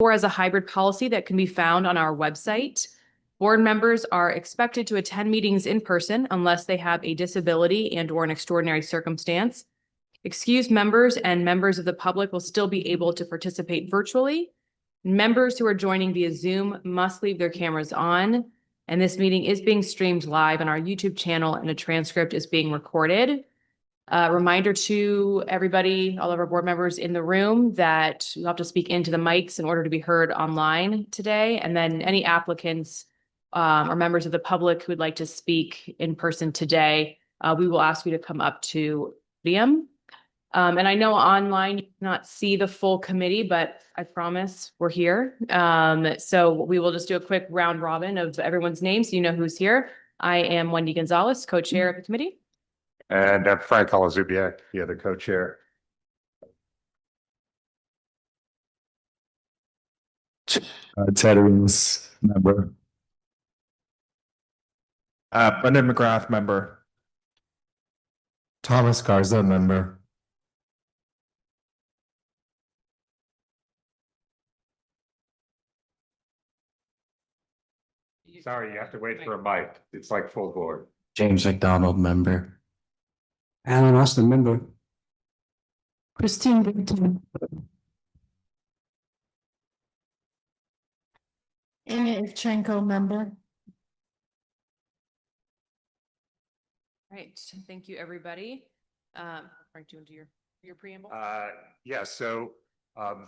or as a hybrid policy that can be found on our website. Board members are expected to attend meetings in person unless they have a disability and/or an extraordinary circumstance. Excused members and members of the public will still be able to participate virtually. Members who are joining via Zoom must leave their cameras on, and this meeting is being streamed live on our YouTube channel and a transcript is being recorded. Reminder to everybody, all of our board members in the room, that you have to speak into the mics in order to be heard online today. And then any applicants or members of the public who would like to speak in person today, we will ask you to come up to podium. And I know online you cannot see the full committee, but I promise we're here. So we will just do a quick round robin of everyone's names so you know who's here. I am Wendy Gonzalez, co-chair of the committee. And I'm Frank Halazubiak, the other co-chair. Ted Reeves, member. Brendan McGrath, member. Thomas Garza, member. Sorry, you have to wait for a mic. It's like full board. James McDonald, member. Alan Austin, member. Christine Britton. Amy Evchenko, member. Right, thank you, everybody. Frank, do you want to do your preamble? Yeah, so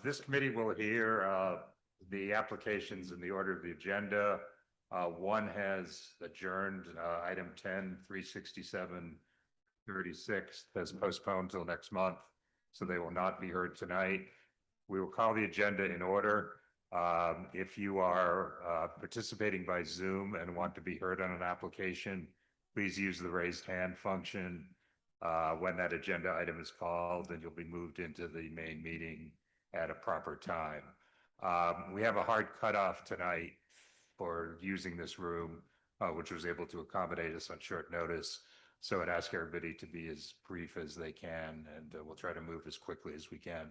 this committee will hear the applications in the order of the agenda. One has adjourned, item 10, 367. 36 has postponed till next month, so they will not be heard tonight. We will call the agenda in order. If you are participating by Zoom and want to be heard on an application, please use the raised hand function when that agenda item is called, and you'll be moved into the main meeting at a proper time. We have a hard cutoff tonight for using this room, which was able to accommodate us on short notice. So I'd ask everybody to be as brief as they can, and we'll try to move as quickly as we can.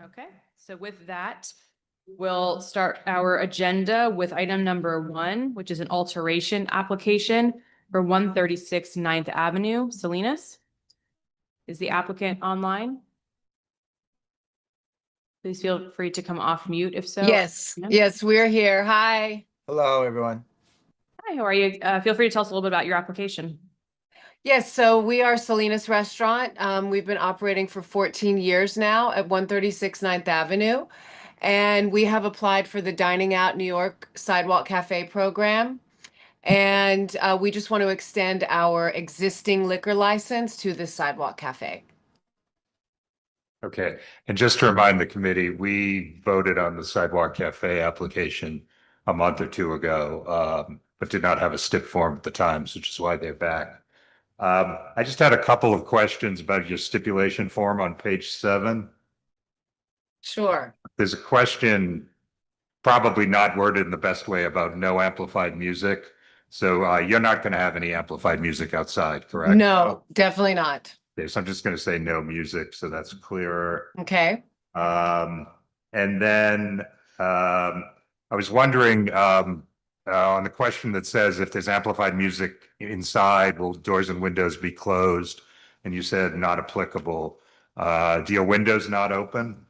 Okay, so with that, we'll start our agenda with item number 1, which is an alteration application for 136 9th Avenue, Salinas. Is the applicant online? Please feel free to come off mute if so. Yes, yes, we're here. Hi. Hello, everyone. Hi, how are you? Feel free to tell us a little bit about your application. Yes, so we are Salinas Restaurant. We've been operating for 14 years now at 136 9th Avenue. And we have applied for the Dining Out New York Sidewalk Cafe program. And we just want to extend our existing liquor license to the Sidewalk Cafe. Okay, and just to remind the committee, we voted on the Sidewalk Cafe application a month or two ago, but did not have a STIP form at the time, which is why they're back. I just had a couple of questions about your stipulation form on page 7. Sure. There's a question, probably not worded in the best way, about no amplified music. So you're not going to have any amplified music outside, correct? No, definitely not. Okay, so I'm just going to say no music, so that's clearer. Okay. And then I was wondering on the question that says if there's amplified music inside, will doors and windows be closed? And you said not applicable. Do your windows not open?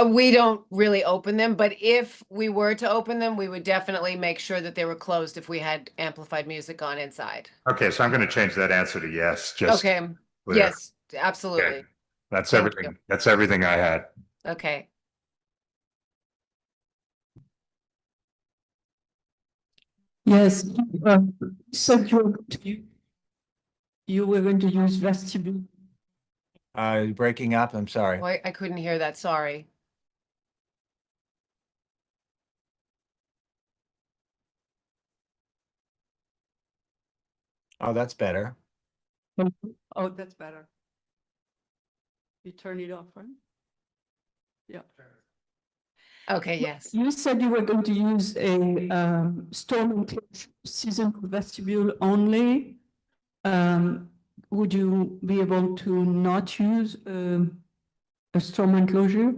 We don't really open them, but if we were to open them, we would definitely make sure that they were closed if we had amplified music on inside. Okay, so I'm going to change that answer to yes. Just Okay. clear. Yes, absolutely. Okay. That's Thank everything. you. That's everything I had. Okay. Yes, so you were going to use vestibule. Breaking up, I'm sorry. Well, I couldn't hear that. Sorry. Oh, that's better. Oh, that's better. You turn it off, right? Yeah. Okay, yes. You said you were going to use a storm enclosure seasonal vestibule only. Would you be able to not use a storm enclosure?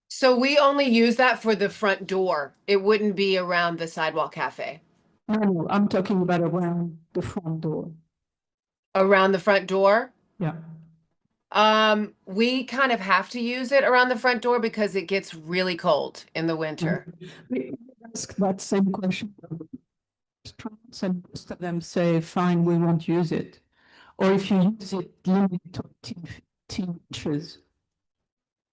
So we only use that for the front door. It wouldn't be around the sidewalk cafe. No, I'm talking about around the front door. Around the front door? Yeah. We kind of have to use it around the front door because it gets really cold in the winter. We ask that same question. Restaurants, and most of them say, fine, we won't use it. Or if you use it, limit to 15 inches.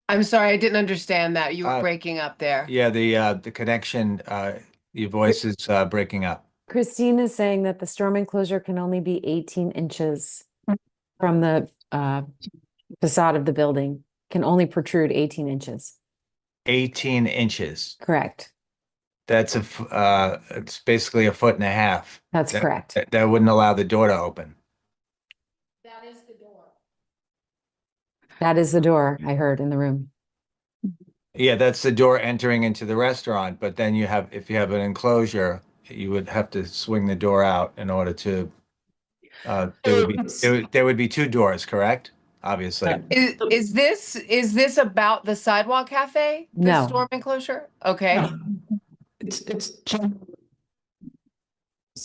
I'm sorry, I didn't understand that. You were Uh, breaking up there. Yeah, the connection, your voice is breaking up. Christine is saying that the storm enclosure can only be 18 inches from the facade of the building, can only protrude 18 inches. 18 inches. Correct. That's it's basically a foot and a half. That's That- correct. That wouldn't allow the door to open. That is the door I heard in the room. Yeah, that's the door entering into the restaurant, but then if you have an enclosure, you would have to swing the door out in order to, there would be two doors, correct? Obviously. Is this about the sidewalk cafe? The No. storm enclosure? Okay. No. It's general.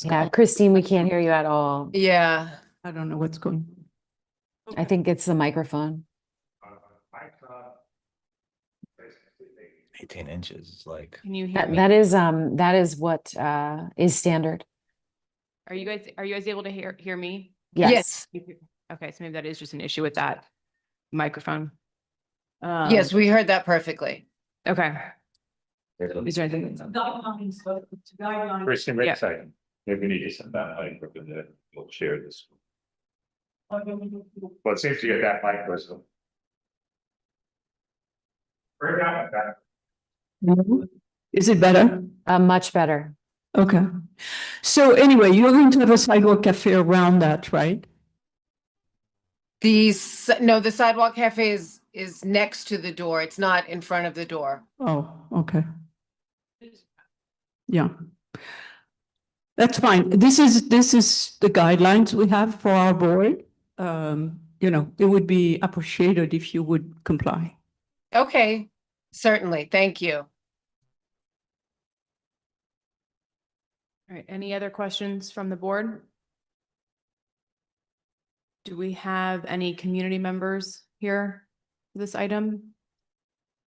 Yeah, Christine, we can't hear you at all. Yeah. I don't know what's going. I think it's the microphone. 18 inches is like, Can you hear me? That is what is standard. Are you guys able to hear me? Yes. Okay, so maybe that is just an issue with that microphone. Yes, we heard that perfectly. Okay. Is there anything? Christian, wait Yeah. a second. Maybe we need to send that mic over there. We'll share this. Well, it seems to get that mic was. Bring that back. Is it better? Much better. Okay. So anyway, you're going to have a sidewalk cafe around that, right? No, the sidewalk cafe is next to the door. It's not in front of the door. Oh, okay. Yeah. That's fine. This is the guidelines we have for our board. It would be appreciated if you would comply. Okay, certainly. Thank you. All right, any other questions from the board? Do we have any community members here for this item?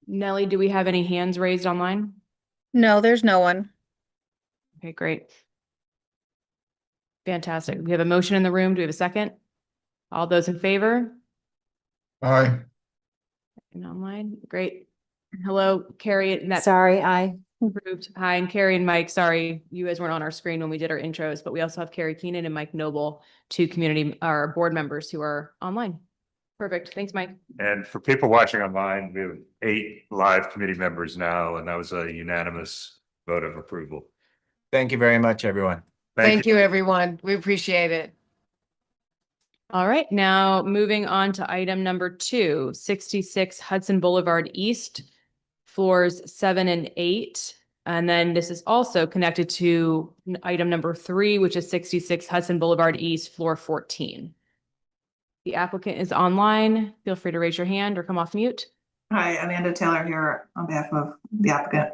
Nellie, do we have any hands raised online? No, there's no one. Okay, great. Fantastic. We have a motion in the room. Do we have a second? All those in favor? Aye. And online, great. Hello, Carrie, and that's Sorry, I. approved. Hi, and Carrie and Mike, sorry, you guys weren't on our screen when we did our intros, but we also have Carrie Keenan and Mike Noble, two our board members who are online. Perfect. Thanks, Mike. And for people watching online, we have 8 live committee members now, and that was a unanimous vote of approval. thank you very much, everyone. Thank you, everyone. We appreciate it. All right, now moving on to item number 2, 66 Hudson Boulevard East, floors 7 and 8. And then this is also connected to item number 3, which is 66 Hudson Boulevard East, floor 14. The applicant is online. Feel free to raise your hand or come off mute. Hi, Amanda Taylor here on behalf of the applicant.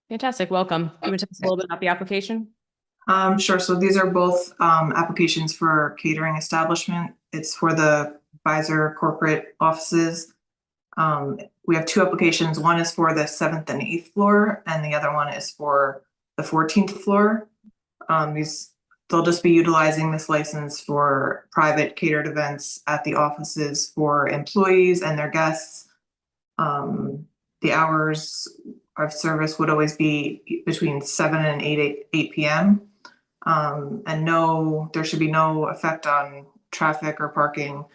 Fantastic, welcome. You want to tell us a little bit about the application? Sure. So these are both applications for catering establishment. It's for the Pfizer corporate offices. We have 2 applications. One is for the 7th and 8th floor, and the other one is for the 14th floor. They'll just be utilizing this license for private catered events at the offices for employees and their guests. The hours of service would always be between 7 and 8 p.m. And there should be no effect on traffic or parking,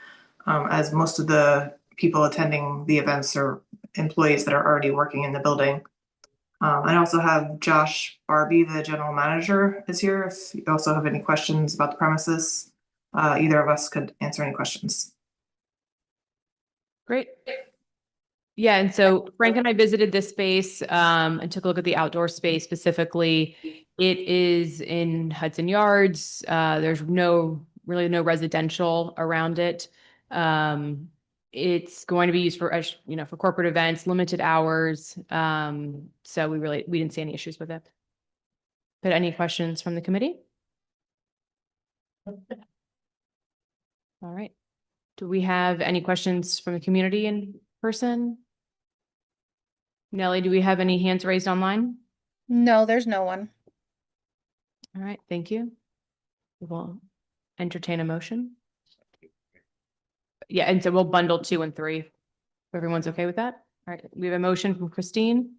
as most of the people attending the events are employees that are already working in the building. I also have Josh Barbie, the general manager, is here. If you also have any questions about the premises, either of us could answer any questions. Great. Yeah, and so Frank and I visited this space and took a look at the outdoor space specifically. It is in Hudson Yards. There's really no residential around it. It's going to be used for, for corporate events, limited hours. So we didn't see any issues with it. But any questions from the committee? All right. Do we have any questions from the community in person? Nellie, do we have any hands raised online? No, there's no one. All right, thank you. We'll entertain a motion. Yeah, and so we'll bundle 2 and 3. If everyone's okay with that? All right, we have a motion from Christine.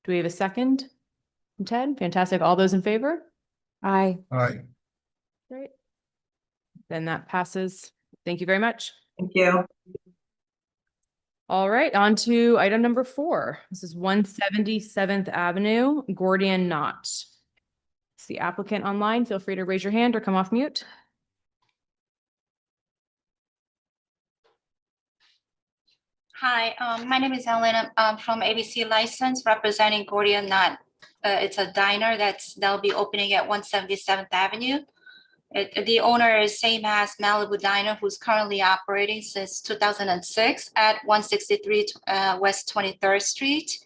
Do we have a second? From Ted? Fantastic. All those in favor? Aye. Aye. Great. Then that passes. Thank you very much. Thank you. All right, on to item number 4. This is 177th Avenue, Gordian Knot. It's the applicant online. Feel free to raise your hand or come off mute. Hi, my name is Ellen. I'm from ABC License representing Gordian Knot. It's a diner that'll be opening at 177th Avenue. The owner is same as Malibu Diner, who's currently operating since 2006 at 163 West 23rd Street.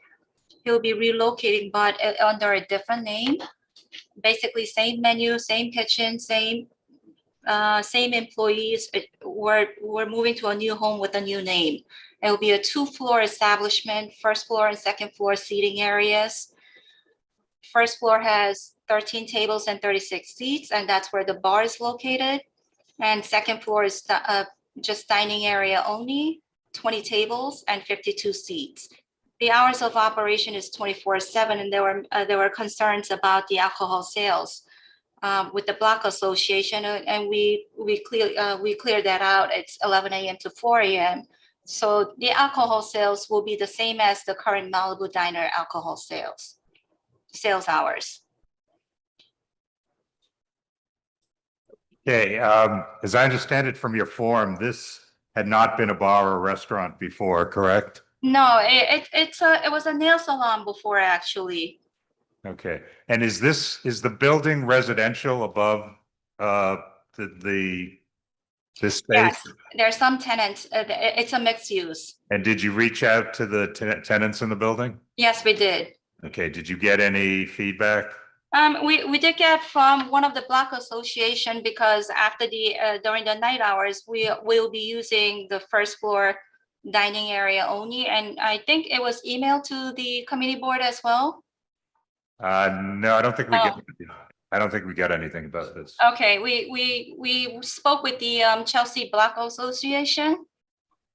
He'll be relocating, but under a different name. Basically, same menu, same kitchen, same employees. We're moving to a new home with a new name. It will be a 2-floor establishment, first floor and second floor seating areas. First floor has 13 tables and 36 seats, and that's where the bar is located. And second floor is just dining area only, 20 tables and 52 seats. The hours of operation is 24/7, and there were concerns about the alcohol sales with the block association, and we cleared that out. It's 11 a.m. to 4 a.m. So the alcohol sales will be the same as the current Malibu Diner alcohol sales hours. Okay, as I understand it from your form, this had not been a bar or restaurant before, correct? No, it was a nail salon before, actually. Okay, and is the building residential above this space? Yes, there are some tenants. It's a mixed use. And did you reach out to the tenants in the building? Yes, we did. Okay, did you get any feedback? We did get from one of the block association, because after during the night hours, we will be using the first floor dining area only. And I think it was emailed to the committee board as well. No, I don't think we got anything about this. Okay, we spoke with the Chelsea Block Association,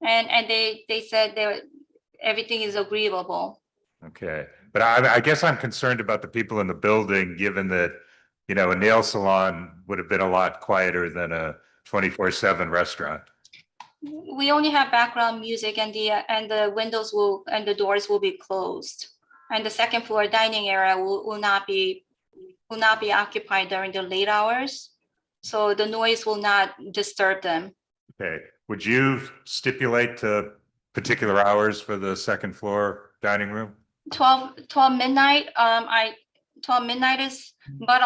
and they said everything is agreeable. Okay, but I guess I'm concerned about the people in the building, given that, a nail salon would have been a lot quieter than a 24/7 restaurant. We only have background music, and the windows and the doors will be closed, and the second floor dining area will not be occupied during the late hours, so the noise will not disturb them. Okay, would you stipulate to particular hours for the second floor dining room? 12 midnight. 12 midnight is, but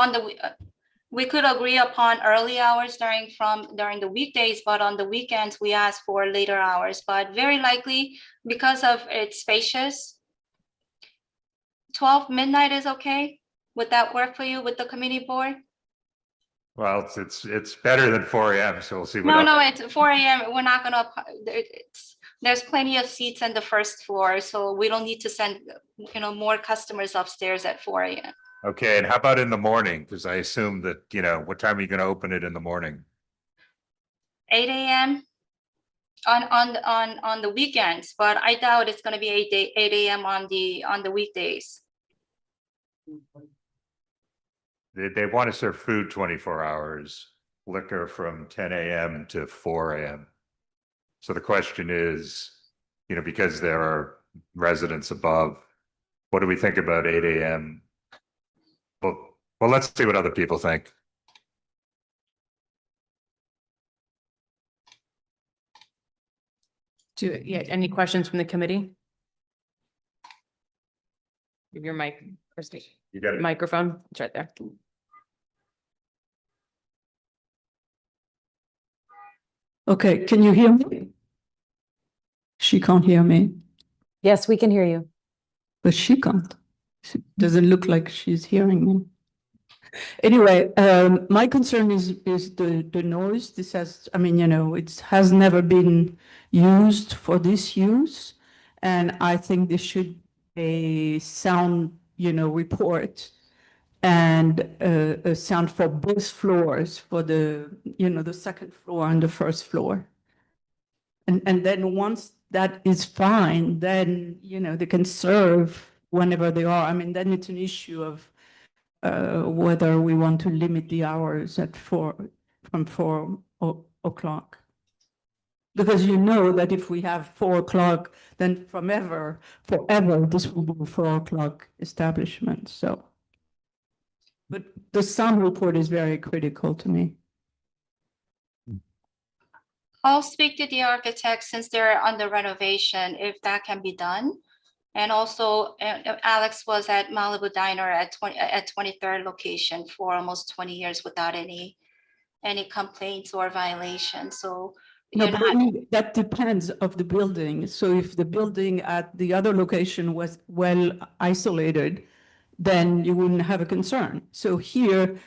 we could agree upon early hours during the weekdays, but on the weekends we ask for later hours. But very likely, because of it's spacious, 12 midnight is okay. Would that work for you with the committee board? Well, it's better than 4 a.m. So we'll see. No, it's 4 a.m. We're not gonna. There's plenty of seats on the first floor, so we don't need to send more customers upstairs at 4 a.m. Okay, and how about in the morning? Because I assume that what time are you going to open it in the morning? 8 a.m. on the weekends, but I doubt it's going to be 8 a.m. on the weekdays. They want to serve food 24 hours, liquor from 10 a.m. to 4 a.m. So the question is, because there are residents above, what do we think about 8 a.m.? Well, let's see what other people think. Any questions from the committee? Give your mic, Christy. You got it. Microphone, it's right there. Okay, can you hear me? She can't hear me, Yes, we can hear you. but she can't. She doesn't look like she's hearing me. Anyway, my concern is the noise. This has, I mean, it has never been used for this use. And I think there should be a sound, report and a sound for both floors, for the, the second floor and the first floor. And then once that is fine, then, they can serve whenever they are. I mean, then it's an issue of whether we want to limit the hours from 4 o'clock. Because that if we have 4 o'clock, then forever, this will be a 4 o'clock establishment, so. But the sound report is very critical to me. I'll speak to the architect since they're under renovation, if that can be done. And also, Alex was at Malibu Diner at 23rd location for almost 20 years without any complaints or violations. So No, but that depends of the building. So if the building at the other location was well isolated, then you wouldn't have a concern. So here,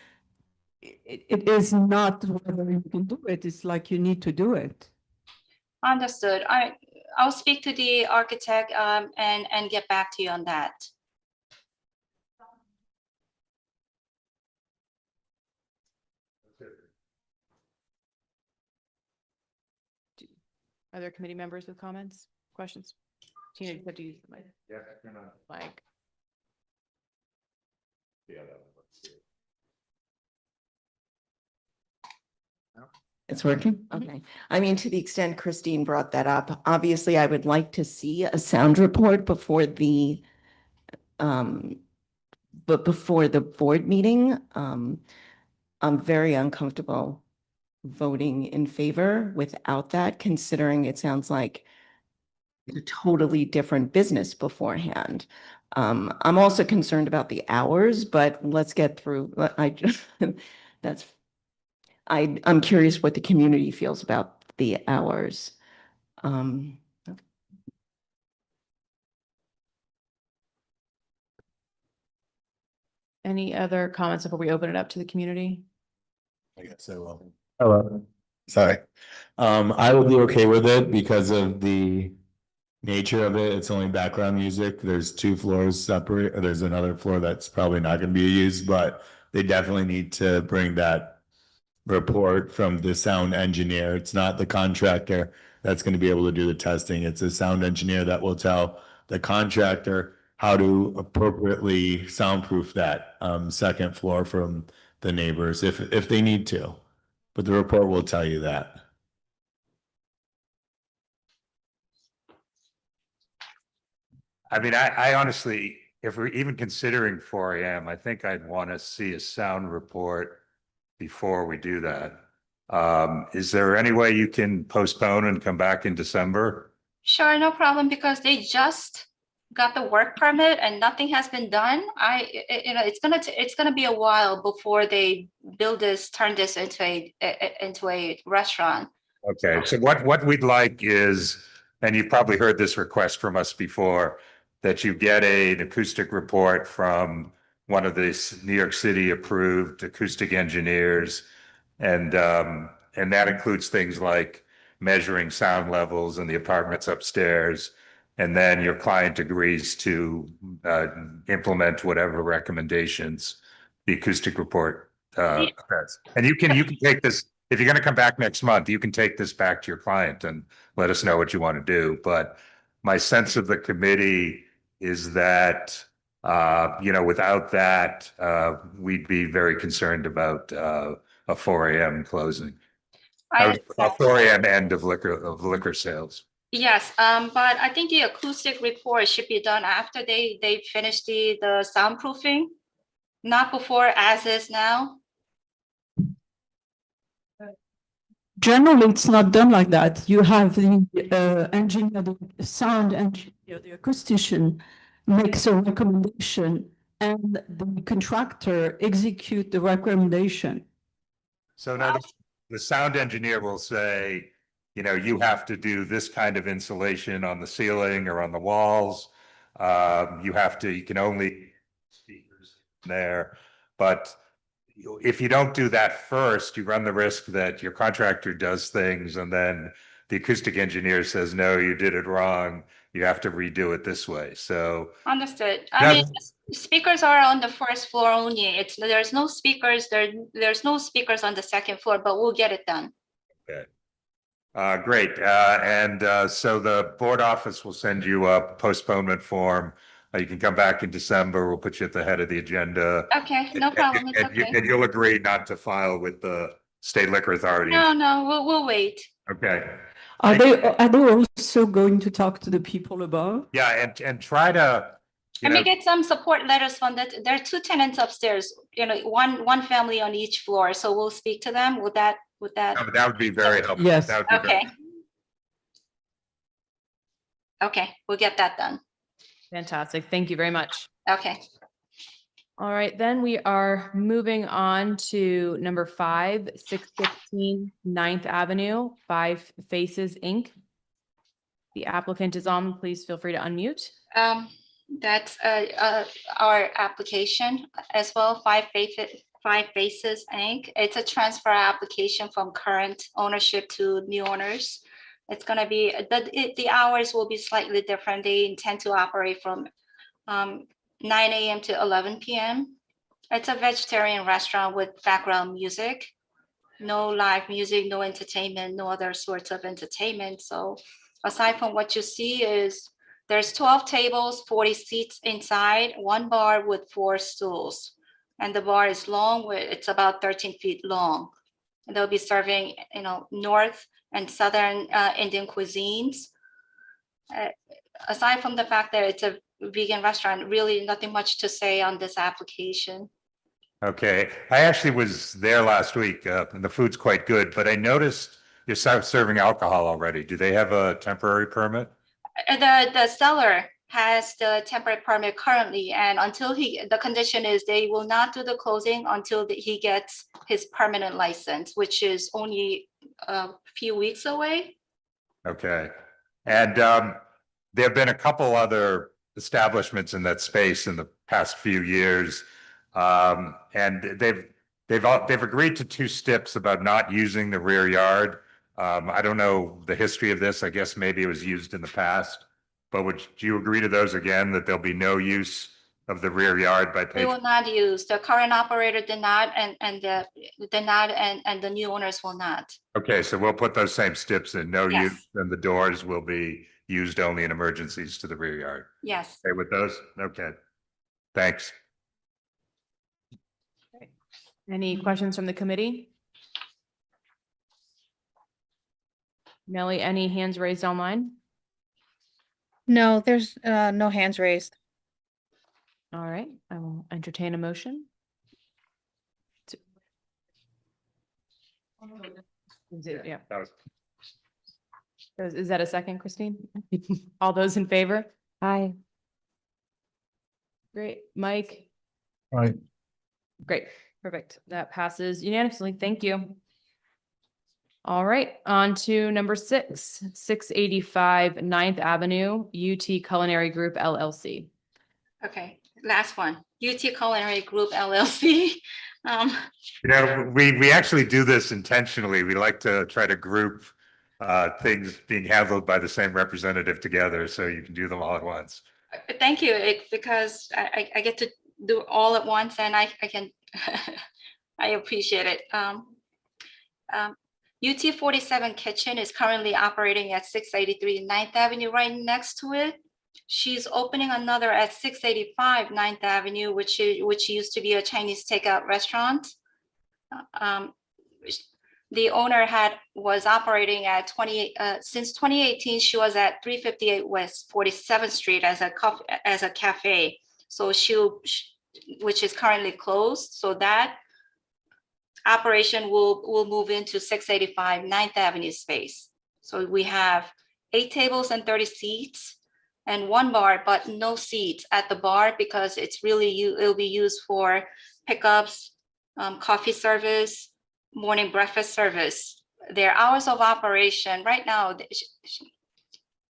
it is not whether you can do it, it's like you need to do it. Understood. I'll speak to the architect and get back to you on that. Other committee members with comments, questions? Tina, you have to use the mic. Yeah, turn on. Mic. Yeah, let's see. It's working? Okay. I mean, to the extent Christine brought that up, obviously I would like to see a sound report before the board meeting. I'm very uncomfortable voting in favor without that, considering it sounds like a totally different business beforehand. I'm also concerned about the hours, but let's get through. I'm curious what the community feels about the hours. Any other comments before we open it up to the community? I guess I will. Hello. Sorry. I will be okay with it because of the nature of it. It's only background music. There's 2 floors separate. There's another floor that's probably not going to be used, but they definitely need to bring that report from the sound engineer. It's not the contractor that's going to be able to do the testing. It's a sound engineer that will tell the contractor how to appropriately soundproof that second floor from the neighbors if they need to. But the report will tell you that. I mean, I honestly, if we're even considering 4 AM, I think I'd want to see a sound report before we do that. Is there any way you can postpone and come back in December? Sure, no problem, because they just got the work permit and nothing has been done. It's gonna be a while before they turn this into a restaurant. Okay, so what we'd like is, and you've probably heard this request from us before, that you get an acoustic report from one of the New York City approved acoustic engineers. And that includes things like measuring sound levels in the apartments upstairs. And then your client agrees to implement whatever recommendations the acoustic report says. And you can take this, if you're going to come back next month, you can take this back to your client and let us know what you want to do. But my sense of the committee is that, without that, we'd be very concerned about a 4 AM closing. A 4 AM end of liquor sales. Yes, but I think the acoustic report should be done after they finish the soundproofing, not before, as is now. Generally, it's not done like that. You have the engineer, the sound engineer, the acoustician makes a recommendation and the contractor execute the recommendation. So now the sound engineer will say, you know, you have to do this kind of insulation on the ceiling or on the walls. You can only speakers there, but if you don't do that first, you run the risk that your contractor does things and then the acoustic engineer says, no, you did it wrong. You have to redo it this way. So Understood. I That's- mean, speakers are on the first floor only. There's no speakers, there's no speakers on the second floor, but we'll get it done. Okay. Great. So the board office will send you a postponement form. You can come back in December. We'll put you at the head of the agenda. Okay, no problem. It's okay. And you'll agree not to file with the state liquor authority. No, we'll wait. Okay. Are they also going to talk to the people above? Yeah, and try to, you Let me know, get some support letters from that. There are two tenants upstairs, you know, one family on each floor. So we'll speak to them. Would that? that would be very helpful. Yes. That would be very- Okay. Okay, we'll get that done. Fantastic. Thank you very much. Okay. All right, then we are moving on to number 5, 615 9th Avenue, Five Faces, Inc. The applicant is on. Please feel free to unmute. That's our application as well, Five Faces Inc. It's a transfer application from current ownership to new owners. It's gonna be, the hours will be slightly different. They intend to operate from 9 a.m. to 11 p.m. It's a vegetarian restaurant with background music. No live music, no entertainment, no other sorts of entertainment. So aside from what you see is there's 12 tables, 40 seats inside, one bar with 4 stools. And the bar is long, it's about 13 feet long. And they'll be serving, you know, North and Southern Indian cuisines. Aside from the fact that it's a vegan restaurant, really nothing much to say on this application. Okay, I actually was there last week, and the food's quite good, but I noticed you're serving alcohol already. Do they have a temporary permit? The seller has the temporary permit currently, and until the condition is they will not do the closing until he gets his permanent license, which is only a few weeks away. Okay, and there have been a couple other establishments in that space in the past few years, and they've agreed to 2 steps about not using the rear yard. I don't know the history of this. I guess maybe it was used in the past, but do you agree to those again, that there'll be no use of the rear yard by They will patrons? not use, the current operator did not, and the new owners will not. Okay, so we'll put those same steps in, no Yes. use, and the doors will be used only in emergencies to the rear yard. Yes. Okay with those? Okay, thanks. Any questions from the committee? Nellie, any hands raised online? No, there's no hands raised. All right, I will entertain a motion. Yeah. That was Is that a second, Christine? All those in favor? Aye. Great. Mike? Right. Great, perfect. That passes unanimously. Thank you. All right, on to number 6, 685 9th Avenue, UT Culinary Group LLC. Okay, last one, UT Culinary Group LLC. You know, we actually do this intentionally. We like to try to group things being handled by the same representative together, so you can do them all at once. Thank you, because I get to do all at once, and I can, I appreciate it. UT 47 Kitchen is currently operating at 683 9th Avenue, right next to it. She's opening another at 685 9th Avenue, which used to be a Chinese takeout restaurant. The owner was operating at since 2018. She was at 358 West 47th Street as a cafe. So which is currently closed. So that operation will move into 685 9th Avenue space. So we have 8 tables and 30 seats and 1 bar, but no seats at the bar because it'll be used for pickups, coffee service, morning breakfast service. their hours of operation right now,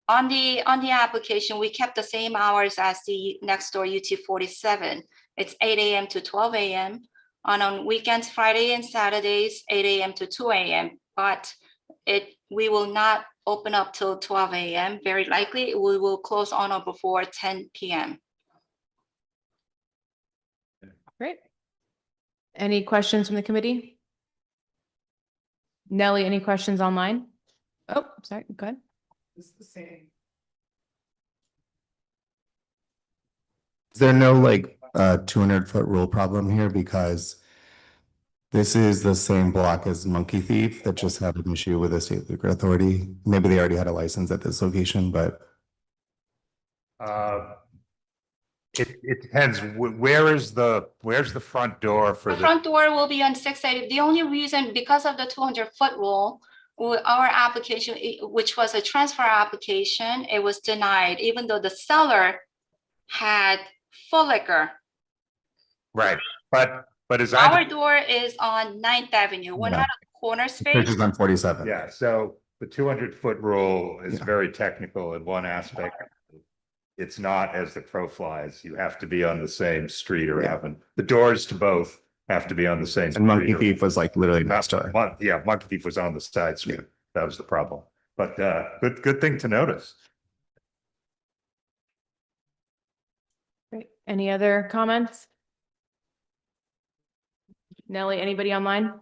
on the application, we kept the same hours as the next door UT 47. It's 8 a.m. to 12 a.m. On weekends, Friday and Saturdays, 8 a.m. to 2 a.m. But we will not open up till 12 a.m. Very likely, we will close on or before 10 p.m. Great. Any questions from the committee? Nellie, any questions online? Oh, sorry, go ahead. It's the same. Is there no like 200-foot rule problem here? Because this is the same block as Monkey Thief that just had an issue with the state liquor authority. Maybe they already had a license at this location, but It depends. Where's the front door for The front door will be on 680. The only reason, because of the 200-foot rule, our application, which was a transfer application, it was denied, even though the seller had full liquor. Right, but as Our door is on 9th Avenue. We're Yeah. not a corner which space. is on 47. yeah, so the 200-foot rule is Yeah. very technical in one aspect. It's not as the crow flies. You have to be on the same street or avenue. The doors to both have to be on the same. And Monkey street or- Thief was like literally next to her. Yeah, Monkey Thief was on the side street. That was the problem. But good thing to notice. Great. Any other comments? Nellie, anybody online?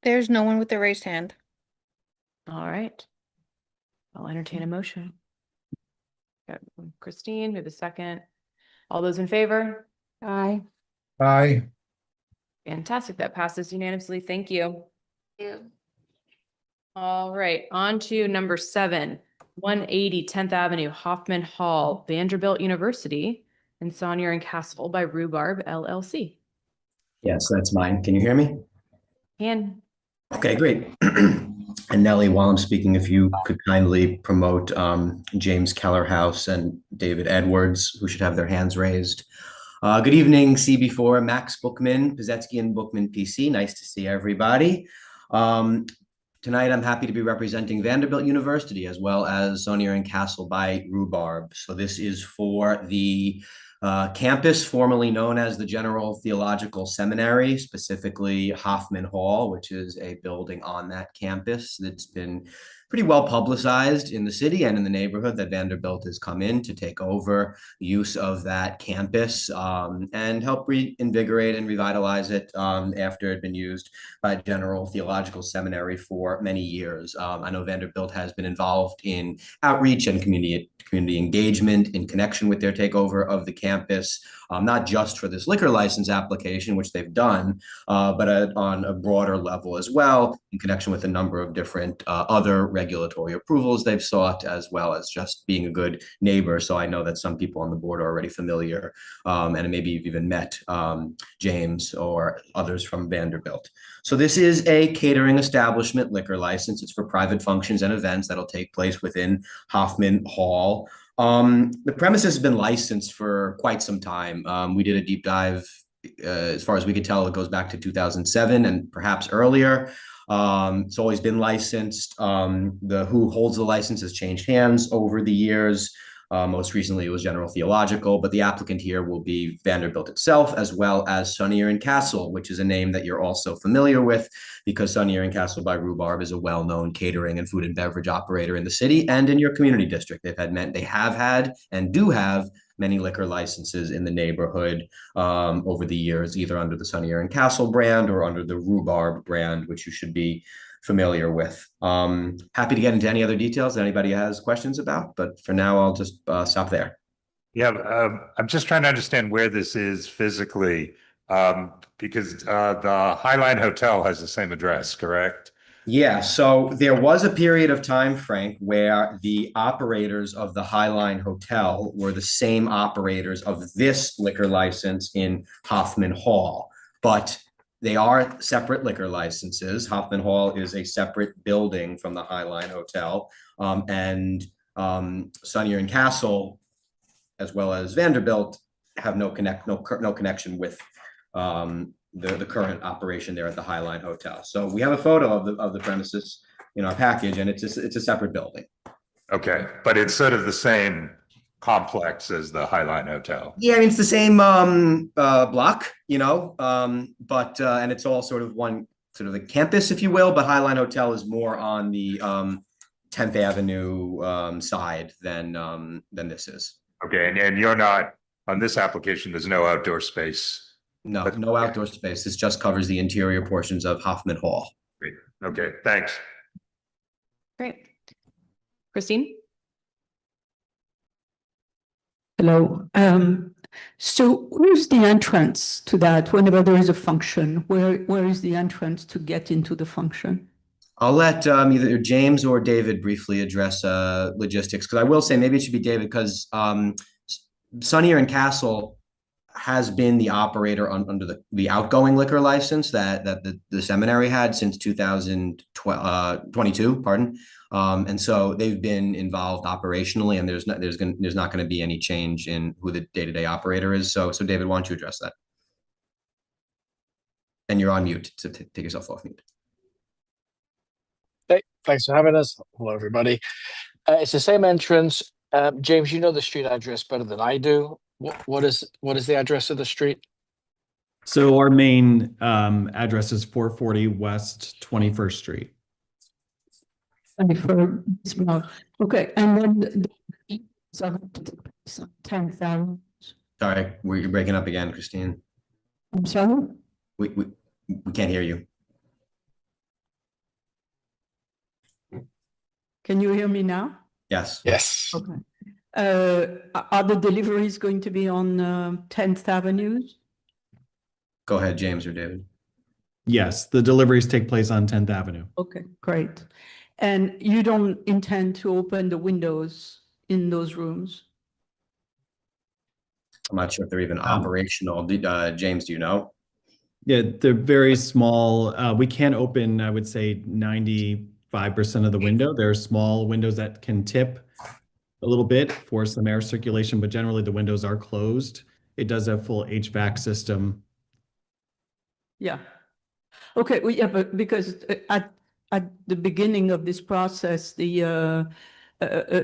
There's no one with a raised hand. All right. I'll entertain a motion. Got Christine, who the second. All those in favor? Aye. Aye. Fantastic. That passes unanimously. Thank you. You. All right, on to number 7, 180 10th Avenue, Hoffman Hall, Vanderbilt University, and Saunier and Castle by Rhubarb LLC. Yes, that's mine. Can you hear me? And Okay, great. And Nellie, while I'm speaking, if you could kindly promote James Kellerhouse and David Edwards, who should have their hands raised. Good evening, CB4, Max Bookman, Pizetsky and Bookman PC. Nice to see everybody. Tonight, I'm happy to be representing Vanderbilt University as well as Saunier and Castle by Rhubarb. So this is for the campus formerly known as the General Theological Seminary, specifically Hoffman Hall, which is a building on that campus that's been pretty well publicized in the city and in the neighborhood that Vanderbilt has come in to take over use of that campus and help reinvigorate and revitalize it after it had been used by General Theological Seminary for many years. I know Vanderbilt has been involved in outreach and community engagement in connection with their takeover of the campus, not just for this liquor license application, which they've done, but on a broader level as well, in connection with a number of different other regulatory approvals they've sought, as well as just being a good neighbor. So I know that some people on the board are already familiar, and maybe you've even met James or others from Vanderbilt. So this is a catering establishment liquor license. It's for private functions and events that'll take place within Hoffman Hall. The premises has been licensed for quite some time. We did a deep dive. As far as we could tell, it goes back to 2007 and perhaps earlier. It's always been licensed. Who holds the license has changed hands over the years. Most recently, it was General Theological, but the applicant here will be Vanderbilt itself, as well as Saunier and Castle, which is a name that you're also familiar with because Saunier and Castle by Rhubarb is a well-known catering and food and beverage operator in the city and in your community district. They have had and do have many liquor licenses in the neighborhood over the years, either under the Saunier and Castle brand or under the Rhubarb brand, which you should be familiar with. Happy to get into any other details that anybody has questions about, but for now, I'll just stop there. Yeah, I'm just trying to understand where this is physically, because the Highline Hotel has the same address, correct? Yeah, so there was a period of time, Frank, where the operators of the Highline Hotel were the same operators of this liquor license in Hoffman Hall, but they are separate liquor licenses. Hoffman Hall is a separate building from the Highline Hotel, and Saunier and Castle, as well as Vanderbilt, have no connection with the current operation there at the Highline Hotel. So we have a photo of the premises in our package, and it's a separate building. Okay, but it's sort of the same complex as the Highline Hotel. Yeah, I mean, it's the same block, but and it's all sort of one sort of the campus, if you will, but Highline Hotel is more on the 10th Avenue side than this is. Okay, and you're not, on this application, there's no outdoor space. No, no outdoor space. This just covers the interior portions of Hoffman Hall. Great. Okay, thanks. Great. Christine? Hello. So where's the entrance to that? Whenever there is a function, where is the entrance to get into the function? I'll let either James or David briefly address logistics, because I will say maybe it should be David, because Sunnier and Castle has been the operator under the outgoing liquor license that the seminary had since 2022, pardon. And so they've been involved operationally, and there's not going to be any change in who the day-to-day operator is. So David, why don't you address that? And you're on mute, so take yourself off mute. Hey, thanks for having us. Hello, everybody. It's the same entrance. James, you know the street address better than I do. What is the address of the street? So our main address is 440 West 21st Street. Okay, and then 10,000. Sorry, you're breaking up again, Christine. I'm sorry? We can't hear you. Can you hear me now? Yes. Yes. Okay. Are the deliveries going to be on 10th Avenue? Go ahead, James or David. Yes, the deliveries take place on 10th Avenue. Okay, great. And you don't intend to open the windows in those rooms? I'm not sure if they're even operational. James, do you know? Yeah, they're very small. We can open, I would say, 95% of the window. There are small windows that can tip a little bit for some air circulation, but generally the windows are closed. It does have full HVAC system. Yeah. Okay, well, yeah, but because at the beginning of this process, the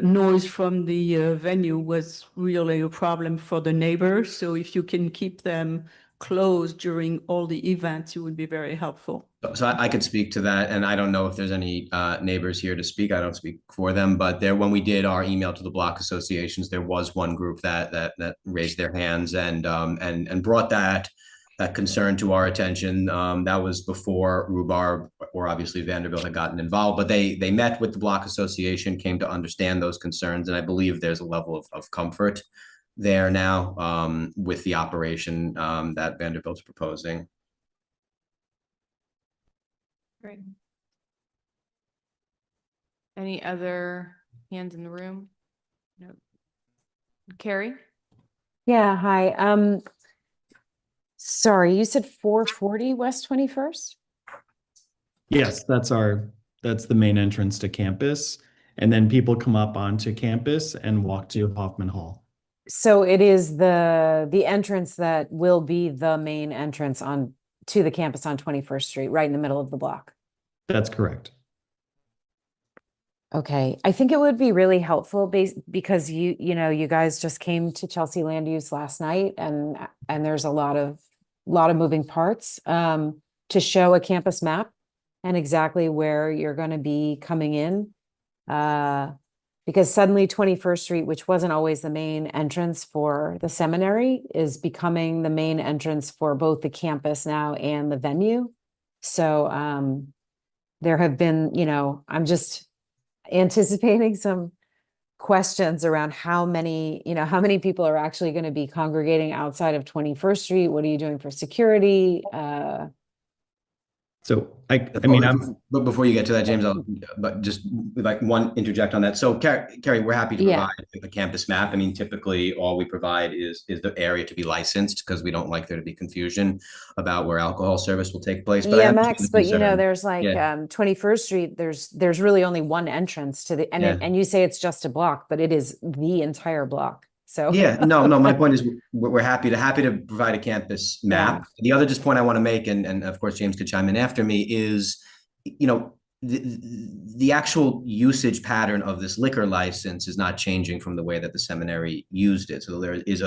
noise from the venue was really a problem for the neighbors. So if you can keep them closed during all the events, it would be very helpful. So I could speak to that, and I don't know if there's any neighbors here to speak. I don't speak for them, but when we did our email to the block associations, there was one group that raised their hands and brought that concern to our attention. That was before Rhubarb or obviously Vanderbilt had gotten involved, but they met with the block association, came to understand those concerns, and I believe there's a level of comfort there now with the operation that Vanderbilt's proposing. Great. Any other hands in the room? No. Carrie? Yeah, hi. Sorry, you said 440 West 21st? Yes, that's the main entrance to campus. And then people come up onto campus and walk to Hoffman Hall. So it is the entrance that will be the main entrance to the campus on 21st Street, right in the middle of the block. That's correct. Okay, I think it would be really helpful because you guys just came to Chelsea Land Use last night, and there's a lot of moving parts to show a campus map and exactly where you're going to be coming in. Because suddenly 21st Street, which wasn't always the main entrance for the seminary, is becoming the main entrance for both the campus now and the venue. So there have been, I'm just anticipating some questions around how many people are actually going to be congregating outside of 21st Street. What are you doing for security? So but before you get to that, James, but just like one interject on that. So Carrie, we're happy to provide a campus map. I mean, typically all we provide is the area to be licensed, because we don't like there to be confusion about where alcohol service will take place. But yeah, Max, but there's like 21st Street, there's really only one entrance to the, and you say it's just a block, but it is the entire block. So yeah, no, my point is we're happy to provide a campus map. The other just point I want to make, and of course James could chime in after me, is the actual usage pattern of this liquor license is not changing from the way that the seminary used it. So there is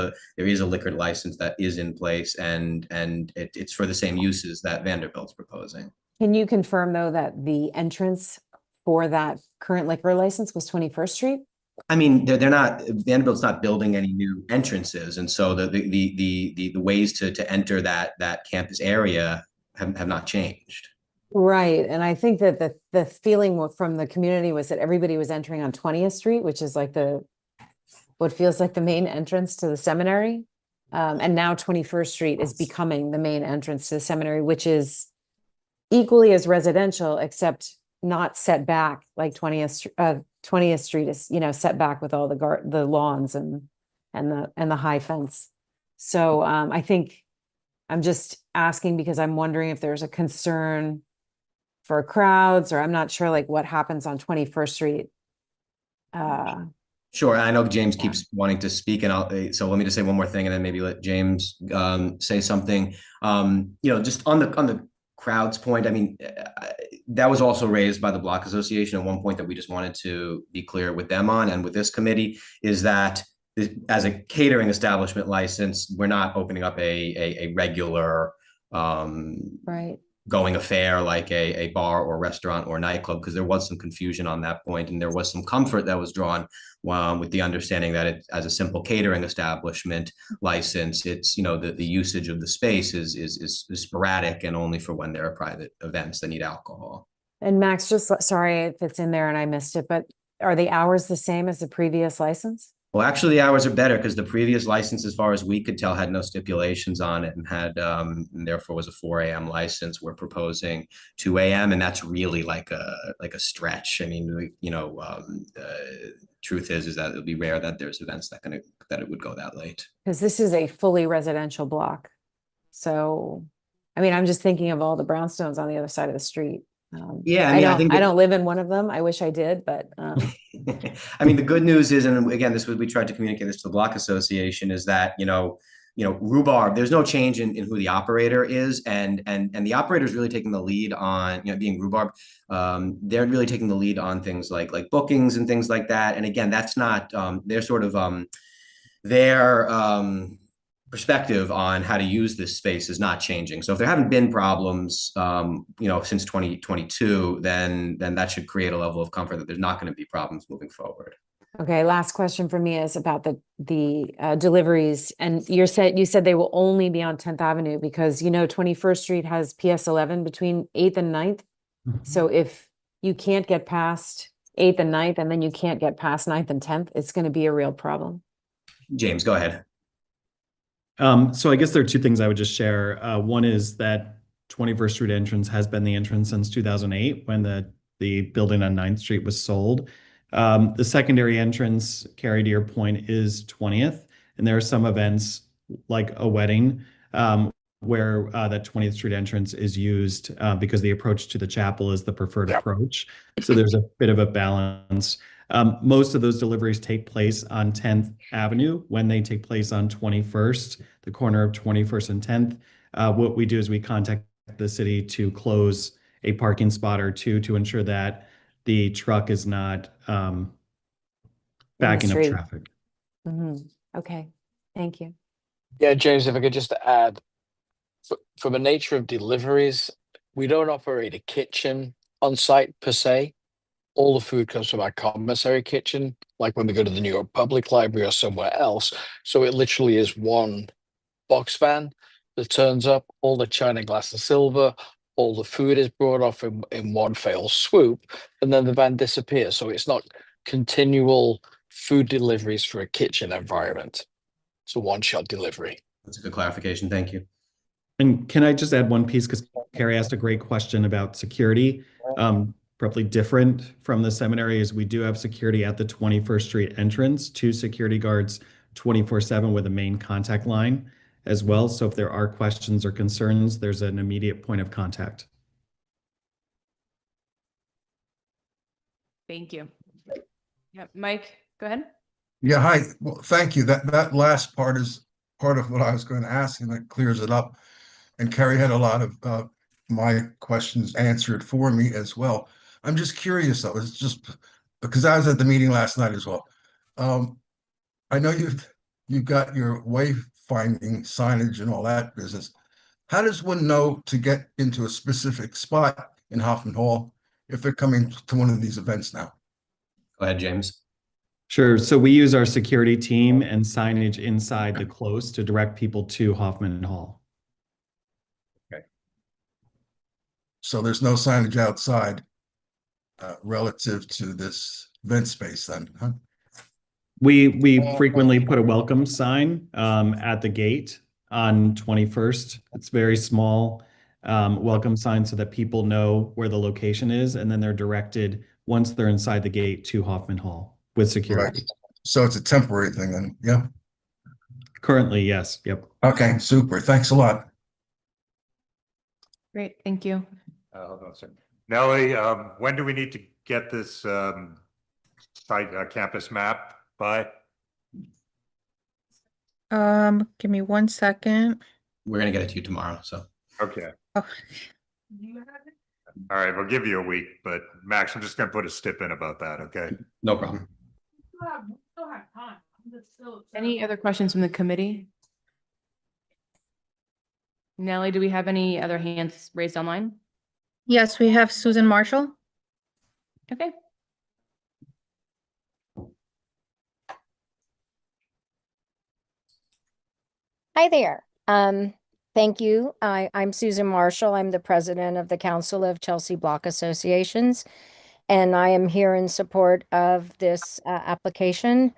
a liquor license that is in place, and it's for the same uses that Vanderbilt's proposing. Can you confirm though that the entrance for that current liquor license was 21st Street? I mean, they're not, Vanderbilt's not building any new entrances, and so the ways to enter that campus area have not changed. Right. And I think that the feeling from the community was that everybody was entering on 20th Street, which is like what feels like the main entrance to the seminary. And now 21st Street is becoming the main entrance to the seminary, which is equally as residential, except not set back like 20th Street is, set back with all the lawns and the high fence. So I think I'm just asking because I'm wondering if there's a concern for crowds, or I'm not sure like what happens on 21st Street. Sure. I know James keeps wanting to speak, and so let me just say one more thing and then maybe let James say something. Just on the crowds point, I mean, that was also raised by the Block Association at one point that we just wanted to be clear with them on, and with this committee, is that as a catering establishment license, we're not opening up a regular right. going affair like a bar or restaurant or nightclub, because there was some confusion on that point, and there was some comfort that was drawn with the understanding that it, as a simple catering establishment license, it's the usage of the space is sporadic and only for when there are private events that need alcohol. And Max, just sorry if it's in there and I missed it, but are the hours the same as the previous license? Well, actually, the hours are better because the previous license, as far as we could tell, had no stipulations on it and had, and therefore was a 4 a.m. license. We're proposing 2 a.m. and that's really like a stretch. I mean, truth is that it'll be rare that there's events that it would go that late. Because this is a fully residential block. So, I mean, I'm just thinking of all the brownstones on the other side of the street. Yeah, I don't live in one of them. I wish I did, but I mean, the good news is, and again, we tried to communicate this to the Block Association, is that rhubarb, there's no change in who the operator is, and the operator is really taking the lead on being rhubarb. They're really taking the lead on things like bookings and things like that. And again, that's not their sort of their perspective on how to use this space is not changing. So if there haven't been problems, since 2022, then that should create a level of comfort that there's not going to be problems moving forward. okay. Last question for me is about the deliveries. And you said they will only be on 10th Avenue because 21st Street has PS 11 between 8th and 9th. So if you can't get past 8th and 9th, and then you can't get past 9th and 10th, it's going to be a real problem. James, go ahead. So I guess there are two things I would just share. One is that 21st Street entrance has been the entrance since 2008 when the building on 9th Street was sold. The secondary entrance, Carrie, to your point, is 20th. And there are some events like a wedding where that 20th Street entrance is used because the approach to the chapel is the preferred approach. So there's a bit of a balance. Most of those deliveries take place on 10th Avenue. When they take place on 21st, the corner of 21st and 10th, what we do is we contact the city to close a parking spot or two to ensure that the truck is not backing up traffic. Okay, thank you. Yeah, James, if I could just add, from the nature of deliveries, we don't operate a kitchen on site per se. All the food comes from our commissary kitchen, like when we go to the New York Public Library or somewhere else. So it literally is one box van that turns up, all the china, glass, and silver, all the food is brought off in one fell swoop, and then the van disappears. So it's not continual food deliveries for a kitchen environment. It's a one-shot delivery. That's a good clarification. Thank you. And can I just add one piece, because Carrie asked a great question about security. Probably different from the seminary is we do have security at the 21st Street entrance, 2 security guards 24/7 with a main contact line as well. So if there are questions or concerns, there's an immediate point of contact. Thank you. Yeah, Mike, go ahead. Yeah, hi. Well, thank you. That last part is part of what I was going to ask, and that clears it up. And Carrie had a lot of my questions answered for me as well. I'm just curious though. It's just because I was at the meeting last night as well. I know you've got your wayfinding signage and all that business. How does one know to get into a specific spot in Hoffman Hall if they're coming to one of these events now? Go ahead, James. Sure. So we use our security team and signage inside the close to direct people to Hoffman Hall. So there's no signage outside relative to this event space then, huh? We frequently put a welcome sign at the gate on 21st. It's very small welcome sign so that people know where the location is, and then they're directed once they're inside the gate to Hoffman Hall with security. Right. So it's a temporary thing then, yeah? Currently, yes. Yep. Okay, super. Thanks a lot. Great, thank you. Hold on a second. Nellie, when do we need to get this site campus map by? Give me 1 second. We're gonna get it to you tomorrow, so. Okay. Oh. All right, we'll give you a week, but Max, I'm just gonna put a stip in about that, okay? No problem. Any other questions from the committee? Nellie, do we have any other hands raised online? Yes, we have Susan Marshall. Okay. Hi there. Thank you. I'm Susan Marshall. I'm the president of the Council of Chelsea Block Associations, and I am here in support of this application.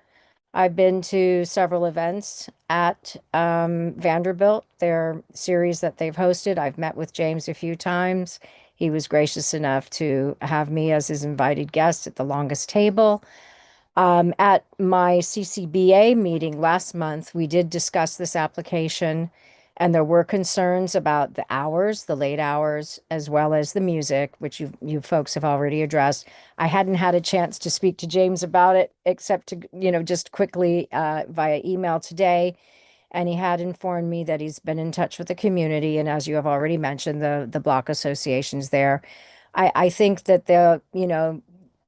I've been to several events at Vanderbilt, their series that they've hosted. I've met with James a few times. He was gracious enough to have me as his invited guest at the longest table. At my CCBA meeting last month, we did discuss this application, and there were concerns about the hours, the late hours, as well as the music, which you folks have already addressed. I hadn't had a chance to speak to James about it, except to, just quickly via email today. And he had informed me that he's been in touch with the community, and as you have already mentioned, the block associations there. I think that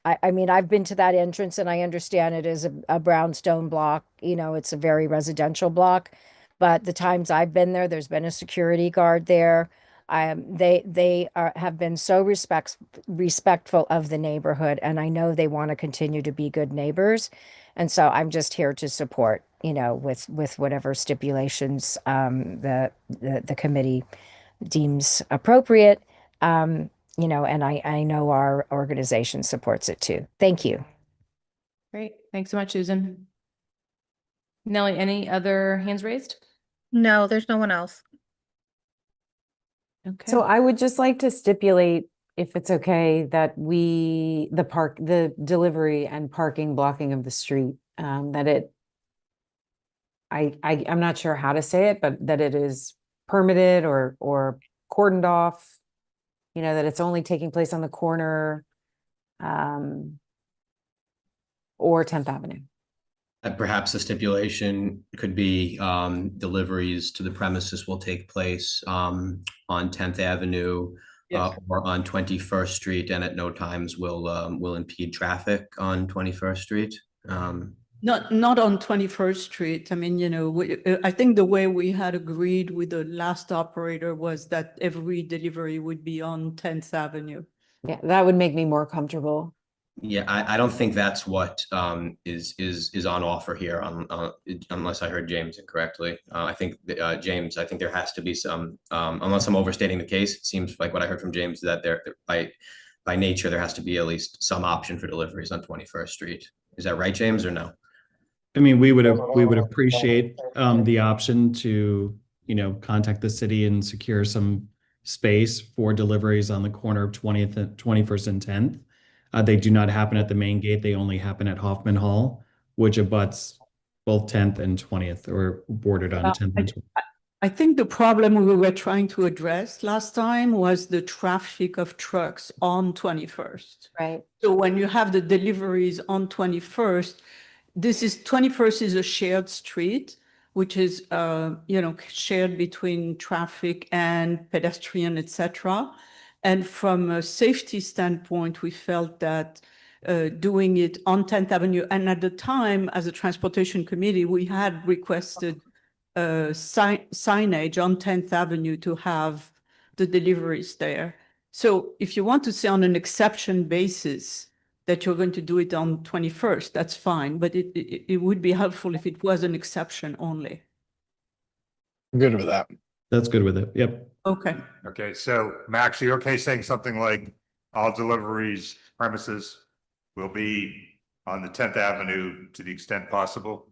I mean, I've been to that entrance and I understand it is a brownstone block. It's a very residential block. But the times I've been there, there's been a security guard there. They have been so respectful of the neighborhood, and I know they want to continue to be good neighbors. And so I'm just here to support, with whatever stipulations the committee deems appropriate. And I know our organization supports it too. Thank you. Great. Thanks so much, Susan. Nellie, any other hands raised? No, there's no one else. Okay. So I would just like to stipulate, if it's okay, that the delivery and parking blocking of the street, I'm not sure how to say it, but that it is permitted or cordoned off, that it's only taking place on the corner, or 10th Avenue. Perhaps the stipulation could be deliveries to the premises will take place on 10th Avenue or on 21st Street, and at no times will impede traffic on 21st Street. Not on 21st Street. I mean, I think the way we had agreed with the last operator was that every delivery would be on 10th Avenue. Yeah, that would make me more comfortable. Yeah, I don't think that's what is on offer here, unless I heard James incorrectly. I think James, I think there has to be some, unless I'm overstating the case. It seems like what I heard from James, that there by nature there has to be at least some option for deliveries on 21st Street. Is that right, James, or no? I mean, we would appreciate the option to, contact the city and secure some space for deliveries on the corner of 20th, 21st and 10th. They do not happen at the main gate. They only happen at Hoffman Hall, which abuts both 10th and 20th, or bordered on 10th and 20th. I think the problem we were trying to address last time was the traffic of trucks on 21st. Right. So when you have the deliveries on 21st, 21st is a shared street, which is, shared between traffic and pedestrian, etc. And from a safety standpoint, we felt that doing it on 10th Avenue, and at the time, as a transportation committee, we had requested signage on 10th Avenue to have the deliveries there. So if you want to say on an exception basis that you're going to do it on 21st, that's fine, but it would be helpful if it was an exception only. Good with that. That's good with it. Yep. Okay. Okay, so Max, you okay saying something like all deliveries premises will be on the 10th Avenue to the extent possible?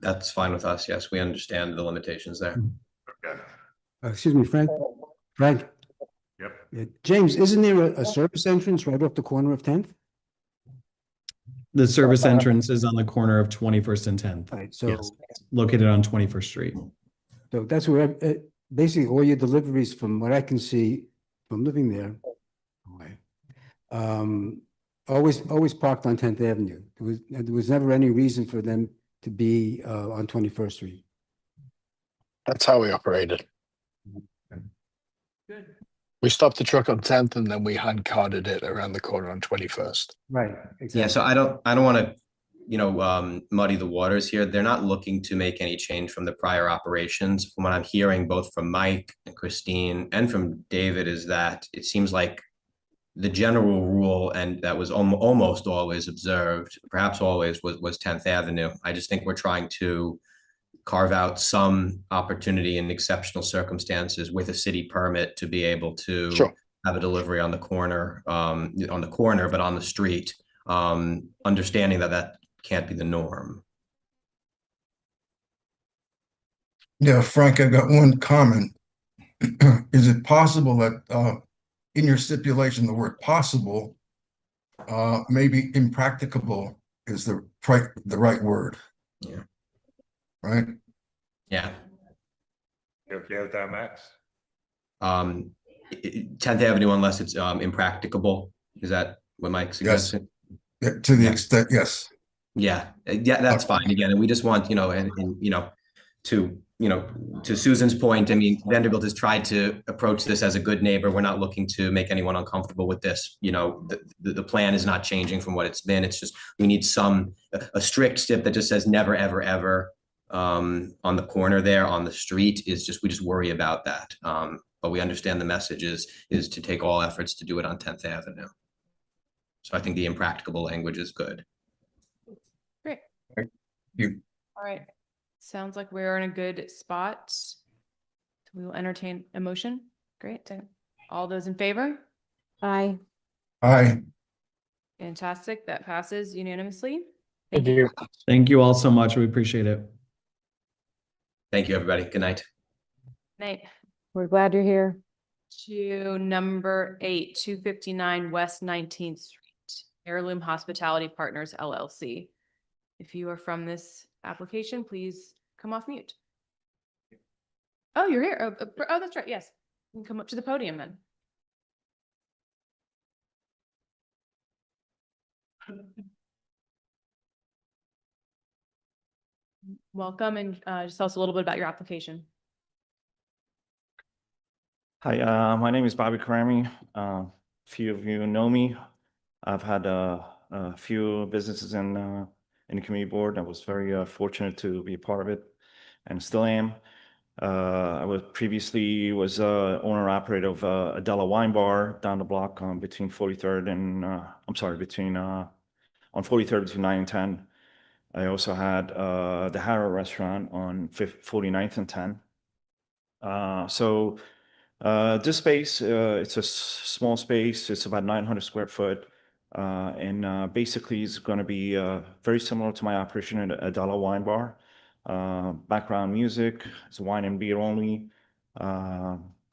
That's fine with us. Yes, we understand the limitations there. Okay, Excuse me, Frank. Frank, yep. James, isn't there a service entrance right off the corner of 10th? The service entrance is on the corner of 21st and 10th. Right, so Yes, located on 21st Street. so that's where basically all your deliveries, from what I can see from living there, always parked on 10th Avenue. There was never any reason for them to be on 21st Street. That's how we operated. Good. We stopped the truck on 10th and then we hand carted it around the corner on 21st. Right. Exactly. Yeah, so I don't want to, muddy the waters here. They're not looking to make any change from the prior operations. From what I'm hearing, both from Mike and Christine and from David, is that it seems like the general rule, and that was almost always observed, perhaps always, was 10th Avenue. I just think we're trying to carve out some opportunity in exceptional circumstances with a city permit to be able to have a delivery on the corner, but on the street, understanding that can't be the norm. Yeah, Frank, I've got one comment. Is it possible that in your stipulation, the word possible, maybe impracticable is the right word? Yeah. Right? Yeah. You okay with that, Max? 10th Avenue, unless it's impracticable. Is that what Mike suggested? Yes. Yeah, to the extent, yes. Yeah, that's fine. Again, and we just want, to Susan's point, I mean, Vanderbilt has tried to approach this as a good neighbor. We're not looking to make anyone uncomfortable with this. The plan is not changing from what it's been. It's just, we need a strict stip that just says never, ever, ever on the corner there on the street we just worry about that. But we understand the message is to take all efforts to do it on 10th Avenue. So I think the impracticable language is good. Great. Thank you. All right. Sounds like we're in a good spot. We will entertain a motion. Great. All those in favor? Aye. Aye. Fantastic. That passes unanimously. Thank you. Thank you all so much. We appreciate it. Thank you, everybody. Good night. Night. We're glad you're here. To number 8, 259 West 19th Street, Heirloom Hospitality Partners, LLC. If you are from this application, please come off mute. Oh, you're here. Oh, that's right. Yes. You can come up to the podium then. Welcome, and just tell us a little bit about your application. Hi, my name is Bobby Karami. A few of you know me. I've had a few businesses in the community board. I was very fortunate to be a part of it, and still am. I was previously owner operator of Adela Wine Bar down the block between 43rd and on 43rd between 9 and 10. I also had the Harrow Restaurant on 49th and 10. This space, it's a small space. It's about 900 square foot. And basically it's going to be very similar to my operation at Adela Wine Bar. Background music, it's wine and beer only.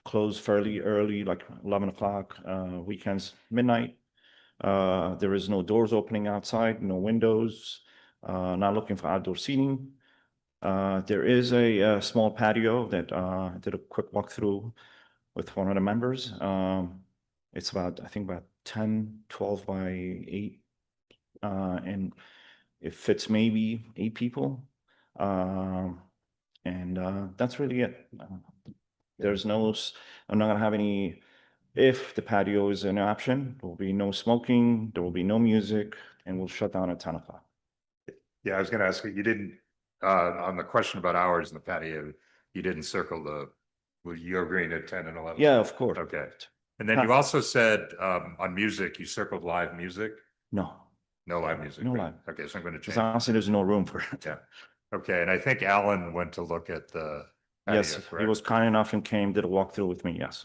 Close fairly early, like 11 o'clock, weekends, midnight. There is no doors opening outside, no windows, not looking for outdoor seating. There is a small patio that I did a quick walkthrough with one of the members. It's about, I think about 12 by 8. And it fits maybe 8 people. And that's really it. I'm not gonna have any If the patio is an option, there will be no smoking, there will be no music, and we'll shut down at 10 o'clock. Yeah, I was gonna ask you didn't, on the question about hours in the patio, you didn't circle well, you're agreeing at 10 and 11? Yeah, of course. Okay. And then you also said, on music, you circled live music? No, No live music? no right? live. Okay, so I'm gonna Because change. honestly, there's no room for it. Yeah. Okay, and I think Alan went to look at the Yes, patio, he correct? was kind enough and came, did a walkthrough with me, yes.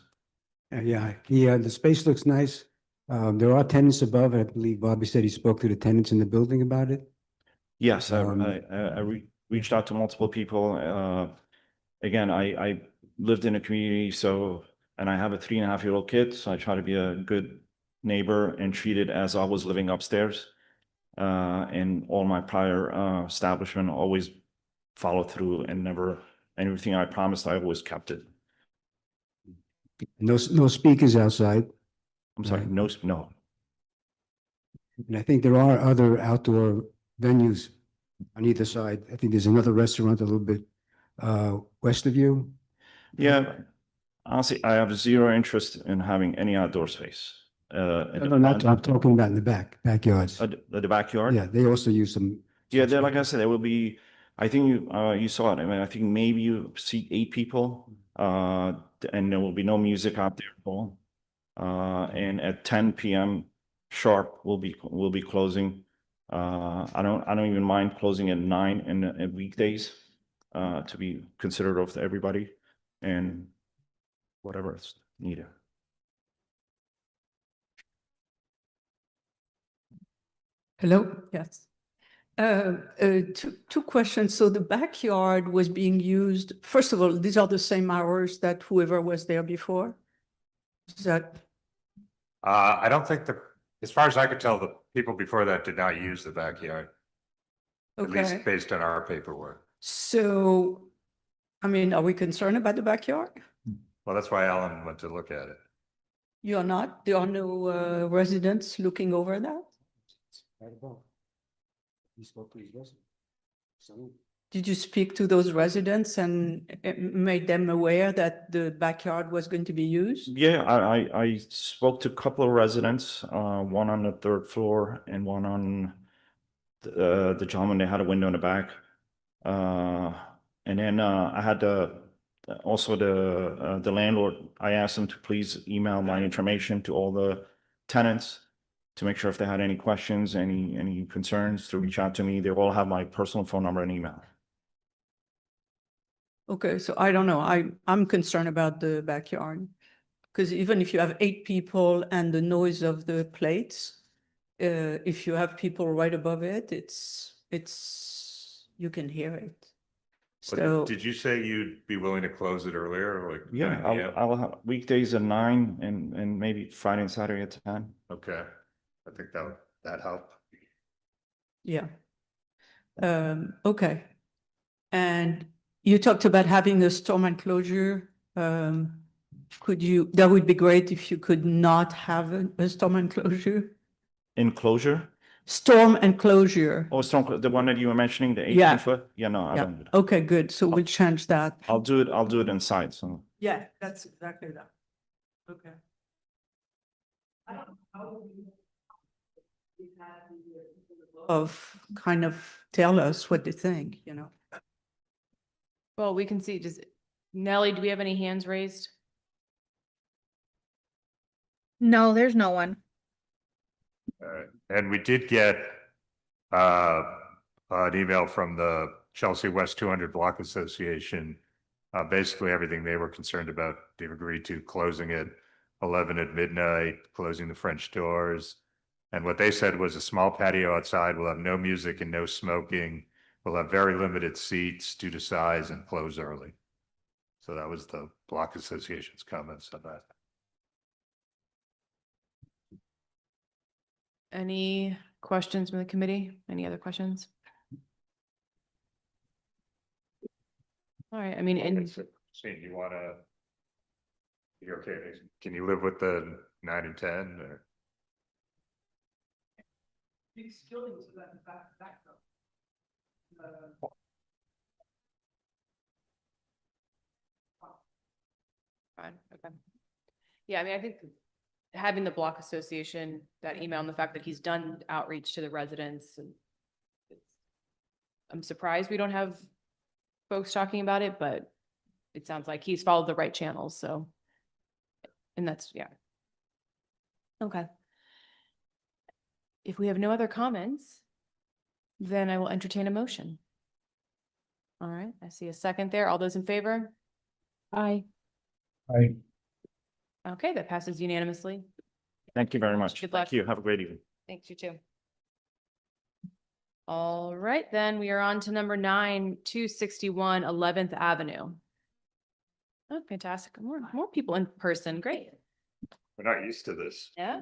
Yeah, the space looks nice. There are tenants above. I believe Bobby said he spoke to the tenants in the building about it. Yes, Um, I reached out to multiple people. Again, I lived in a community, so, and I have a 3.5-year-old kid, so I try to be a good neighbor and treat it as I was living upstairs. And all my prior establishment always followed through and never, everything I promised, I always kept it. No speakers outside. I'm sorry, Right. no. And I think there are other outdoor venues on either side. I think there's another restaurant a little bit west of you. Yeah, honestly, I have zero interest in having any outdoor space. No, not, I'm talking about in the backyards. The backyard? Yeah, they also use some. Yeah, there, like I said, there will be, I think you saw it. I mean, I think maybe you see 8 people, and there will be no music out there at all. And at 10 p.m. sharp, we'll be closing. I don't even mind closing at 9 in weekdays, to be considerate of everybody and whatever is needed. Hello? Yes. Two questions. So the backyard was being used, first of all, these are the same hours that whoever was there before? Is that, I don't think as far as I could tell, the people before that did not use the backyard. At okay. least based on our paperwork. So, I mean, are we concerned about the backyard? Well, that's why Alan went to look at it. You're not? There are no residents looking over that? Right above. He spoke to his resident. So Did you speak to those residents and made them aware that the backyard was going to be used? Yeah, I spoke to a couple of residents, one on the 3rd floor and one on the gentleman that had a window in the back. And then I had also the landlord, I asked him to please email my information to all the tenants to make sure if they had any questions, any concerns, to reach out to me. They all have my personal phone number and email. Okay, so I don't know. I'm concerned about the backyard. Because even if you have 8 people and the noise of the plates, if you have people right above it, you can hear it. But So, did you say you'd be willing to close it earlier, like? 9 Yeah, PM? I'll have weekdays at 9 and maybe Friday and Saturday at 10. Okay, I think that helped. yeah. Okay. And you talked about having a storm enclosure. That would be great if you could not have a storm enclosure. Enclosure? Storm enclosure. Oh, the one that you were mentioning, the 18 Yeah. foot? Yeah, no, I Yeah. don't do that. Okay, good. So we'll change that. I'll do it inside, so. Yeah, that's exactly that. Okay. Of kind of tell us what they think, you know. Well, we can see, Nellie, do we have any hands raised? No, there's no one. And we did get an email from the Chelsea West 200 Block Association. Basically, everything they were concerned about, they've agreed to closing at 11 at midnight, closing the French doors. And what they said was a small patio outside will have no music and no smoking. We'll have very limited seats due to size and close early. So that was the Block Association's comments on that. Any questions from the committee? Any other questions? All right, I mean, Shane, you wanna, you're okay, can you live with the 9 and 10 or? Fine, okay. Yeah, I mean, I think having the block association, that email and the fact that he's done outreach to the residents. And I'm surprised we don't have folks talking about it, but it sounds like he's followed the right channels, so. And that's, yeah. Okay. If we have no other comments, then I will entertain a motion. All right, I see a second there. All those in favor? Aye. Aye. Okay, that passes unanimously. Thank you very much. Good luck. Thank you. Have a great evening. Thanks, you too. All right, then we are on to number 9, 261 11th Avenue. Oh, fantastic. More people in person. Great. We're not used to this. Yeah.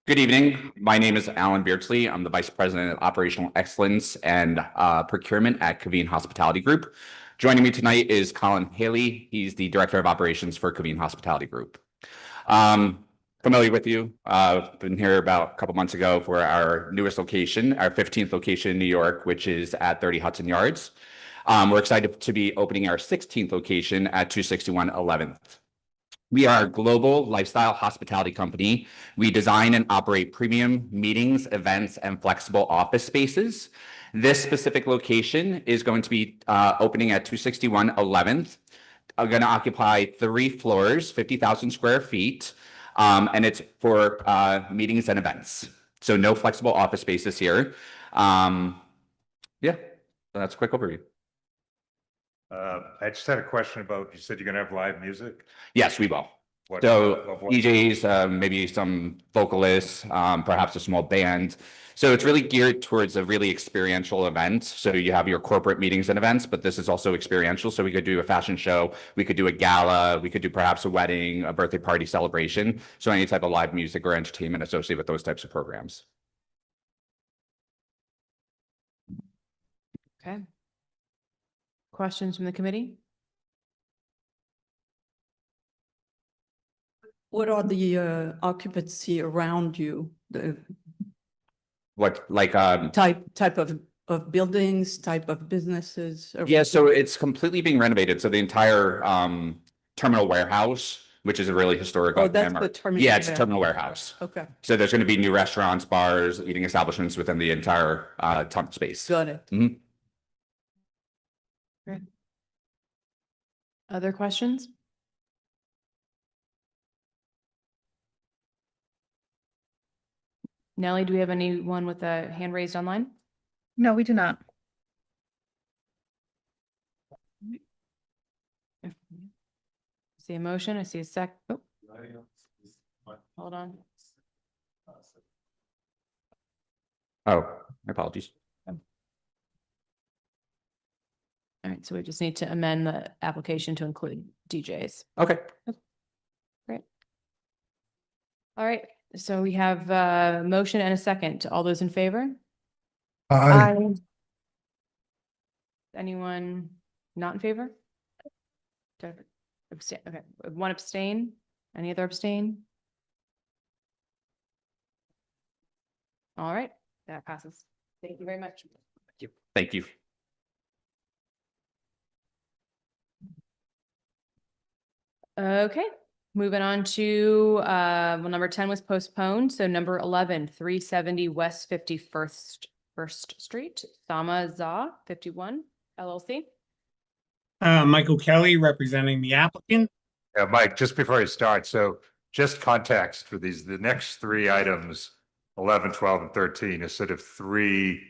Good evening. My name is Alan Beardsley. I'm the Vice President of Operational Excellence and Procurement at Caveen Hospitality Group. Joining me tonight is Colin Haley. He's the Director of Operations for Caveen Hospitality Group. Familiar with you. I've been here about a couple months ago for our newest location, our 15th location in New York, which is at 30 Hudson Yards. We're excited to be opening our 16th location at 261 11th. We are a global lifestyle hospitality company. We design and operate premium meetings, events, and flexible office spaces. This specific location is going to be opening at 261 11th. I'm going to occupy 3 floors, 50,000 square feet, and it's for meetings and events. So no flexible office spaces here. Yeah, so that's a quick overview. I just had a question about, you said you're gonna have live music? Yes, we will. What- So what- DJs, maybe some vocalists, perhaps a small band. So it's really geared towards a really experiential event. So you have your corporate meetings and events, but this is also experiential. So we could do a fashion show, we could do a gala, we could do perhaps a wedding, a birthday party celebration. So any type of live music or entertainment associated with those types of programs. Okay. Questions from the committee? What are the occupancy around you? The What, like, type of buildings, type of businesses? or- yeah, so it's completely being renovated. So the entire terminal warehouse, which is a really historic Oh, that's the landmark. terminal. Yeah, it's a warehouse. terminal warehouse. Okay, So there's going to be new restaurants, bars, eating establishments within the entire tunnel space. got it. Mhm. Other questions? Nellie, do we have anyone with a hand raised online? No, we do not. See a motion, I see a sec. Oh, hold on. Oh, my apologies. All right, so we just need to amend the application to include DJs. Okay. Great. All right, so we have a motion and a second. All those in favor? Aye. Anyone not in favor? Okay, abstain, okay, 1 abstain. Any other abstain? All right, that passes. Thank you very much. Thank you. Okay, moving on to, well, number 10 was postponed, so number 11, 370 West 51st Street, Sama Za 51 LLC. Michael Kelly, representing the applicant. Yeah, Mike, just before you start, so just context for these, the next 3 items, 11, 12, and 13, is sort of 3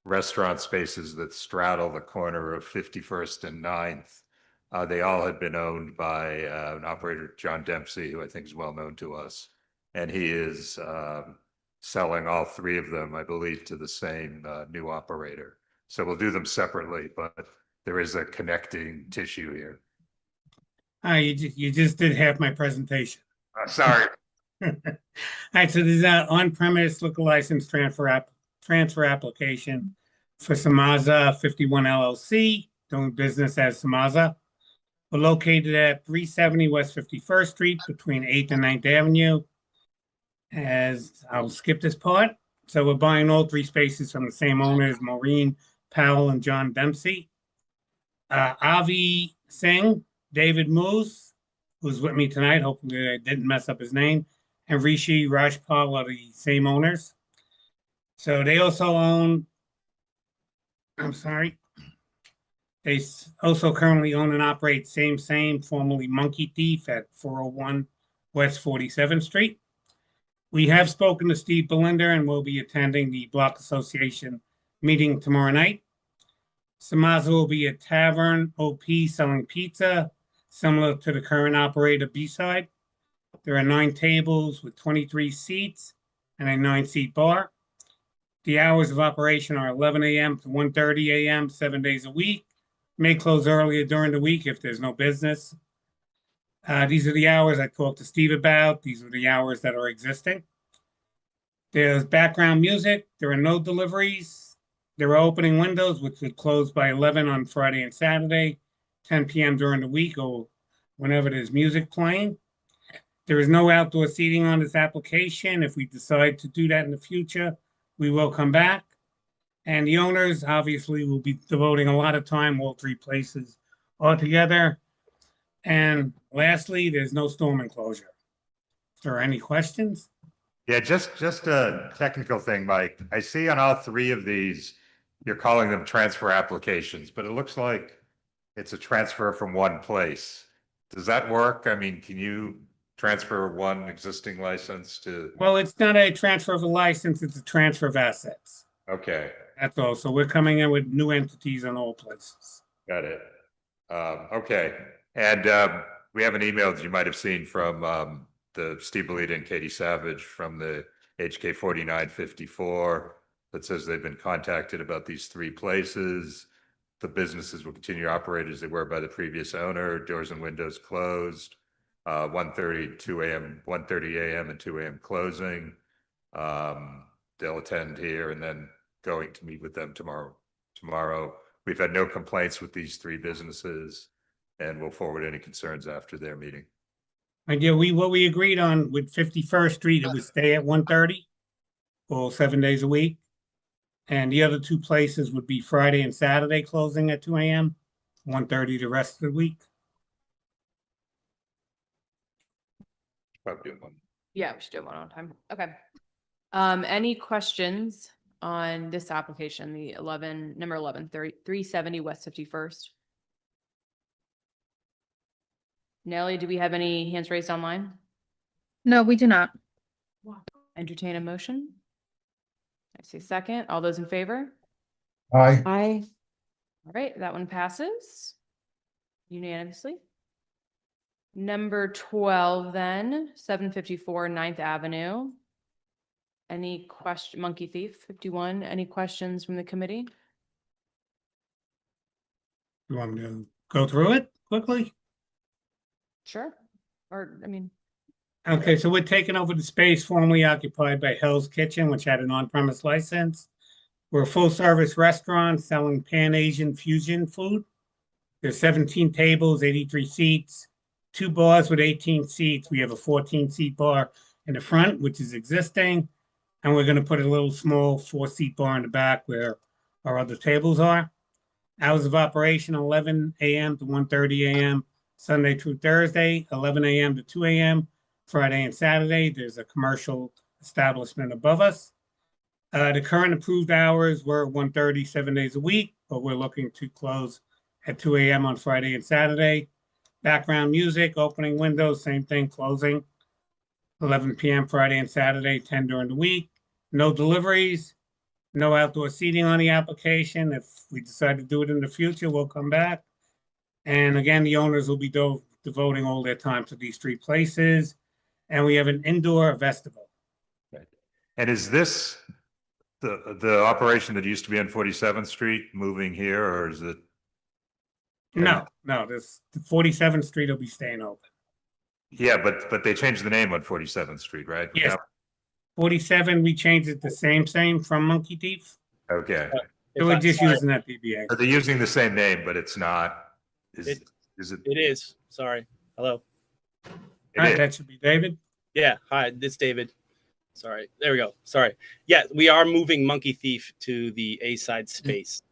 restaurant spaces that straddle the corner of 51st and 9th. They all had been owned by an operator, John Dempsey, who I think is well known to us. And he is selling all 3 of them, I believe, to the same new operator. So we'll do them separately, but there is a connecting tissue here. You just did half my presentation. Sorry. All right, so this is an on-premise liquor license transfer application for Samaza 51 LLC, doing business as Samaza. We're located at 370 West 51st Street between 8th and 9th Avenue. As I'll skip this part. So we're buying all 3 spaces from the same owners, Maureen Powell and John Dempsey. Avi Singh, David Moose, who's with me tonight. Hopefully I didn't mess up his name, and Rishi Rajpal are the same owners. So they also own, I'm sorry, they also currently own and operate same, formerly Monkey Thief at 401 West 47th Street. We have spoken to Steve Belinder and will be attending the Block Association meeting tomorrow night. Samaza will be a tavern OP selling pizza, similar to the current operator B-side. There are 9 tables with 23 seats and a 9-seat bar. The hours of operation are 11 a.m. to 1:30 a.m. 7 days a week. May close earlier during the week if there's no business. These are the hours I talked to Steve about. These are the hours that are existing. There's background music. There are no deliveries. There are opening windows, which would close by 11 on Friday and Saturday, 10 p.m. during the week or whenever there's music playing. There is no outdoor seating on this application. If we decide to do that in the future, we will come back. And the owners obviously will be devoting a lot of time, all 3 places altogether. And lastly, there's no storm enclosure. If there are any questions? Yeah, just a technical thing, Mike. I see on all 3 of these, you're calling them transfer applications, but it looks like it's a transfer from one place. Does that work? I mean, can you transfer one existing license to? Well, it's not a transfer of a license, it's a transfer of assets. Okay, That's all. So we're coming in with new entities in all places. got it. Okay, and we have an email that you might have seen from the Steve Belita and Katie Savage from the HK 4954 that says they've been contacted about these 3 places. The businesses will continue to operate as they were by the previous owner, doors and windows closed, 1:30, 2 a.m., 1:30 a.m. and 2 a.m. closing. They'll attend here and then going to meet with them tomorrow. We've had no complaints with these 3 businesses, and we'll forward any concerns after their meeting. And yeah, what we agreed on with 51st Street, it would stay at 1:30 all 7 days a week. And the other 2 places would be Friday and Saturday closing at 2 a.m., 1:30 the rest of the week. Probably doing one. Yeah, we should do it one at a time. Okay. Any questions on this application, the number 11, 370 West 51st? Nellie, do we have any hands raised online? No, we do not. Entertain a motion. I see second. All those in favor? Aye. Aye. All right, that one passes unanimously. Number 12 then, 754 9th Avenue. Any question, Monkey Thief 51, any questions from the committee? You want me to go through it quickly? Sure. Or, I mean, Okay, so we're taking over the space formerly occupied by Hell's Kitchen, which had an on-premise license. We're a full-service restaurant selling Pan-Asian fusion food. There's 17 tables, 83 seats, 2 bars with 18 seats. We have a 14-seat bar in the front, which is existing. And we're going to put a little small 4-seat bar in the back where our other tables are. Hours of operation, 11 a.m. to 1:30 a.m. Sunday through Thursday, 11 a.m. to 2 a.m. Friday and Saturday. There's a commercial establishment above us. The current approved hours were 1:30, 7 days a week, but we're looking to close at 2 a.m. on Friday and Saturday. Background music, opening windows, same thing, closing 11 p.m. Friday and Saturday, 10 during the week. No deliveries, no outdoor seating on the application. If we decide to do it in the future, we'll come back. And again, the owners will be devoting all their time to these 3 places. And we have an indoor festival. And is this the operation that used to be on 47th Street moving here, or is it? No, this 47th Street will be staying open. Yeah, but they changed the name on 47th Street, right? Yes. 47, we changed it to same from Monkey Thief. Okay. So we're just using that PBA. Are they using the same name, but it's not? Is it? It is. Sorry. Hello. All right, that should be David. Yeah. Hi, it's David. Sorry. There we go. Sorry. Yeah, we are moving Monkey Thief to the A side space.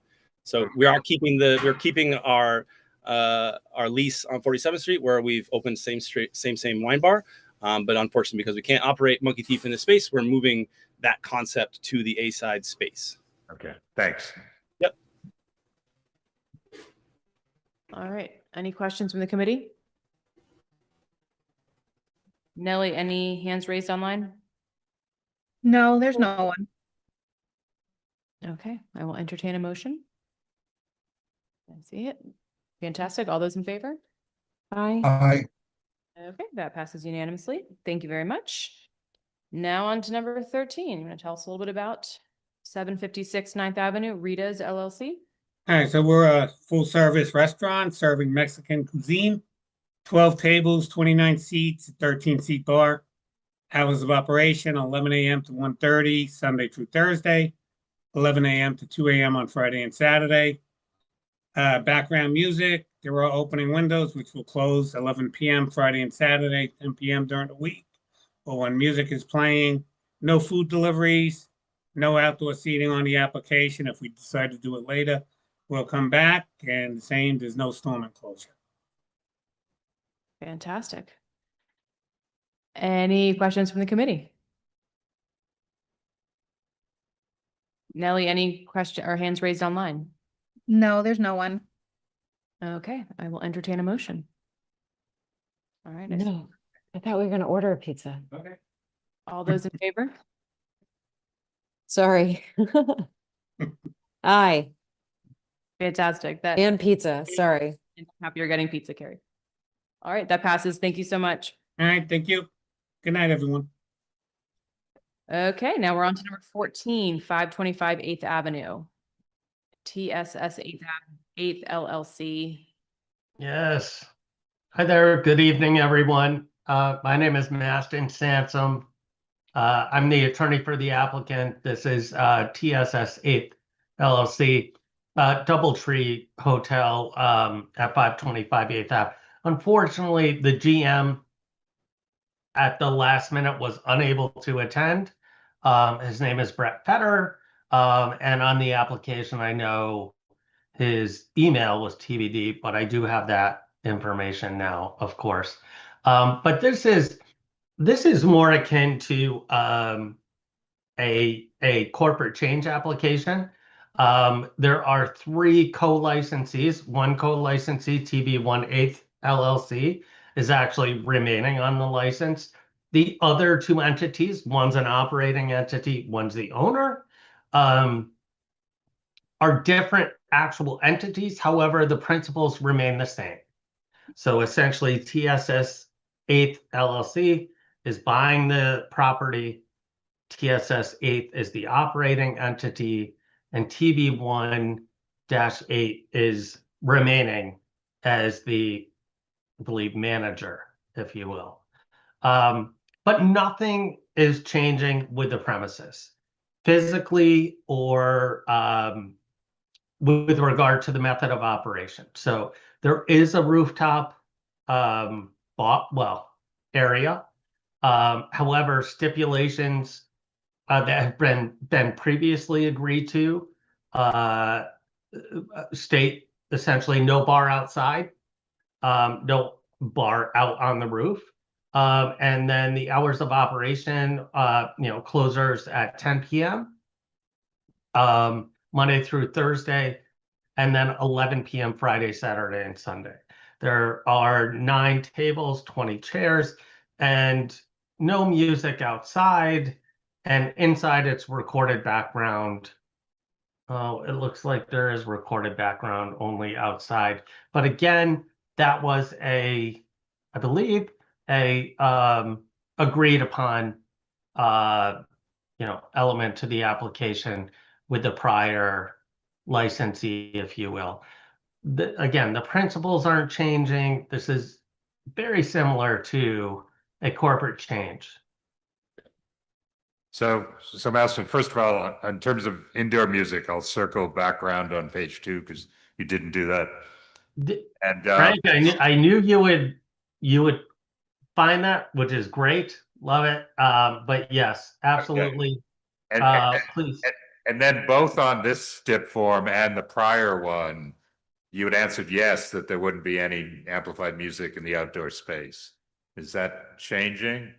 So we're keeping our our lease on 47th Street, where we've opened same wine bar. But unfortunately, because we can't operate Monkey Thief in this space, we're moving that concept to the A side space. Okay, thanks. Yep. All right. Any questions from the committee? Nellie, any hands raised online? No, there's no one. Okay, I will entertain a motion. I see it. Fantastic. All those in favor? Aye. Aye. Okay, that passes unanimously. Thank you very much. Now on to number 13. You want to tell us a little bit about 756 9th Avenue, Rita's LLC? All right, so we're a full-service restaurant serving Mexican cuisine. 12 tables, 29 seats, 13-seat bar. Hours of operation, 11 a.m. to 1:30, Sunday through Thursday, 11 a.m. to 2 a.m. on Friday and Saturday. Background music, there are opening windows, which will close 11 p.m. Friday and Saturday, 10 p.m. during the week, or when music is playing. No food deliveries, no outdoor seating on the application. If we decide to do it later, we'll come back, and the same, there's no storm enclosure. Fantastic. Any questions from the committee? Nellie, any question or hands raised online? No, there's no one. Okay, I will entertain a motion. All right. No, I thought we were going to order a pizza. Okay. All those in favor? Sorry. Aye. Fantastic. That And pizza, sorry. happy you're getting pizza, Carrie. All right, that passes. Thank you so much. All right, thank you. Good night, everyone. Okay, now we're on to number 14, 525 8th Avenue. TSS 8th LLC. Yes. Hi there. Good evening, everyone. My name is Mastin Sansom. I'm the attorney for the applicant. This is TSS 8th LLC, Doubletree Hotel at 525 8th Ave. Unfortunately, the GM at the last minute was unable to attend. His name is Brett Fetter. And on the application, I know his email was TBD, but I do have that information now, of course. But this is more akin to a corporate change application. There are 3 co-licensees. One co-licensee, TB18 LLC, is actually remaining on the license. The other 2 entities, one's an operating entity, one's the owner, are different actual entities. However, the principles remain the same. So essentially, TSS 8th LLC is buying the property. TSS 8th is the operating entity, and TB1-8 is remaining as the, I believe, manager, if you will. But nothing is changing with the premises, physically or with regard to the method of operation. So there is a rooftop area. However, stipulations that have been previously agreed to state essentially no bar outside, no bar out on the roof. And then the hours of operation, closers at 10 p.m. Monday through Thursday, and then 11 p.m. Friday, Saturday, and Sunday. There are 9 tables, 20 chairs, and no music outside. And inside, it's recorded background. Oh, it looks like there is recorded background only outside. But again, that was I believe, agreed upon, element to the application with the prior licensee, if you will. Again, the principles aren't changing. This is very similar to a corporate change. So Mastin, first of all, in terms of indoor music, I'll circle background on page 2 because you didn't do that. And Frank, I knew you would find that, which is great. Love it. But yes, absolutely. Okay. Please. And then both on this stip form and the prior one, you had answered yes, that there wouldn't be any amplified music in the outdoor space. Is that changing?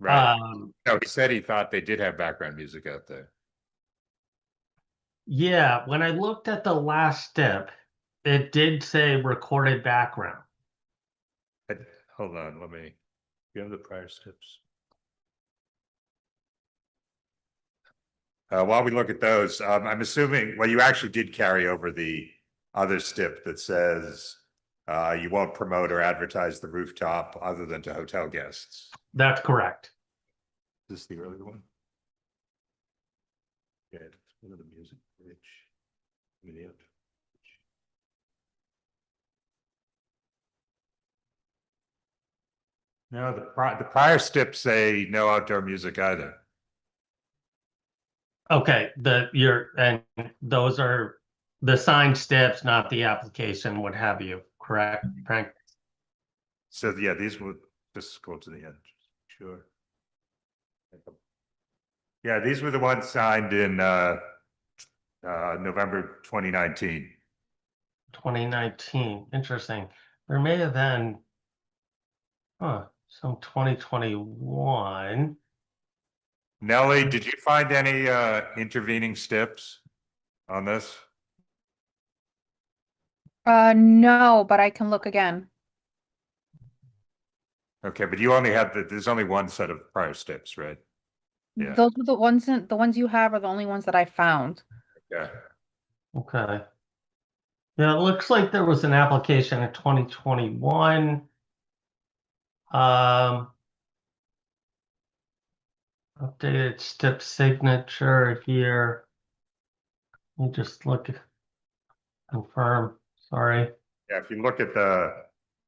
Right. No, he said he thought they did have background music out there. Yeah, when I looked at the last step, it did say recorded background. Hold on, let me, you have the prior steps. While we look at those, I'm assuming, well, you actually did carry over the other stip that says you won't promote or advertise the rooftop other than to hotel guests. That's correct. Is this the earlier one? Yeah, it's one of the music bridge. No, the prior steps say no outdoor music either. Okay, and those are the signed steps, not the application, what have you, correct, Frank? So yeah, these would just go to the end. Sure. Yeah, these were the ones signed in November 2019. 2019, interesting. There may have been, some 2021. Nellie, did you find any intervening steps on this? No, but I can look again. Okay, but you only have there's only one set of prior steps, right? Yeah. Those are the ones you have are the only ones that I found. Yeah. Okay. Yeah, it looks like there was an application in 2021. Updated step signature here. Let me just look at confirm. Sorry. Yeah, if you look at the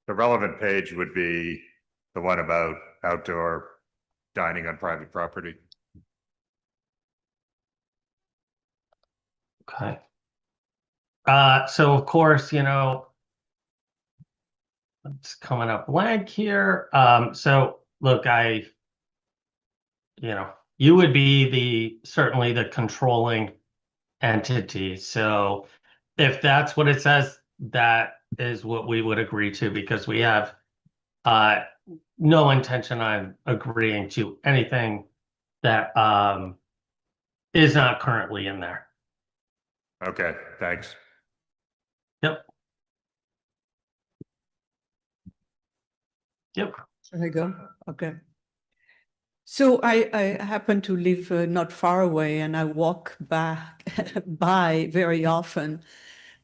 relevant page would be the one about outdoor dining on private property. Okay. So of course, it's coming up blank here. So look, you would be certainly the controlling entity. So if that's what it says, that is what we would agree to, because we have no intention on agreeing to anything that is not currently in there. Okay, thanks. Yep. Yep. There you go. Okay. So I happen to live not far away, and I walk back by very often.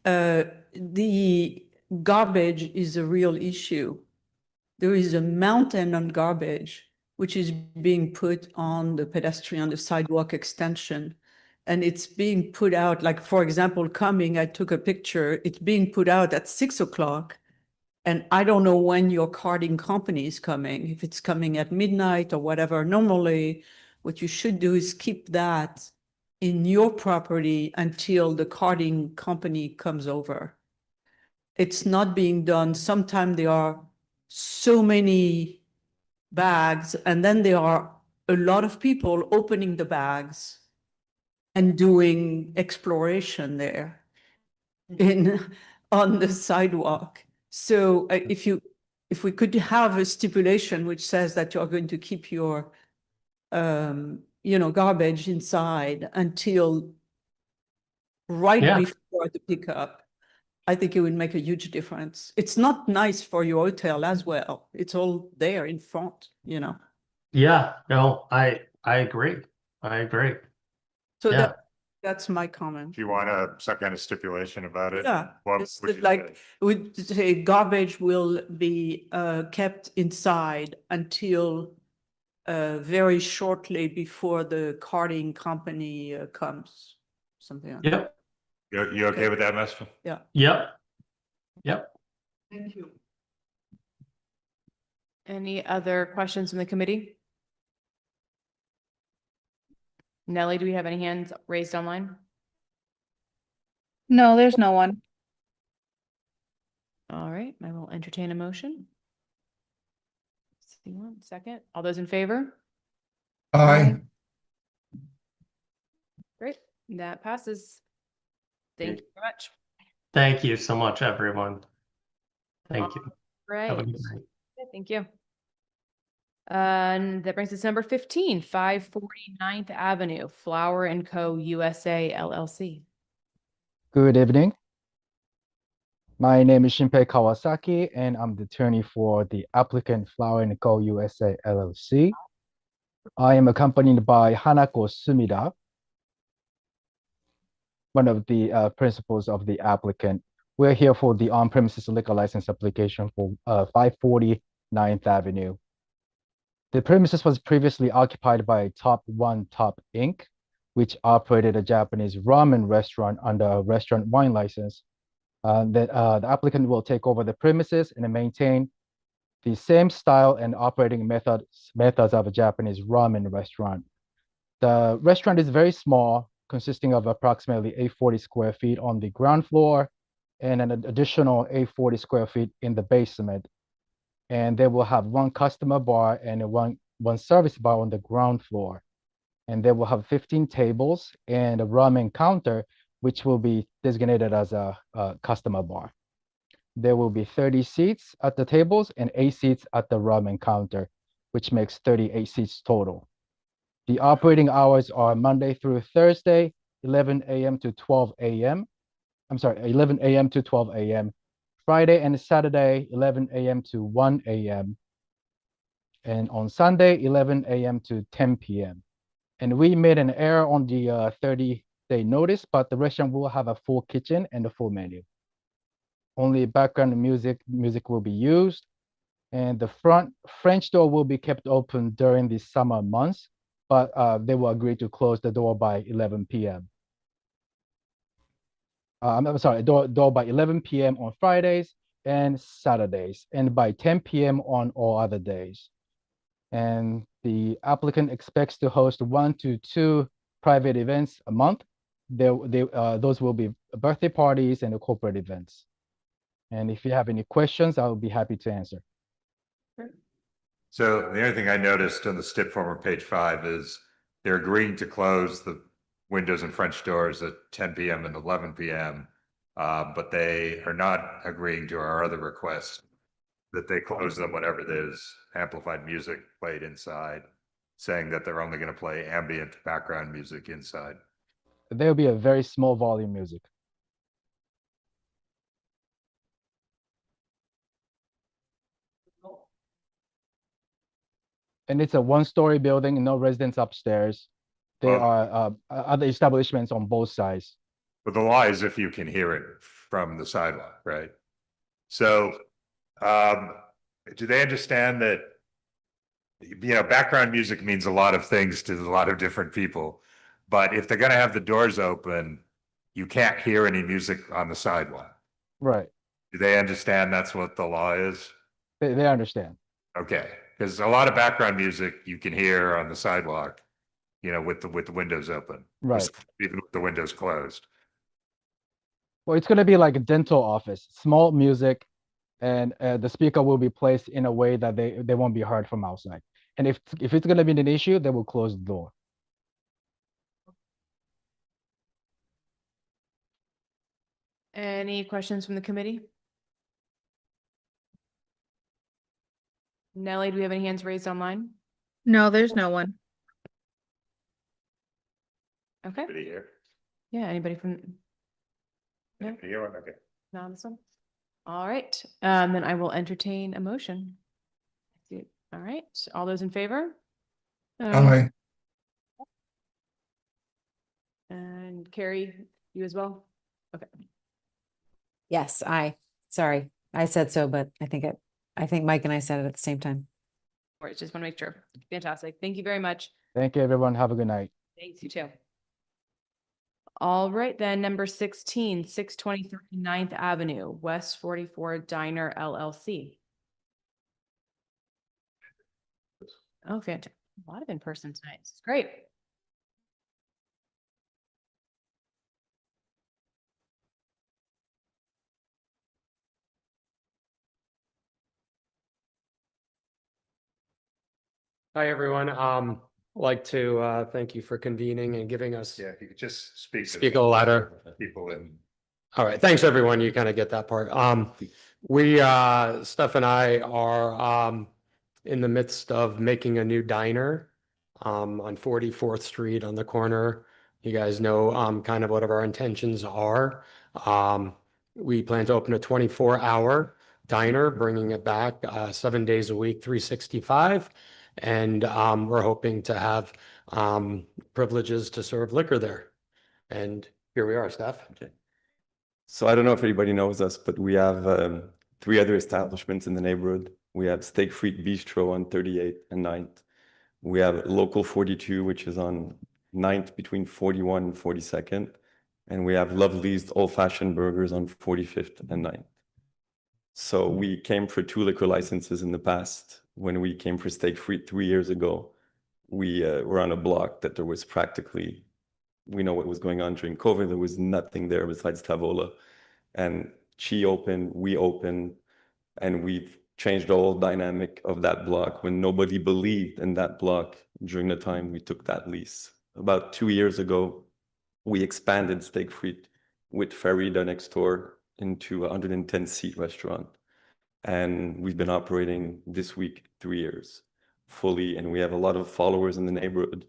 The garbage is a real issue. There is a mountain on garbage which is being put on the sidewalk extension, and it's being put out, like, for example, I took a picture, it's being put out at 6 o'clock. And I don't know when your carding company is coming, if it's coming at midnight or whatever. Normally, what you should do is keep that in your property until the carding company comes over. It's not being done. Sometimes there are so many bags, and then there are a lot of people opening the bags and doing exploration there on the sidewalk. So if we could have a stipulation which says that you're going to keep your, garbage inside until right before the pickup, I think it would make a huge difference. It's not nice for your hotel as well. It's all there in front, Yeah, no, I agree. So Yeah. that's my comment. Do you want some kind of stipulation about it? Yeah, What it's would you like, say? we say garbage will be kept inside until very shortly before the carting company comes, something like that. Yep. You okay with that, Master? Yeah. Yep. Thank you. Any other questions from the committee? Nellie, do we have any hands raised online? No, there's no one. All right, I will entertain a motion. See, 1 second. All those in favor? Aye. Great, that passes. Thank you very much. Thank you so much, everyone. Thank you. Right. Have a good night. Thank you. And that brings us to number 15, 549th Avenue, Flower and Co. USA LLC. Good evening. My name is Shinpei Kawasaki, and I'm the attorney for the applicant Flower & Co. USA LLC. I am accompanied by Hanako Sumida, one of the principals of the applicant. We're here for the on-premises liquor license application for 549th Avenue. The premises was previously occupied by Top One Top Inc., which operated a Japanese ramen restaurant under a restaurant wine license. The applicant will take over the premises and maintain the same style and operating methods of a Japanese ramen restaurant. The restaurant is very small, consisting of approximately 840 square feet on the ground floor and an additional 840 square feet in the basement. And they will have one customer bar and one service bar on the ground floor. And they will have 15 tables and a ramen counter, which will be designated as a customer bar. There will be 30 seats at the tables and 8 seats at the ramen counter, which makes 38 seats total. The operating hours are Monday through Thursday, 11 a.m. to 12 a.m. I'm sorry, 11 a.m. to 12 a.m. Friday and Saturday, 11 a.m. to 1 a.m. And on Sunday, 11 a.m. to 10 p.m. And we made an error on the 30-day notice, but the restaurant will have a full kitchen and a full menu. Only background music will be used, and the front French door will be kept open during the summer months, but they will agree to close the door by 11 p.m. I'm sorry, door by 11 p.m. on Fridays and Saturdays, and by 10 p.m. on all other days. And the applicant expects to host 1 to 2 private events a month. Those will be birthday parties and corporate events. And if you have any questions, I will be happy to answer. So the only thing I noticed on the STIP form on page 5 is they're agreeing to close the windows and French doors at 10 p.m. and 11 p.m., but they are not agreeing to our other request that they close them whenever there's amplified music played inside, saying that they're only going to play ambient background music inside. There will be a very small volume music. And it's a one-story building, no residents upstairs. There are other establishments on both sides. But the law is if you can hear it from the sidewalk, right? So do they understand that, background music means a lot of things to a lot of different people, but if they're going to have the doors open, you can't hear any music on the sidewalk. Right. Do they understand that's what the law is? They understand. Okay, because a lot of background music you can hear on the sidewalk, with the windows open. Right. Even with the windows closed. Well, it's going to be like a dental office, small music, and the speaker will be placed in a way that they won't be heard from outside. And if it's going to be an issue, they will close the door. Any questions from the committee? Nellie, do we have any hands raised online? No, there's no one. Okay. Anybody here? Yeah, anybody from? No, Anybody here? Okay. not on this one. All right, then I will entertain a motion. All right, all those in favor? Aye. And Carrie, you as well? Okay. Yes, sorry, I said so, but I think Mike and I said it at the same time. All right, just want to make sure. Fantastic. Thank you very much. Thank you, everyone. Have a good night. Thanks, you too. All right, then number 16, 623 9th Avenue, West 44 Diner LLC. Oh, fantastic. A lot of in-person tonight. This is great. Hi, everyone. I'd like to thank you for convening and giving us Yeah, if you could just speak a little louder. People in All right, thanks, everyone. You kind of get that part. Steph and I are in the midst of making a new diner on 44th Street on the corner. You guys know kind of what our intentions are. We plan to open a 24-hour diner, bringing it back 7 days a week, 365. And we're hoping to have privileges to serve liquor there. And here we are, Steph. Okay. So I don't know if anybody knows us, but we have 3 other establishments in the neighborhood. We have Steak Frites Bistro on 38th and 9th. We have Local 42, which is on 9th between 41 and 42nd. And we have Lovely's Old Fashioned Burgers on 45th and 9th. So we came for 2 liquor licenses in the past. When we came for Steak Frites 3 years ago, we were on a block that there was practically, we know what was going on during COVID. There was nothing there besides Tavola. And she opened, we opened, and we've changed the whole dynamic of that block when nobody believed in that block during the time we took that lease. About 2 years ago, we expanded Steak Frites with Farida next door into a 110-seat restaurant. And we've been operating this week 3 years fully, and we have a lot of followers in the neighborhood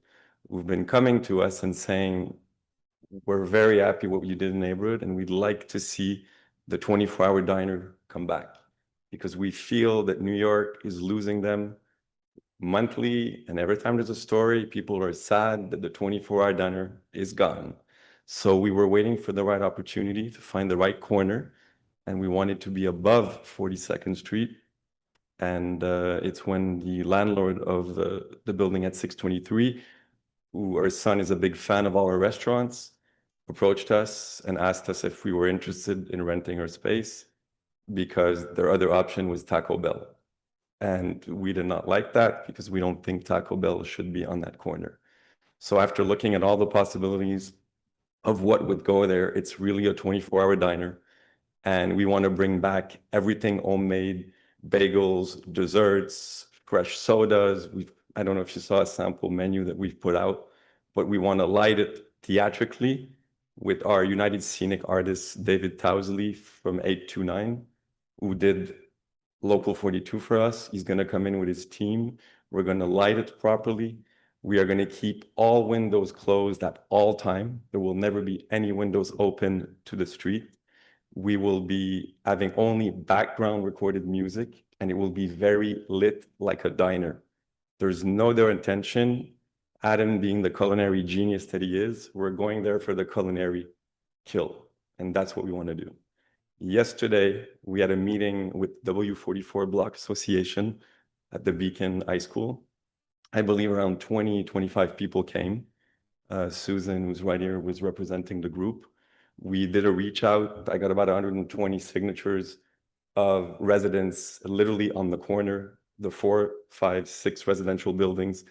who've been coming to us and saying, we're very happy what you did in the neighborhood, and we'd like to see the 24-hour diner come back, because we feel that New York is losing them monthly, and every time there's a story, people are sad that the 24-hour diner is gone. So we were waiting for the right opportunity to find the right corner, and we wanted to be above 42nd Street. And it's when the landlord of the building at 623, who our son is a big fan of all our restaurants, approached us and asked us if we were interested in renting our space, because their other option was Taco Bell. And we did not like that, because we don't think Taco Bell should be on that corner. So after looking at all the possibilities of what would go there, it's really a 24-hour diner. And we want to bring back everything homemade, bagels, desserts, fresh sodas. I don't know if you saw a sample menu that we've put out, but we want to light it theatrically with our United Scenic artist, David Towsley from 829, who did Local 42 for us. He's going to come in with his team. We're going to light it properly. We are going to keep all windows closed at all time. There will never be any windows open to the street. We will be having only background recorded music, and it will be very lit like a diner. There's no other intention. Adam, being the culinary genius that he is, we're going there for the culinary kill, and that's what we want to do. Yesterday, we had a meeting with W44 Block Association at the Beacon High School. I believe around 20, 25 people came. Susan, who's right here, was representing the group. We did a reach out. I got about 120 signatures of residents literally on the corner, the 4, 5, 6 residential buildings.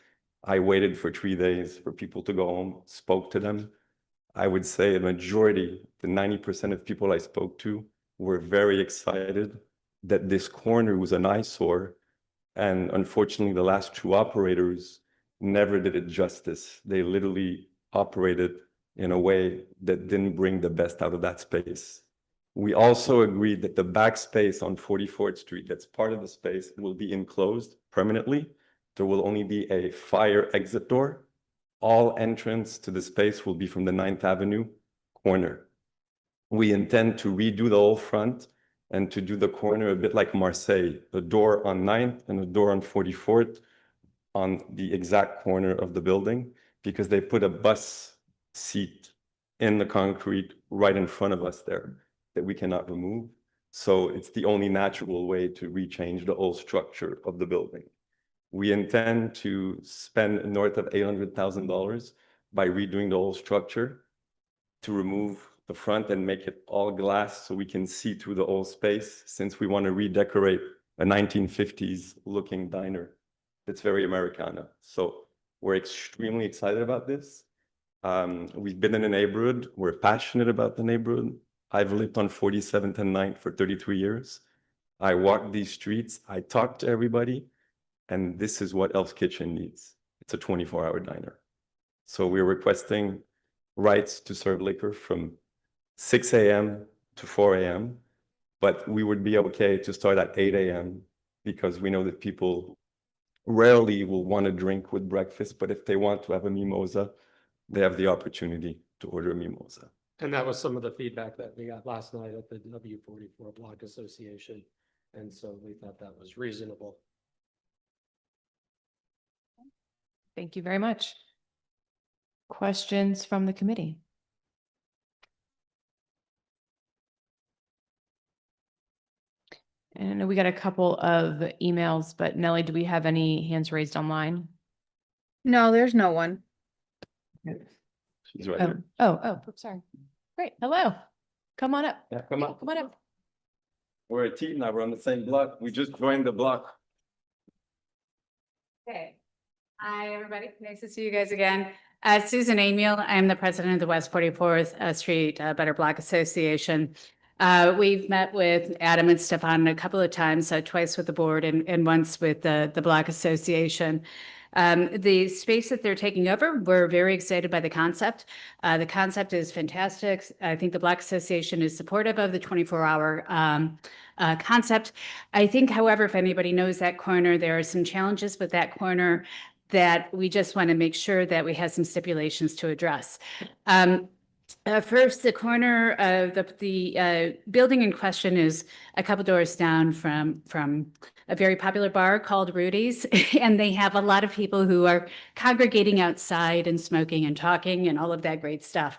I waited for 3 days for people to go home, spoke to them. I would say a majority, the 90% of people I spoke to, were very excited that this corner was an eyesore. And unfortunately, the last 2 operators never did it justice. They literally operated in a way that didn't bring the best out of that space. We also agreed that the back space on 44th Street, that's part of the space, will be enclosed permanently. There will only be a fire exit door. All entrance to the space will be from the 9th Avenue corner. We intend to redo the whole front and to do the corner a bit like Marseille, a door on 9th and a door on 44th on the exact corner of the building, because they put a bus seat in the concrete right in front of us there that we cannot remove. So it's the only natural way to rechange the whole structure of the building. We intend to spend north of $800,000 by redoing the whole structure to remove the front and make it all glass so we can see through the whole space, since we want to redecorate a 1950s looking diner that's very Americana. So we're extremely excited about this. We've been in the neighborhood. We're passionate about the neighborhood. I've lived on 47th and 9th for 33 years. I walk these streets. I talk to everybody. And this is what Elf's Kitchen needs. It's a 24-hour diner. So we're requesting rights to serve liquor from 6 a.m. to 4 a.m., but we would be okay to start at 8 a.m. because we know that people rarely will want to drink with breakfast, but if they want to have a mimosa, they have the opportunity to order a mimosa. And that was some of the feedback that we got last night at the W44 Block Association. And so we thought that was reasonable. Thank you very much. Questions from the committee? And I know we got a couple of emails, but Nellie, do we have any hands raised online? No, there's no one. She's right Oh, here. oh, sorry. Great. Hello. Come on up. Yeah, come on. Come on up. We're a team now. We're on the same block. We just joined the block. Okay. Hi, everybody. Nice to see you guys again. Susan Amiel. I'm the president of the West 44th Street Better Block Association. We've met with Adam and Stefan a couple of times, twice with the board and once with the Block Association. The space that they're taking over, we're very excited by the concept. The concept is fantastic. I think the Block Association is supportive of the 24-hour concept. I think, however, if anybody knows that corner, there are some challenges with that corner that we just want to make sure that we have some stipulations to address. First, the corner of the building in question is a couple doors down from a very popular bar called Rudy's, and they have a lot of people who are congregating outside and smoking and talking and all of that great stuff.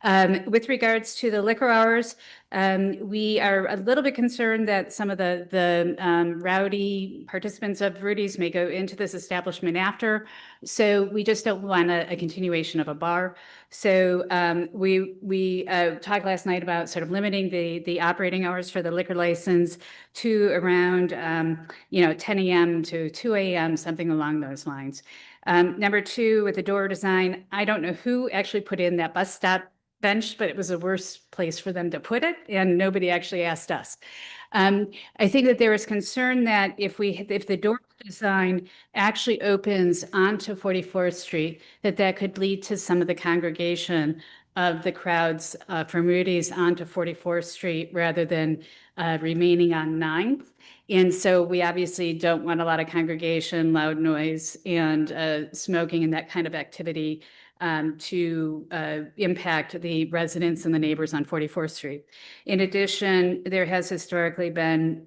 With regards to the liquor hours, we are a little bit concerned that some of the rowdy participants of Rudy's may go into this establishment after. So we just don't want a continuation of a bar. So we talked last night about sort of limiting the operating hours for the liquor license to around 10 a.m. to 2 a.m., something along those lines. Number two, with the door design, I don't know who actually put in that bus stop bench, but it was the worst place for them to put it, and nobody actually asked us. I think that there is concern that if the door design actually opens onto 44th Street, that could lead to some of the congregation of the crowds from Rudy's onto 44th Street rather than remaining on 9th. And so we obviously don't want a lot of congregation, loud noise, and smoking and that kind of activity to impact the residents and the neighbors on 44th Street. In addition, there has historically been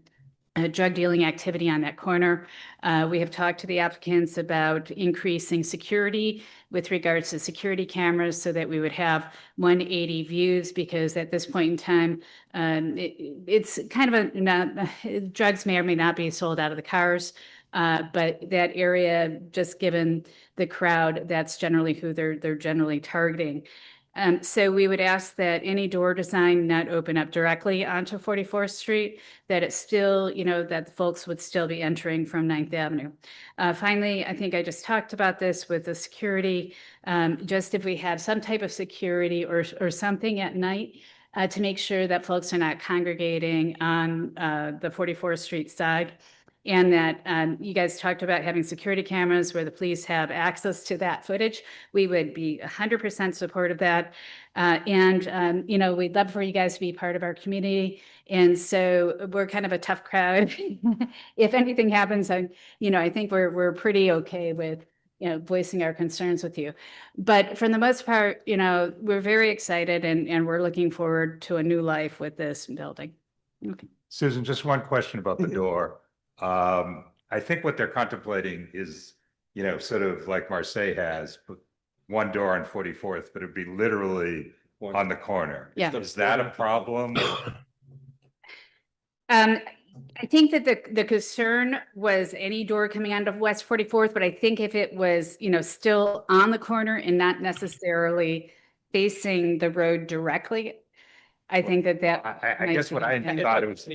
drug dealing activity on that corner. We have talked to the applicants about increasing security with regards to security cameras so that we would have 180 views, because at this point in time, it's kind of drugs may or may not be sold out of the cars. But that area, just given the crowd, that's generally who they're generally targeting. So we would ask that any door design not open up directly onto 44th Street, that it's still, that folks would still be entering from 9th Avenue. Finally, I think I just talked about this with the security, just if we have some type of security or something at night to make sure that folks are not congregating on the 44th Street side. And that you guys talked about having security cameras where the police have access to that footage. We would be 100% support of that. We'd love for you guys to be part of our community. And so we're kind of a tough crowd. If anything happens, I think we're pretty okay with, voicing our concerns with you. But for the most part, we're very excited and we're looking forward to a new life with this building. Okay. Susan, just one question about the door. I think what they're contemplating is, sort of like Marseille has, but one door on 44th, but it'd be literally on the corner. Yeah. Is that a problem? I think that the concern was any door coming out of West 44th, but I think if it was, still on the corner and not necessarily facing the road directly, I think that I guess what I thought it was,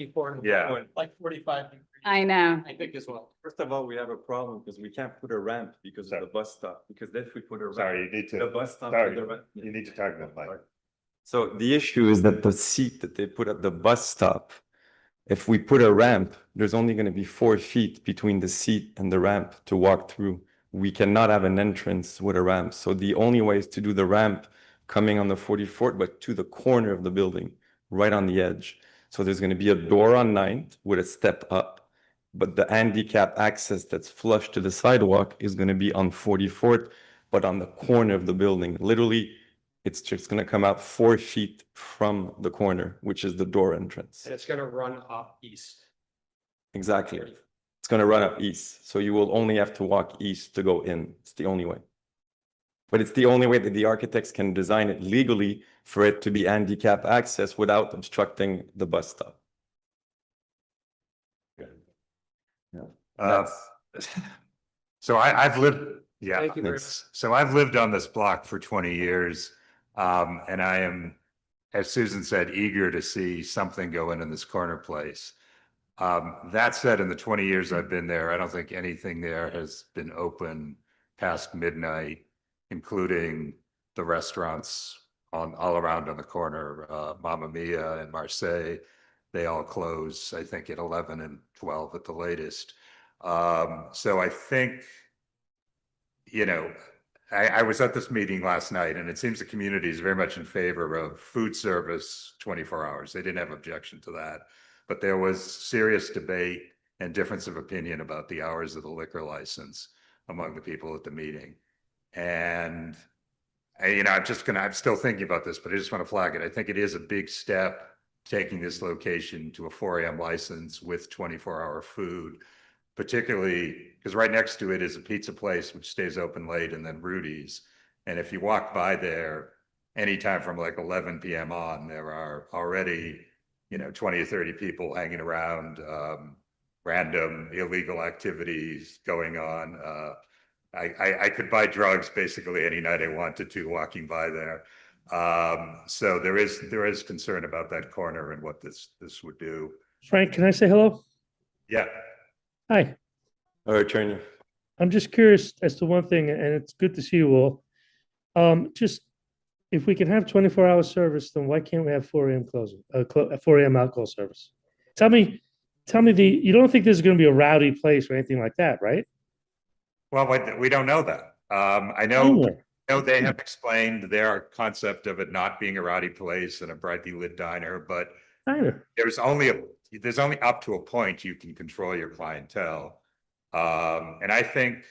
yeah. Like 45. I know. I think as well. First of all, we have a problem because we can't put a ramp because of the bus stop. Because if we put a ramp, Sorry, you need to. the bus stop. Sorry, and the ramp. you need to talk about that. So the issue is that the seat that they put at the bus stop, if we put a ramp, there's only going to be 4 feet between the seat and the ramp to walk through. We cannot have an entrance with a ramp. So the only way is to do the ramp coming on the 44th, but to the corner of the building, right on the edge. So there's going to be a door on 9th with a step up, but the handicap access that's flush to the sidewalk is going to be on 44th, but on the corner of the building. Literally, it's just going to come out 4 feet from the corner, which is the door entrance. And it's gonna run up east. Exactly. It's going to run up east. So you will only have to walk east to go in. It's the only way. But it's the only way that the architects can design it legally for it to be handicap access without obstructing the bus stop. So I've lived, yeah. Thank you very So I've lived on this block for 20 years. And I am, as Susan said, eager to see something go in this corner place. That said, in the 20 years I've been there, I don't think anything there has been open past midnight, including the restaurants all around on the corner, Mamma Mia and Marseille. They all close, I think, at 11 and 12 at the latest. So I think, you know, I was at this meeting last night, and it seems the community is very much in favor of food service 24 hours. They didn't have objection to that, but there was serious debate and difference of opinion about the hours of the liquor license among the people at the meeting. And you know, I'm still thinking about this, but I just want to flag it. I think it is a big step taking this location to a 4 a.m. license with 24-hour food, particularly because right next to it is a pizza place which stays open late, and then Rudy's. And if you walk by there anytime from like 11 p.m. on, there are already, you know, 20 or 30 people hanging around, random illegal activities going on. I could buy drugs basically any night I wanted to walking by there. So there is concern about that corner and what this would do. Frank, can I say hello? Yeah. Hi. All right, Trainer. I'm just curious as to one thing, and it's good to see you all. Just if we can have 24-hour service, then why can't we have 4 a.m. closing, 4 a.m. alcohol service? Tell me you don't think this is going to be a rowdy place or anything like that, right? Well, we don't know that. I know they have explained their concept of it not being a rowdy place and a brightly lit diner, but there's only up to a point you can control your clientele. And I think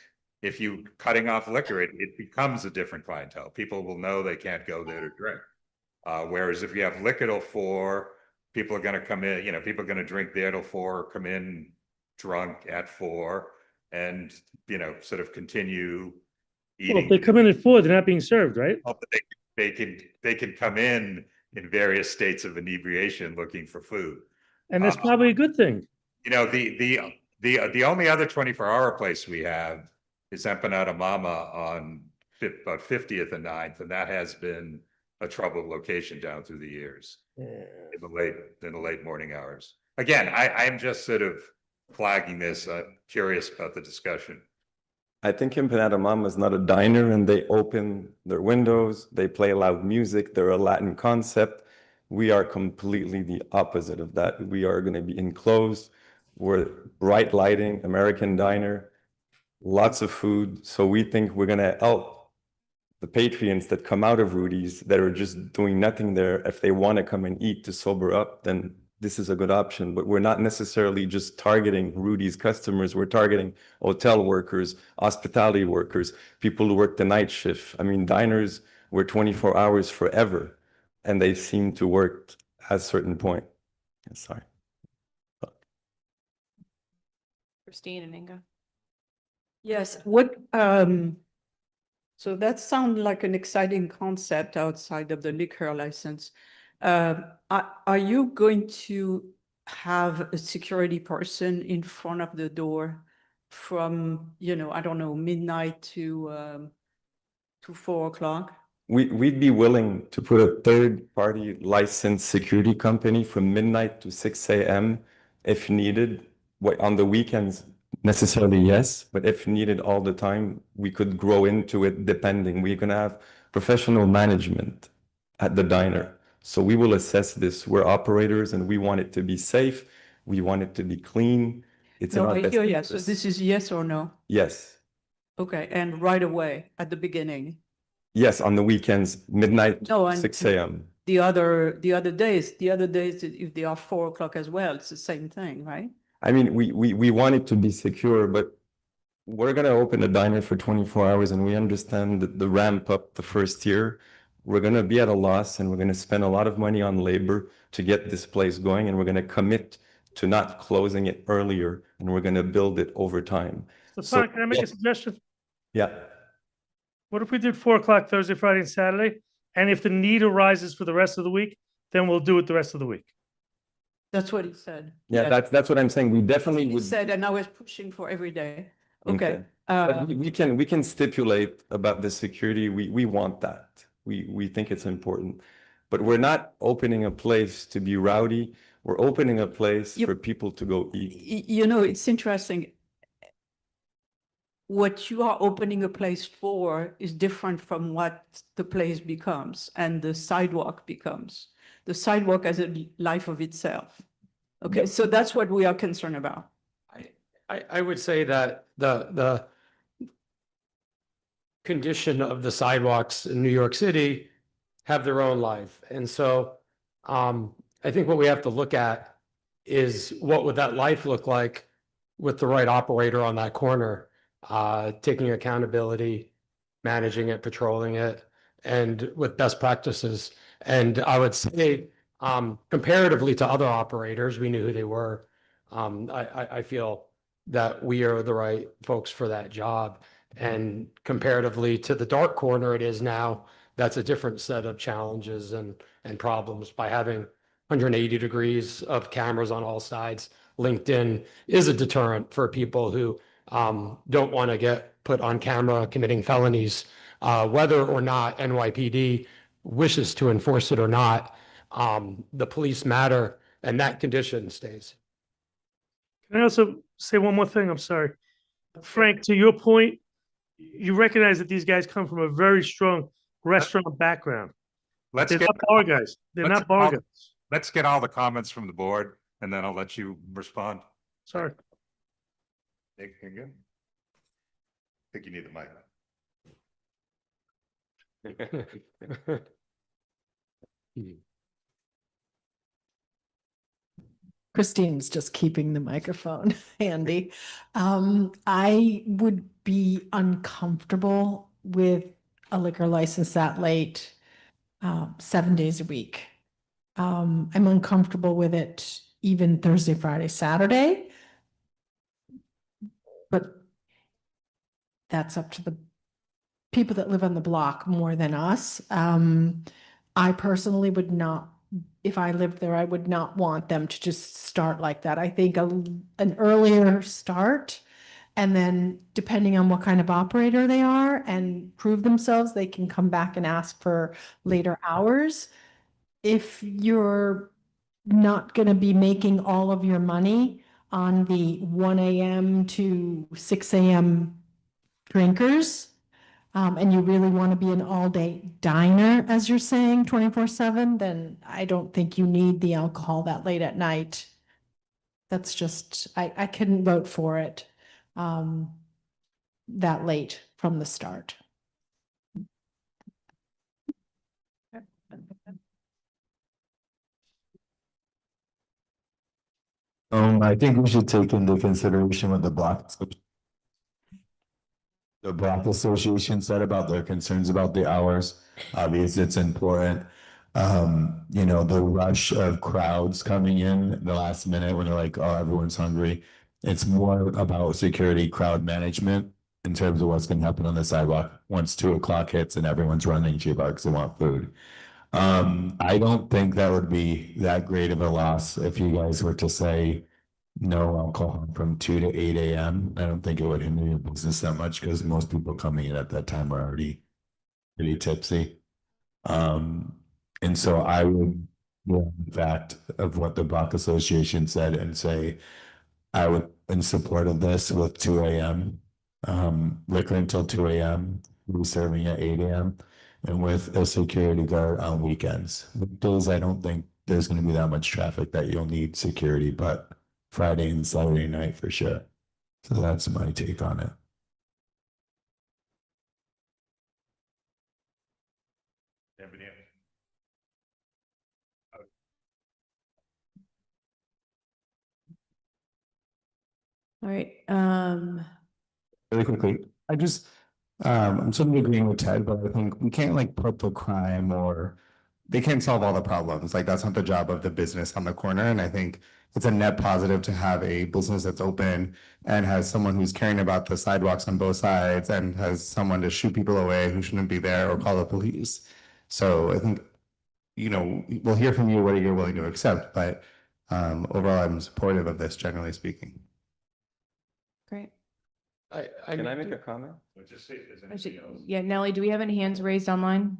if you cutting off liquor, it becomes a different clientele. People will know they can't go there to drink. Whereas if you have liquor till 4, people are going to come in, you know, people are going to drink there till 4, come in drunk at 4, and, you know, sort of continue eating. Well, if they come in at 4, they're not being served, right? They can come in various states of inebriation looking for food. And that's probably a good thing. You know, the only other 24-hour place we have is Empanada Mama on about 50th and 9th, and that has been a troubled location down through the years in the late morning hours. Again, I'm just sort of flagging this. I'm curious about the discussion. I think Empanada Mama is not a diner, and they open their windows, they play loud music, they're a Latin concept. We are completely the opposite of that. We are going to be enclosed. We're bright lighting, American diner, lots of food. So we think we're going to help the patrons that come out of Rudy's that are just doing nothing there. If they want to come and eat to sober up, then this is a good option. But we're not necessarily just targeting Rudy's customers. We're targeting hotel workers, hospitality workers, people who work the night shift. I mean, diners were 24 hours forever, and they seem to work at a certain point. Sorry. Christine and Inga. Yes, so that sounds like an exciting concept outside of the liquor license. Are you going to have a security person in front of the door from, you know, I don't know, midnight to 4 o'clock? We'd be willing to put a third-party licensed security company from midnight to 6 a.m. if needed. On the weekends, necessarily yes, but if needed all the time, we could grow into it depending. We're going to have professional management at the diner. So we will assess this. We're operators, and we want it to be safe. We want it to be clean. It's No, in our I best hear yes. So interest. this is yes or no? Yes. Okay, and right away at the beginning? Yes, on the weekends, midnight, No, and 6 a.m. the other days, if they are 4 o'clock as well, it's the same thing, right? I mean, we want it to be secure, but we're gonna open a diner for 24 hours and we understand that the ramp up the first year, we're gonna be at a loss and we're gonna spend a lot of money on labor to get this place going, and we're gonna commit to not closing it earlier, and we're gonna build it over time. Stefan, can I make a suggestion? Yeah, What if we did 4 o'clock Thursday, Friday, and Saturday? And if the need arises for the rest of the week, then we'll do it the rest of the week. That's what he said. yeah, Yes. that's what I'm saying. We definitely He would. said, and I was pushing for every day. Okay. But we can stipulate about the security. We want that. We think it's important. But we're not opening a place to be rowdy. We're opening a place for people to go eat. You know, it's interesting. What you are opening a place for is different from what the place becomes and the sidewalk becomes. The sidewalk has a life of itself. Okay, so that's what we are concerned about. I would say that the condition of the sidewalks in New York City have their own life. And so I think what we have to look at is what would that life look like with the right operator on that corner, taking accountability, managing it, patrolling it, and with best practices. And I would say comparatively to other operators, we knew who they were. I feel that we are the right folks for that job. And comparatively to the dark corner it is now, that's a different set of challenges and problems. By having 180 degrees of cameras on all sides, LinkedIn is a deterrent for people who don't want to get put on camera committing felonies, whether or not NYPD wishes to enforce it or not. The police matter, and that condition stays. Can I also say one more thing? I'm sorry. Frank, to your point, you recognize that these guys come from a very strong restaurant background. They're not bar guys. They're not bar guys. Let's get all the comments from the board and then I'll let you respond. Sorry. Nick, you good? I think you need the mic. Christine's just keeping the microphone handy. I would be uncomfortable with a liquor license that late, 7 days a week. I'm uncomfortable with it even Thursday, Friday, Saturday. But that's up to the people that live on the block more than us. I personally would not, if I lived there, I would not want them to just start like that. I think an earlier start, and then depending on what kind of operator they are and prove themselves, they can come back and ask for later hours. If you're not going to be making all of your money on the 1 a.m. to 6 a.m. drinkers, and you really want to be an all-day diner, as you're saying, 24/7, then I don't think you need the alcohol that late at night. That's just, I couldn't vote for it that late from the start. I think we should take into consideration what the block association said about their concerns about the hours. Obviously, it's important. You know, the rush of crowds coming in the last minute when they're like, oh, everyone's hungry. It's more about security, crowd management in terms of what's going to happen on the sidewalk once 2 o'clock hits and everyone's running to because they want food. I don't think that would be that great of a loss if you guys were to say no alcohol from 2 to 8 a.m. I don't think it would hinder your business that much because most people coming in at that time are already pretty tipsy. And so I would go in fact of what the Block Association said and say I would in support of this with 2 a.m. Liquor until 2 a.m. Serving at 8 a.m. and with a security guard on weekends. Weekdays, I don't think there's going to be that much traffic that you'll need security, but Friday and Saturday night for sure. So that's my take on it. All right, Really quickly, I'm sort of agreeing with Ted, but I think we can't like put the crime or they can't solve all the problems. Like that's not the job of the business on the corner. And I think it's a net positive to have a business that's open and has someone who's caring about the sidewalks on both sides and has someone to shoot people away who shouldn't be there or call the police. So I think, we'll hear from you whether you're willing to accept, but overall, I'm supportive of this, generally speaking. great. Can I make a comment? Just see if there's anything else. Yeah, Nellie, do we have any hands raised online?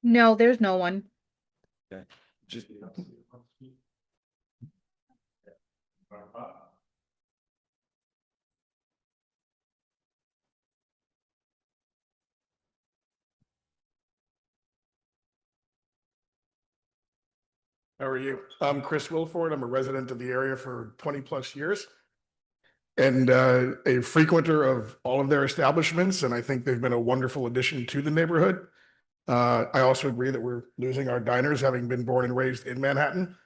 No, there's no one. Okay. Just, How are you? I'm Chris Wilford. I'm a resident of the area for 20+ years and a frequenter of all of their establishments. And I think they've been a wonderful addition to the neighborhood. I also agree that we're losing our diners, having been born and raised in Manhattan.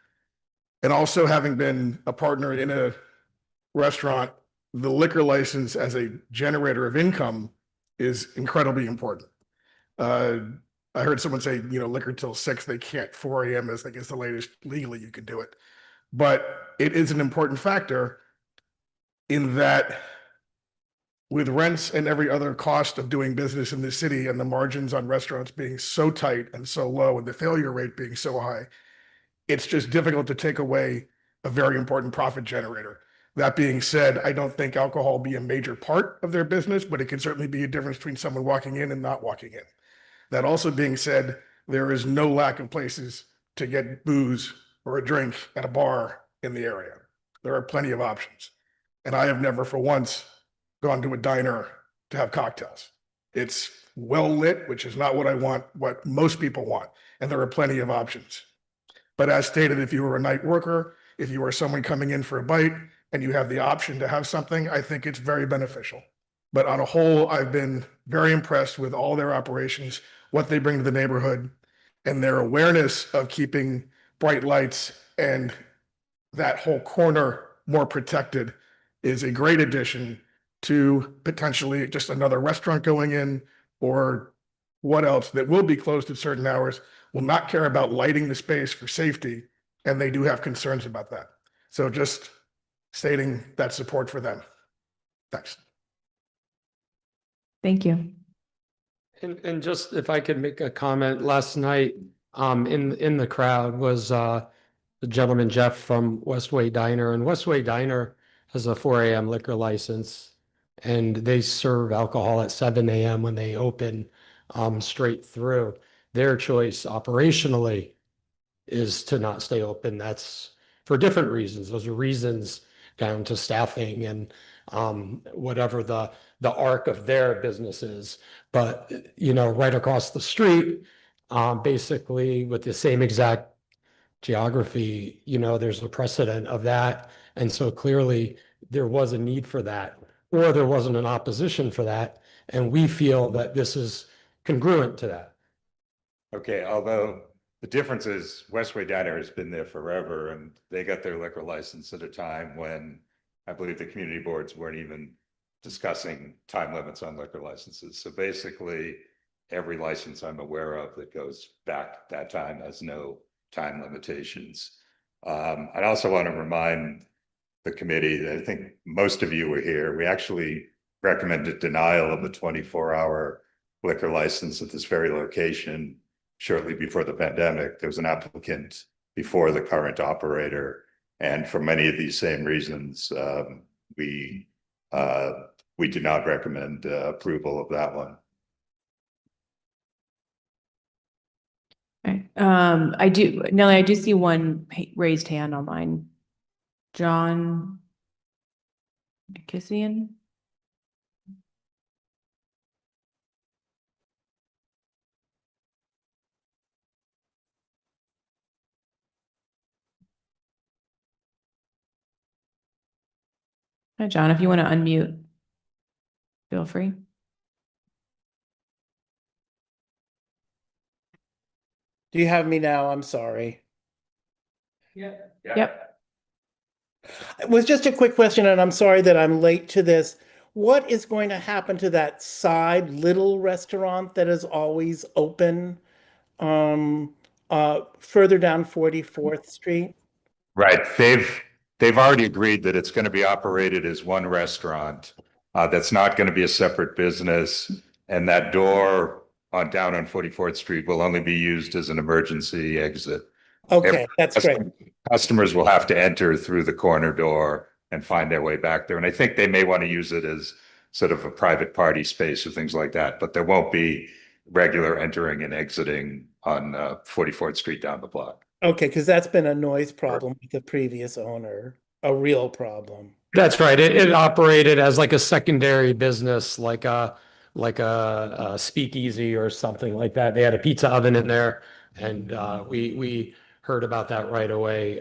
And also having been a partner in a restaurant, the liquor license as a generator of income is incredibly important. I heard someone say, liquor till 6, they can't. 4 a.m. is, I guess, the latest legally you can do it. But it is an important factor in that with rents and every other cost of doing business in the city and the margins on restaurants being so tight and so low and the failure rate being so high, it's just difficult to take away a very important profit generator. That being said, I don't think alcohol will be a major part of their business, but it can certainly be a difference between someone walking in and not walking in. That also being said, there is no lack of places to get booze or a drink at a bar in the area. There are plenty of options. And I have never for once gone to a diner to have cocktails. It's well lit, which is not what I want, what most people want. And there are plenty of options. But as stated, if you were a night worker, if you are someone coming in for a bite and you have the option to have something, I think it's very beneficial. But on a whole, I've been very impressed with all their operations, what they bring to the neighborhood, and their awareness of keeping bright lights and that whole corner more protected is a great addition to potentially just another restaurant going in or what else that will be closed at certain hours, will not care about lighting the space for safety, and they do have concerns about that. So just stating that support for them. Thanks. Thank you. And just if I could make a comment, last night, in the crowd was, the gentleman Jeff from Westway Diner, and Westway Diner has a 4 a.m. liquor license. And they serve alcohol at 7 a.m. when they open, straight through. Their choice operationally is to not stay open. That's for different reasons. Those are reasons down to staffing and whatever the arc of their business is. But right across the street, basically with the same exact geography, there's a precedent of that. And so clearly there was a need for that, or there wasn't an opposition for that. And we feel that this is congruent to that. Okay, although the difference is Westway Diner has been there forever and they got their liquor license at a time when I believe the community boards weren't even discussing time limits on liquor licenses. So basically every license I'm aware of that goes back that time has no time limitations. I'd also want to remind the committee that I think most of you were here. We actually recommended denial of the 24-hour liquor license at this very location shortly before the pandemic. There was an applicant before the current operator, and for many of these same reasons, we do not recommend approval of that one. Okay. Nellie, I do see one raised hand online. John Kissian. Hi, John, if you want to unmute, feel free. Do you have me now? I'm sorry. Yep. It was just a quick question, and I'm sorry that I'm late to this. What is going to happen to that side little restaurant that is always open further down 44th Street? Right. They've already agreed that it's going to be operated as one restaurant. That's not going to be a separate business. And that door down on 44th Street will only be used as an emergency exit. Okay, that's great. Customers will have to enter through the corner door and find their way back there. And I think they may want to use it as sort of a private party space or things like that, but there won't be regular entering and exiting on 44th Street down the block. Okay, because that's been a noise problem with the previous owner, a real problem. That's right. It operated as like a secondary business, like a speakeasy or something like that. They had a pizza oven in there, and we heard about that right away.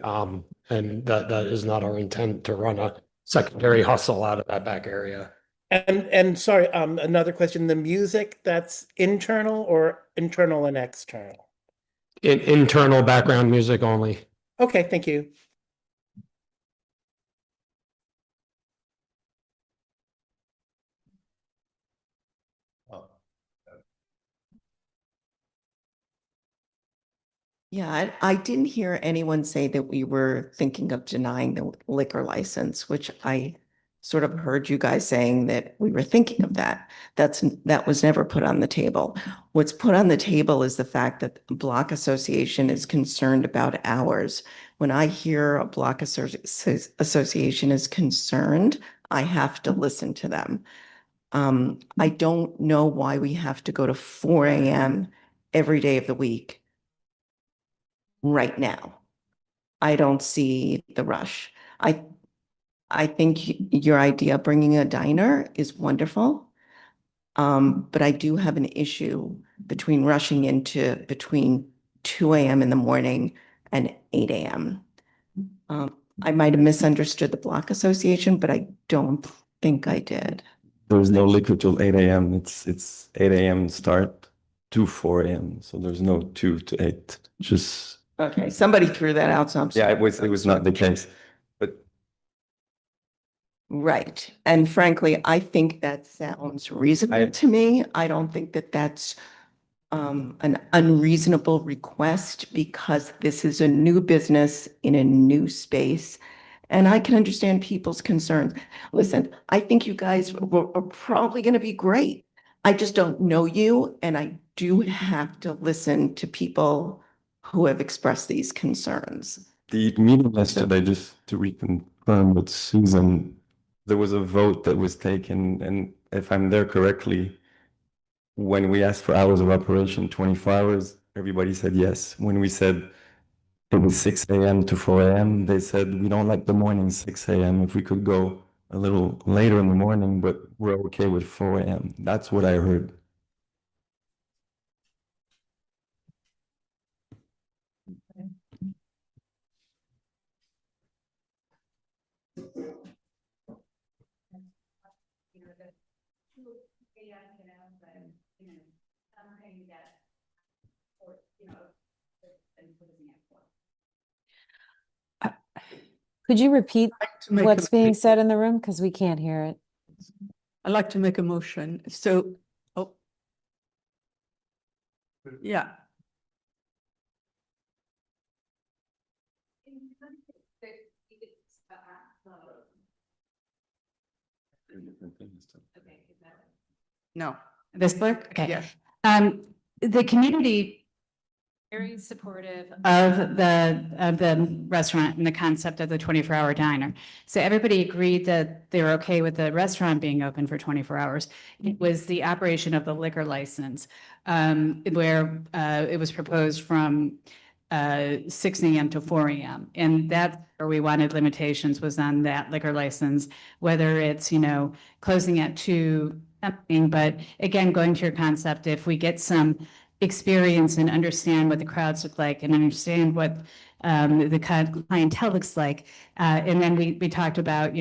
And that is not our intent to run a secondary hustle out of that back area. And sorry, another question, the music that's internal or internal and external? Internal background music only. Okay, thank you. Yeah, I didn't hear anyone say that we were thinking of denying the liquor license, which I sort of heard you guys saying that we were thinking of that. That was never put on the table. What's put on the table is the fact that the Block Association is concerned about hours. When I hear a Block Association is concerned, I have to listen to them. I don't know why we have to go to 4 a.m. every day of the week right now. I don't see the rush. I think your idea of bringing a diner is wonderful. But I do have an issue between rushing into between 2 a.m. in the morning and 8 a.m. I might have misunderstood the Block Association, but I don't think I did. There's no liquor till 8 a.m. It's 8 a.m. start to 4 a.m. So there's no 2 to 8. Just Okay, somebody threw that out, so I'm yeah, sorry. it was not the case. But Right. And frankly, I think that sounds reasonable to me. I don't think that that's an unreasonable request because this is a new business in a new space. And I can understand people's concerns. Listen, I think you guys are probably going to be great. I just don't know you, and I do have to listen to people who have expressed these concerns. the meeting yesterday, just to reconfirm with Susan, there was a vote that was taken, and if I'm there correctly, when we asked for hours of operation, 24 hours, everybody said yes. When we said it was 6 a.m. to 4 a.m., they said we don't like the morning 6 a.m. If we could go a little later in the morning, but we're okay with 4 a.m. That's what I heard. Could you repeat make a what's being said in the room? Because we can't hear it. I'd like to make a motion. So, yeah. No. This book? Okay. Yes. The community very supportive of the restaurant and the concept of the 24-hour diner. So everybody agreed that they were okay with the restaurant being open for 24 hours. It was the operation of the liquor license, where it was proposed from 6 a.m. to 4 a.m. And that's where we wanted limitations was on that liquor license, whether it's, closing at 2, but again, going to your concept, if we get some experience and understand what the crowds look like and understand what the clientele looks like. And then we talked about,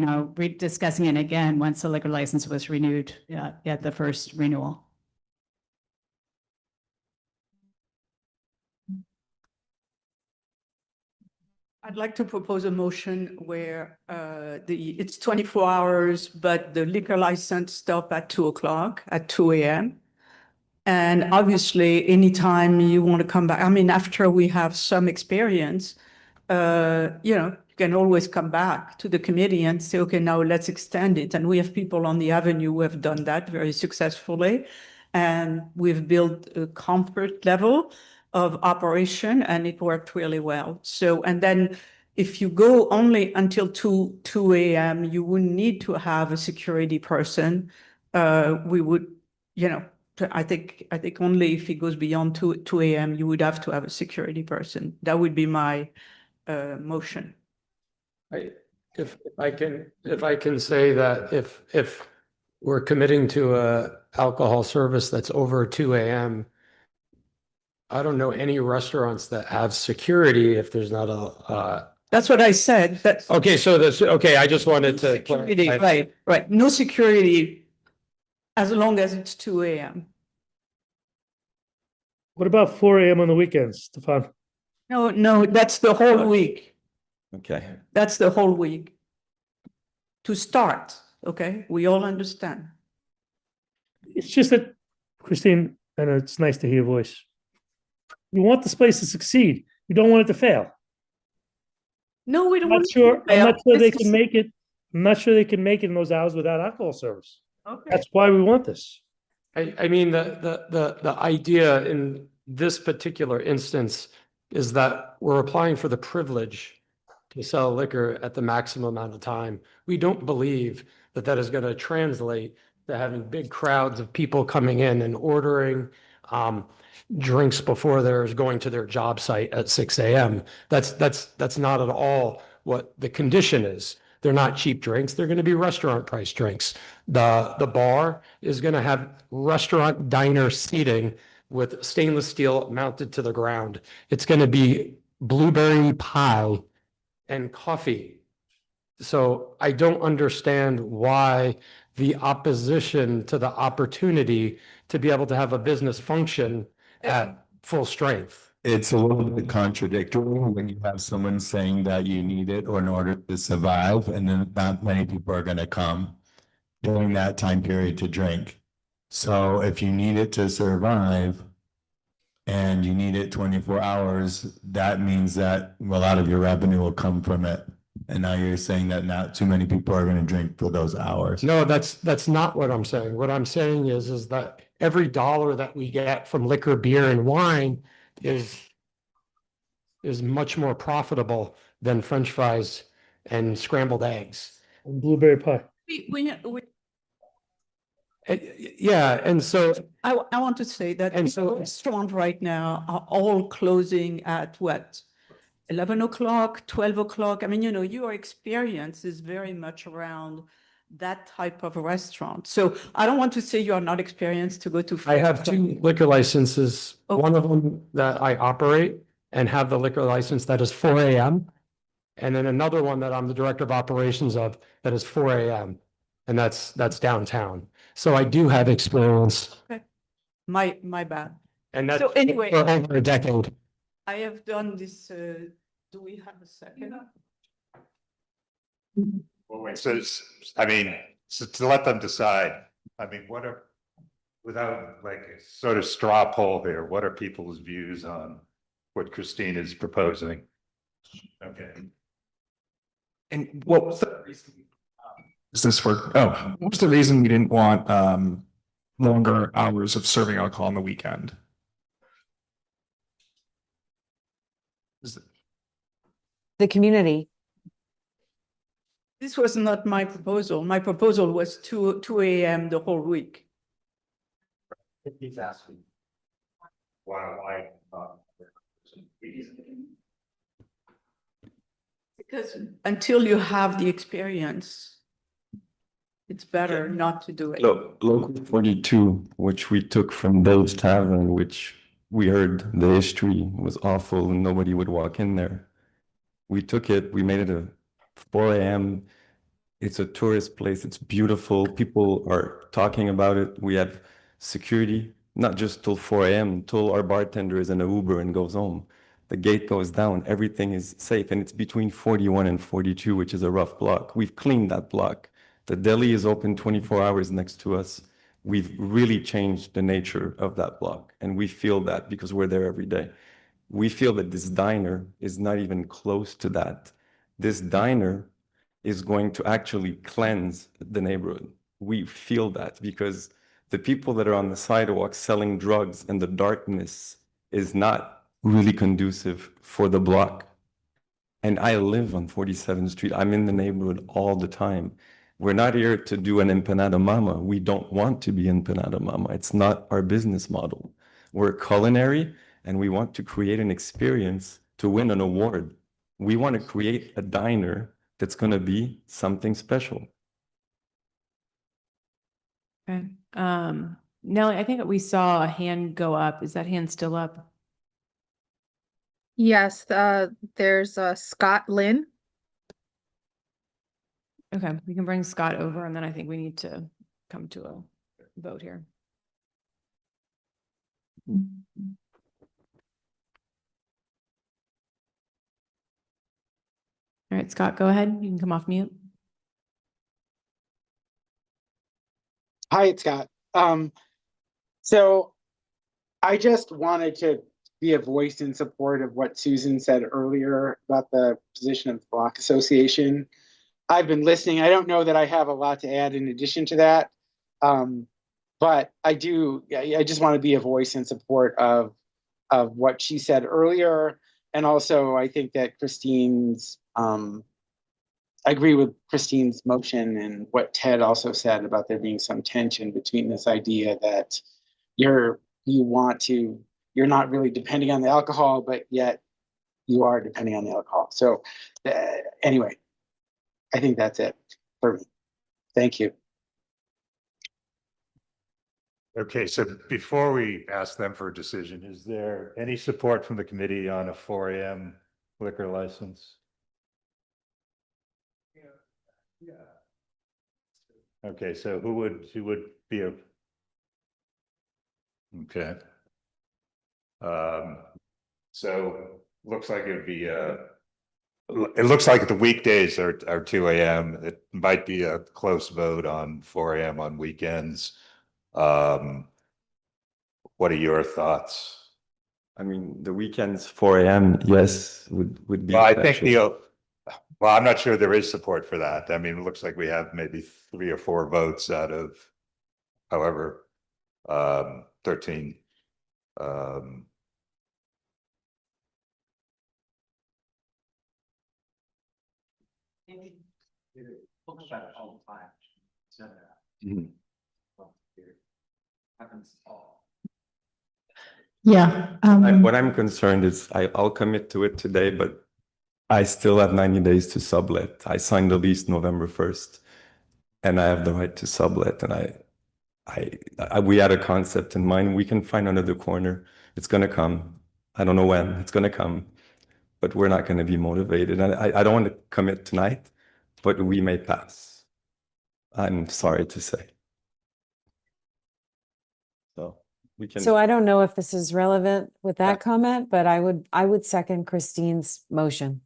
discussing it again once the liquor license was renewed at the first renewal. I'd like to propose a motion where it's 24 hours, but the liquor license stop at 2 o'clock, at 2 a.m. And obviously, anytime you want to come back, I mean, after we have some experience, you can always come back to the committee and say, okay, now let's extend it. And we have people on the avenue who have done that very successfully. And we've built a comfort level of operation and it worked really well. So, and then if you go only until 2 a.m., you wouldn't need to have a security person. We would, I think only if it goes beyond 2 a.m., you would have to have a security person. That would be my motion. If I can say that if we're committing to a alcohol service that's over 2 a.m., I don't know any restaurants that have security if there's not a. That's what I said. That's okay. So okay. I just wanted to security, clarify. right. No security as long as it's 2 a.m. What about 4 a.m. on the weekends, Stefan? No, that's the whole week. Okay. That's the whole week. To start, okay? We all understand. It's just that, Christine, and it's nice to hear your voice. You want this place to succeed. You don't want it to fail. No, we don't I'm want sure. to fail. I'm not sure they This can is- make it. I'm not sure they can make it in those hours without alcohol service. Okay. That's why we want this. I mean, the idea in this particular instance is that we're applying for the privilege to sell liquor at the maximum amount of time. We don't believe that that is going to translate to having big crowds of people coming in and ordering drinks before they're going to their job site at 6 a.m. That's not at all what the condition is. They're not cheap drinks. They're going to be restaurant price drinks. The bar is going to have restaurant diner seating with stainless steel mounted to the ground. It's going to be blueberry pie and coffee. So I don't understand why the opposition to the opportunity to be able to have a business function at full strength. It's a little bit contradictory when you have someone saying that you need it or in order to survive, and then not many people are going to come during that time period to drink. So if you need it to survive and you need it 24 hours, that means that a lot of your revenue will come from it. And now you're saying that not too many people are going to drink for those hours. No, that's not what I'm saying. What I'm saying is that every dollar that we get from liquor, beer, and wine is much more profitable than French fries and scrambled eggs. And blueberry pie. Yeah, and so I want to say that And so- restaurants right now are all closing at what? 11 o'clock, 12 o'clock. I mean, your experience is very much around that type of restaurant. So I don't want to say you are not experienced to go to. I have 2 liquor licenses, one of them that I operate and have the liquor license that is 4 a.m. And then another one that I'm the director of operations of that is 4 a.m. And that's downtown. So I do have experience. Okay. My bad. And that's So anyway- for over a decade. I have done this, do we have a second? Well, wait, so, to let them decide, without like a sort of straw poll here, what are people's views on what Christine is proposing? Okay. And what was the reason? Does this work? Oh, what was the reason we didn't want longer hours of serving alcohol on the weekend? The community. This was not my proposal. My proposal was 2 a.m. the whole week. He's asking. Why? Because until you have the experience, it's better not to do it. Local 42, which we took from Bill's Tavern, which we heard the history was awful and nobody would walk in there. We took it, we made it a 4 a.m. It's a tourist place. It's beautiful. People are talking about it. We have security, not just till 4 a.m., till our bartender is in an Uber and goes home. the gate goes down, everything is safe. And it's between 41 and 42, which is a rough block. We've cleaned that block. The deli is open 24 hours next to us. We've really changed the nature of that block. And we feel that because we're there every day. We feel that this diner is not even close to that. This diner is going to actually cleanse the neighborhood. We feel that because the people that are on the sidewalk selling drugs in the darkness is not really conducive for the block. And I live on 47th Street. I'm in the neighborhood all the time. We're not here to do an empanada mama. We don't want to be empanada mama. It's not our business model. We're culinary and we want to create an experience to win an award. We want to create a diner that's going to be something special. Okay. Nellie, I think we saw a hand go up. Is that hand still up? Yes, there's Scott Lynn. Okay, we can bring Scott over and then I think we need to come to a vote here. All right, Scott, go ahead. You can come off mute. Hi, it's Scott. So I just wanted to be a voice in support of what Susan said earlier about the position of the Block Association. I've been listening. I don't know that I have a lot to add in addition to that. But I just want to be a voice in support of what she said earlier. And also I think that I agree with Christine's motion and what Ted also said about there being some tension between this idea that you're not really depending on the alcohol, but yet you are depending on the alcohol. So anyway, I think that's it for me. Thank you. Okay, so before we ask them for a decision, is there any support from the committee on a 4 a.m. liquor license? Okay, so who would be a? Okay. So looks like it would be it looks like the weekdays are 2 a.m. It might be a close vote on 4 a.m. on weekends. What are your thoughts? I mean, the weekends 4 a.m. yes would be. Well, I think well, I'm not sure there is support for that. I mean, it looks like we have maybe 3 or 4 votes out of however 13. Yeah. What I'm concerned is I'll commit to it today, but I still have 90 days to sublet. I signed the lease November 1st and I have the right to sublet. And we had a concept in mind. We can find another corner. It's going to come. I don't know when it's going to come, but we're not going to be motivated. And I don't want to commit tonight, but we may pass. I'm sorry to say. So we can. So I don't know if this is relevant with that comment, but I would second Christine's motion.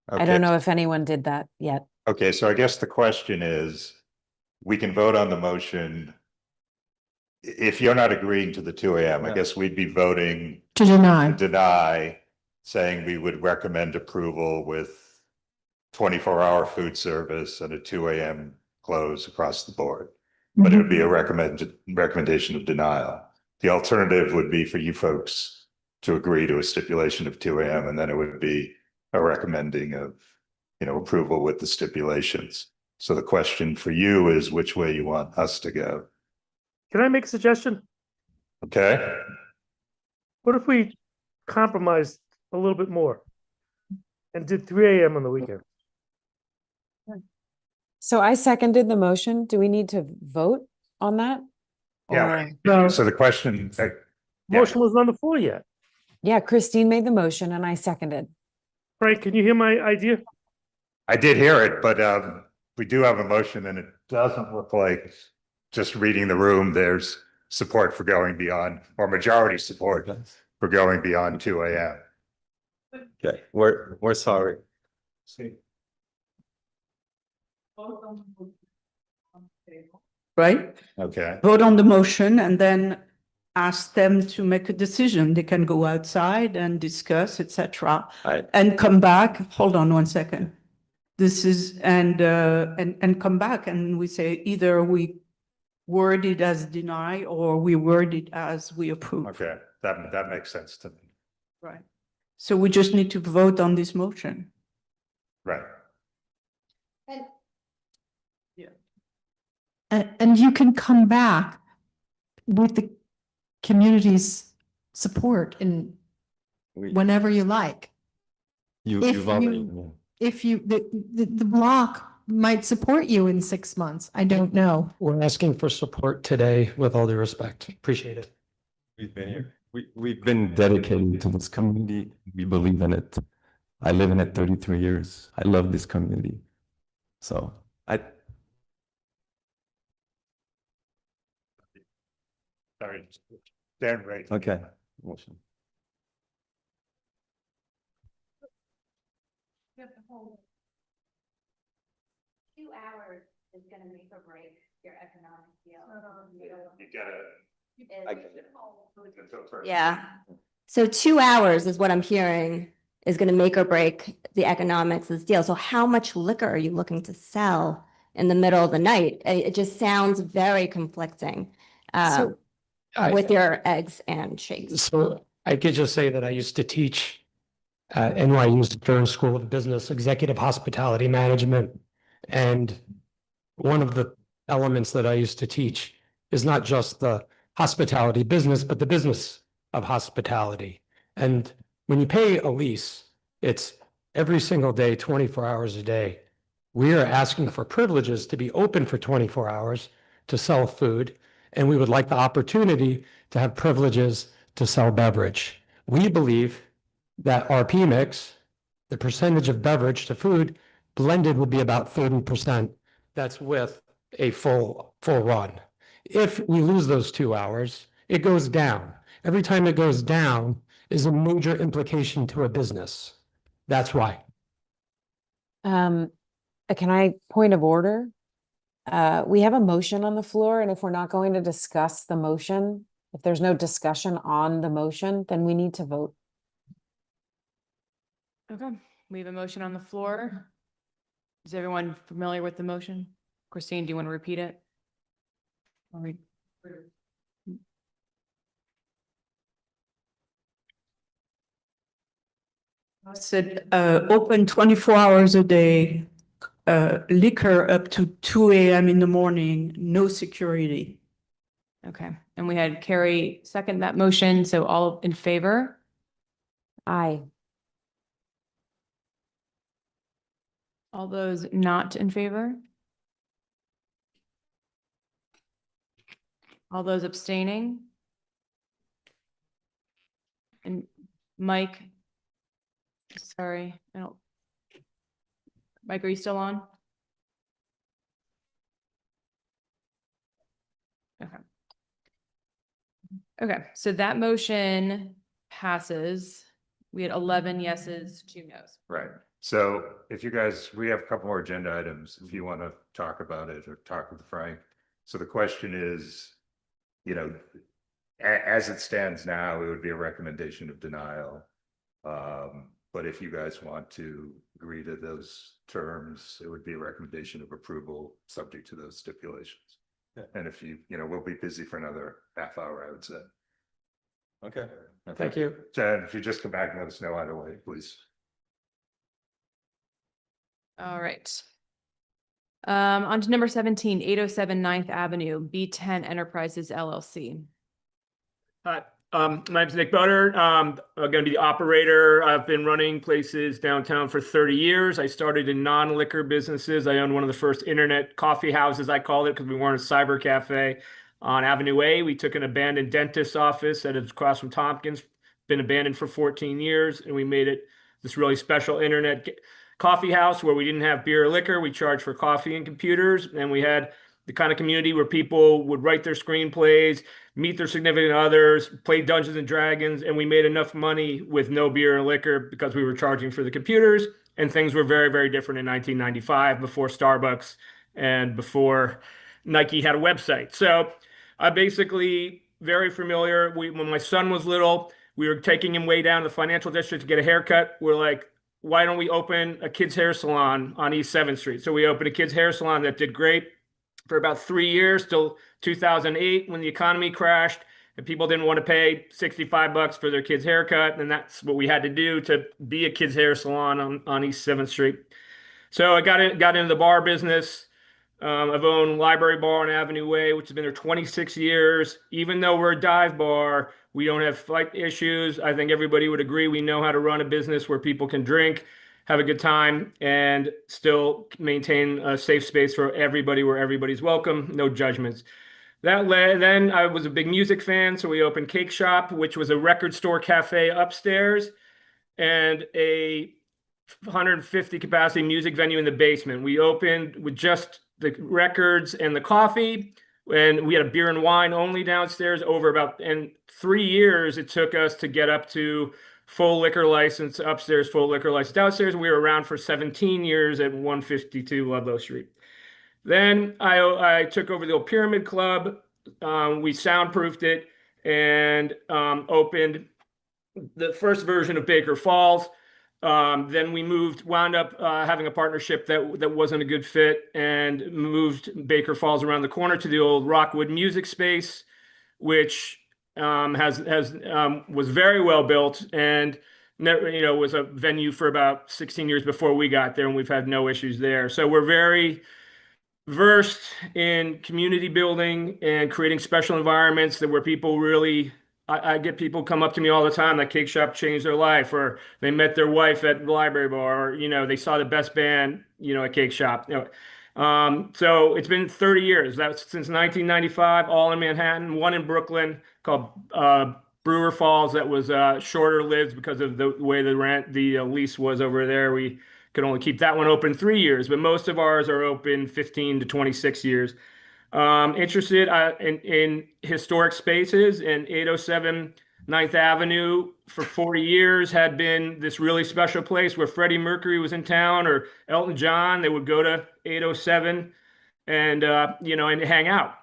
I don't know if anyone did that yet. Okay, so I guess the question is, we can vote on the motion. If you're not agreeing to the 2 a.m., I guess we'd be voting To deny. to deny, saying we would recommend approval with 24-hour food service and a 2 a.m. close across the board. But it would be a recommendation of denial. The alternative would be for you folks to agree to a stipulation of 2 a.m. and then it would be a recommending of, approval with the stipulations. So the question for you is which way you want us to go. Can I make a suggestion? Okay. What if we compromised a little bit more and did 3 a.m. on the weekend? So I seconded the motion. Do we need to vote on that? Yeah. Or- So the question. Motion wasn't on the floor yet. Yeah, Christine made the motion and I seconded. Frank, can you hear my idea? I did hear it, but we do have a motion and it doesn't look like, just reading the room, there's support for going beyond, or majority support for going beyond 2 AM. Okay, we're sorry. Right? Okay. Vote on the motion and then ask them to make a decision. They can go outside and discuss, etc. And come back. Hold on 1 second. This is, and come back and we say either we word it as deny or we word it as we approve. Okay, that makes sense to me. Right. So we just need to vote on this motion. Right. And you can come back with the community's support in whenever you like. You've already. If you, the block might support you in 6 months. I don't know. We're asking for support today with all due respect. Appreciate it. We've been here. We've been dedicated to this community. We believe in it. I live in it 33 years. I love this community. So Sorry, Dan, right. okay. Motion. 2 hours is gonna make or break your economic deal. Yeah. So 2 hours is what I'm hearing is gonna make or break the economics of this deal. So how much liquor are you looking to sell in the middle of the night? It just sounds very conflicting with your eggs and shakes. So I could just say that I used to teach at NYU Stern School of Business, Executive Hospitality Management. And one of the elements that I used to teach is not just the hospitality business, but the business of hospitality. And when you pay a lease, it's every single day, 24 hours a day. We are asking for privileges to be open for 24 hours to sell food. And we would like the opportunity to have privileges to sell beverage. We believe that our P mix, the percentage of beverage to food blended will be about 30%. That's with a full run. If we lose those 2 hours, it goes down. Every time it goes down is a major implication to a business. That's why. Can I point of order? We have a motion on the floor, and if we're not going to discuss the motion, if there's no discussion on the motion, then we need to vote. Okay, we have a motion on the floor. Is everyone familiar with the motion? Christine, do you want to repeat it? All right. I said, open 24 hours a day, liquor up to 2 AM in the morning, no security. Okay, and we had Carrie second that motion, so all in favor? Aye. All those not in favor? All those abstaining? And Mike? Sorry, I don't. Mike, are you still on? Okay. Okay, so that motion passes. We had 11 yeses, 2 nos. Right. So if you guys, we have a couple more agenda items, if you want to talk about it or talk with Frank. So the question is, you know, as it stands now, it would be a recommendation of denial. But if you guys want to agree to those terms, it would be a recommendation of approval, subject to those stipulations. Yeah. And if you know, we'll be busy for another half hour, I would say. Okay. Thank you. Jen, if you just come back and let us know either way, please. All right. On to number 17, 807 9th Avenue, B10 Enterprises LLC. Hi, my name's Nick Butter. I'm going to be the operator. I've been running places downtown for 30 years. I started in non-liquor businesses. I owned one of the first internet coffee houses, I called it, because we weren't a cyber cafe on Avenue A. We took an abandoned dentist's office that is across from Tompkins, been abandoned for 14 years, and we made it this really special internet coffee house where we didn't have beer or liquor. We charged for coffee and computers, and we had the kind of community where people would write their screenplays, meet their significant others, play Dungeons and Dragons, and we made enough money with no beer and liquor because we were charging for the computers, and things were very, very different in 1995 before Starbucks and before Nike had a website. So I basically very familiar. When my son was little, we were taking him way down to the financial district to get a haircut. We're like, why don't we open a kids' hair salon on East 7th Street? So we opened a kids' hair salon that did great for about 3 years till 2008 when the economy crashed and people didn't want to pay $65 for their kids' haircut. And that's what we had to do to be a kids' hair salon on East 7th Street. So I got into the bar business. I've owned Library Bar on Avenue Way, which has been there 26 years. Even though we're a dive bar, we don't have flight issues. I think everybody would agree we know how to run a business where people can drink, have a good time, and still maintain a safe space for everybody where everybody's welcome, no judgments. Then I was a big music fan, so we opened Cake Shop, which was a record store cafe upstairs, and a 150 capacity music venue in the basement. We opened with just the records and the coffee, and we had a beer and wine only downstairs and 3 years it took us to get up to full liquor license upstairs, full liquor license downstairs. We were around for 17 years at 152 Ludlow Street. Then I took over the old Pyramid Club. We soundproofed it and opened the first version of Baker Falls. Then we wound up having a partnership that wasn't a good fit, and moved Baker Falls around the corner to the old Rockwood Music Space, which was very well built and was a venue for about 16 years before we got there, and we've had no issues there. So we're very versed in community building and creating special environments where people really. I get people come up to me all the time that Cake Shop changed their life, or they met their wife at the Library Bar, or they saw the best band at Cake Shop. So it's been 30 years. That's since 1995, all in Manhattan. One in Brooklyn called Brewer Falls that was shorter lived because of the way the lease was over there. We could only keep that one open 3 years, but most of ours are open 15 to 26 years. Interested in historic spaces, and 807 9th Avenue for 40 years had been this really special place where Freddie Mercury was in town, or Elton John. They would go to 807 and hang out.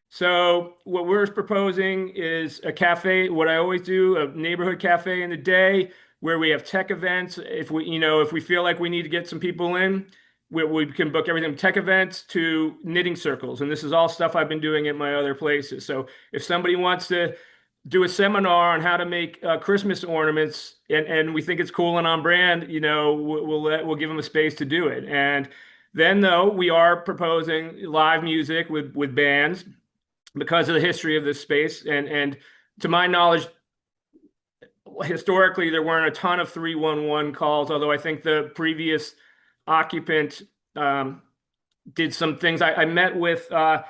So what we're proposing is a cafe, what I always do, a neighborhood cafe in the day where we have tech events. If we feel like we need to get some people in, we can book everything from tech events to knitting circles. And this is all stuff I've been doing at my other places. So if somebody wants to do a seminar on how to make Christmas ornaments, and we think it's cool and on brand, we'll give them a space to do it. And then though, we are proposing live music with bands because of the history of this space. And to my knowledge, historically, there weren't a ton of 311 calls, although I think the previous occupant did some things. I met with the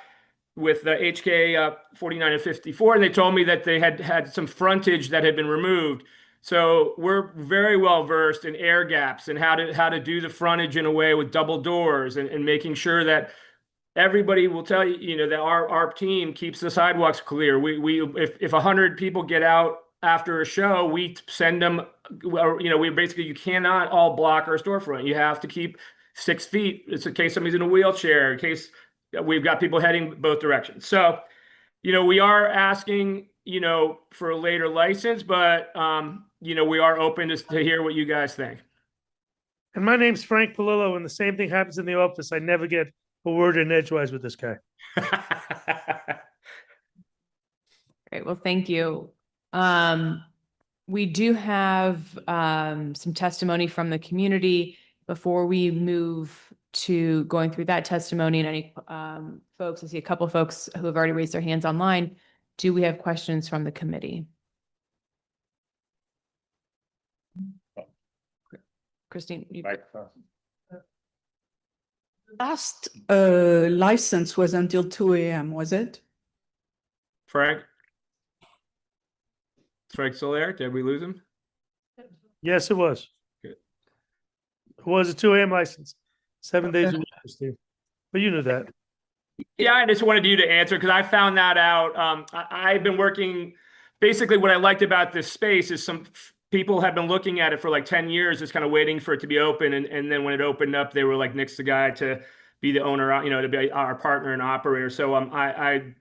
HK 49 and 54, and they told me that they had some frontage that had been removed. So we're very well versed in air gaps and how to do the frontage in a way with double doors, and making sure that everybody will tell you, that our team keeps the sidewalks clear. If 100 people get out after a show, we send them, you cannot all block our storefront. You have to keep 6 feet. It's in case somebody's in a wheelchair, in case we've got people heading both directions. So, we are asking, for a later license, but, we are open to hear what you guys think. And my name's Frank Palillo, and the same thing happens in the office. I never get a word in edgewise with this guy. Great. Well, thank you. We do have some testimony from the community. Before we move to going through that testimony, and any folks, I see a couple of folks who have already raised their hands online. Do we have questions from the committee? Christine, Last license was until 2 a.m., was it? Frank still there? Did we lose him? Yes, it was. Good. It was a 2 a.m. license, 7 days a week, Steve. But you knew that. Yeah, I just wanted you to answer because I found that out. I've been working, basically what I liked about this space is some people have been looking at it for like 10 years, just kind of waiting for it to be open. And then when it opened up, they were like, Nick's the guy to be the owner, to be our partner and operator. So I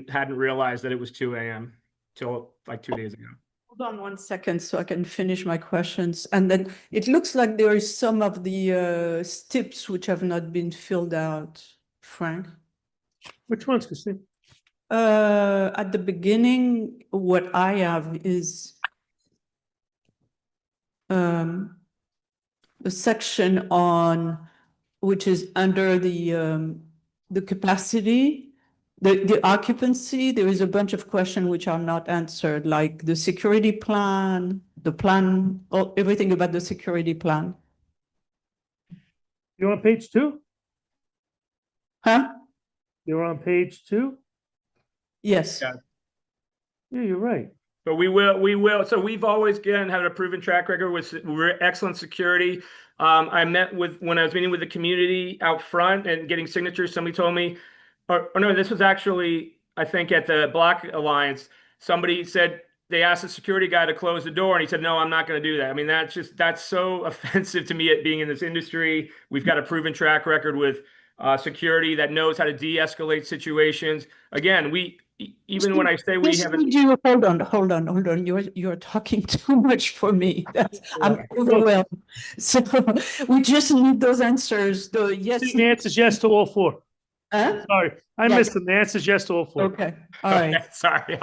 hadn't realized that it was 2 a.m. till like 2 days ago. Hold on 1 second so I can finish my questions. And then it looks like there is some of the steps which have not been filled out, Frank. Which ones, Christine? At the beginning, what I have is a section on, which is under the capacity, the occupancy. There is a bunch of questions which are not answered, like the security plan, the plan, everything about the security plan. You're on page 2? Huh? You're on page 2? Yes. Yeah. Yeah, you're right. But we will. So we've always, again, had a proven track record with excellent security. I met when I was meeting with the community out front and getting signatures. Somebody told me, or no, this was actually, I think, at the Block Alliance. Somebody said they asked the security guy to close the door, and he said, "No, I'm not going to do that." I mean, that's so offensive to me at being in this industry. We've got a proven track record with security that knows how to de-escalate situations. Again, even when I say we haven't. Hold on. You're talking too much for me. I'm overwhelmed. So we just need those answers. The answer's yes to all 4. Huh? Sorry, I missed them. The answer's yes to all 4. Okay, all right. Sorry.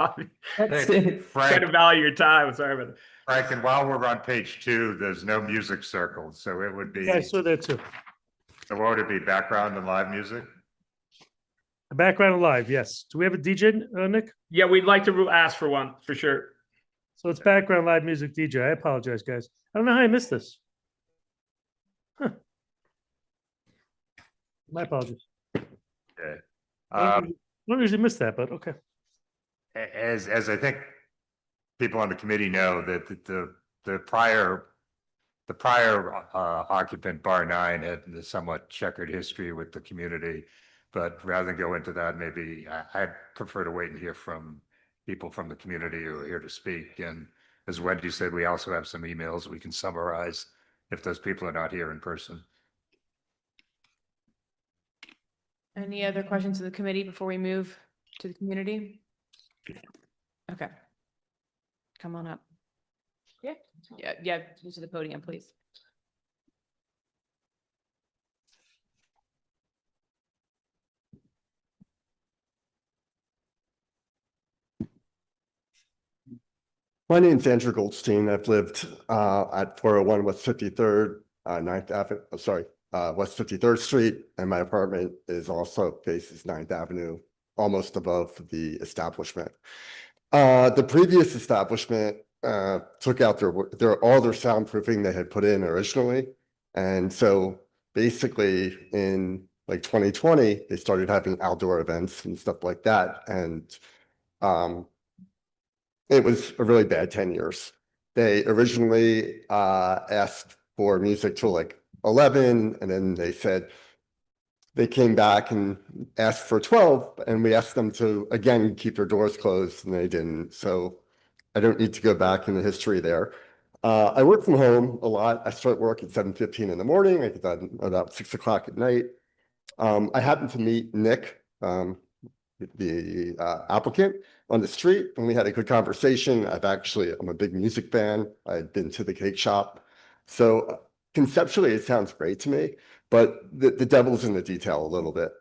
That's it. Trying to value your time. Sorry about that. Frank, and while we're on page 2, there's no music circle, so it would be. Yeah, I saw that too. So what would it be, background and live music? The background live, yes. Do we have a DJ, Nick? Yeah, we'd like to ask for one, for sure. So it's background live music DJ. I apologize, guys. I don't know how I missed this. Huh. My apologies. Okay. I don't usually miss that, but okay. As I think people on the committee know, that the prior occupant, Bar 9, had a somewhat checkered history with the community. But rather than go into that, maybe I'd prefer to wait and hear from people from the community who are here to speak. And as Wendy said, we also have some emails we can summarize if those people are not here in person. Any other questions of the committee before we move to the community? Okay. Come on up. Yeah, to the podium, please. My name's Andrew Goldstein. I've lived at 401 West 53rd, 9th Avenue, West 53rd Street, and my apartment is also faces 9th Avenue, almost above the establishment. The previous establishment took out all their soundproofing they had put in originally. And so basically in like 2020, they started having outdoor events and stuff like that. And it was a really bad 10 years. They originally asked for music till like 11, and then they said they came back and asked for 12, and we asked them to, again, keep their doors closed, and they didn't. So I don't need to go back in the history there. I work from home a lot. I start work at 7:15 in the morning. I get done about 6 o'clock at night. I happened to meet Nick, the applicant, on the street, and we had a good conversation. I'm a big music fan. I've been to the cake shop. So conceptually, it sounds great to me, but the devil's in the detail a little bit.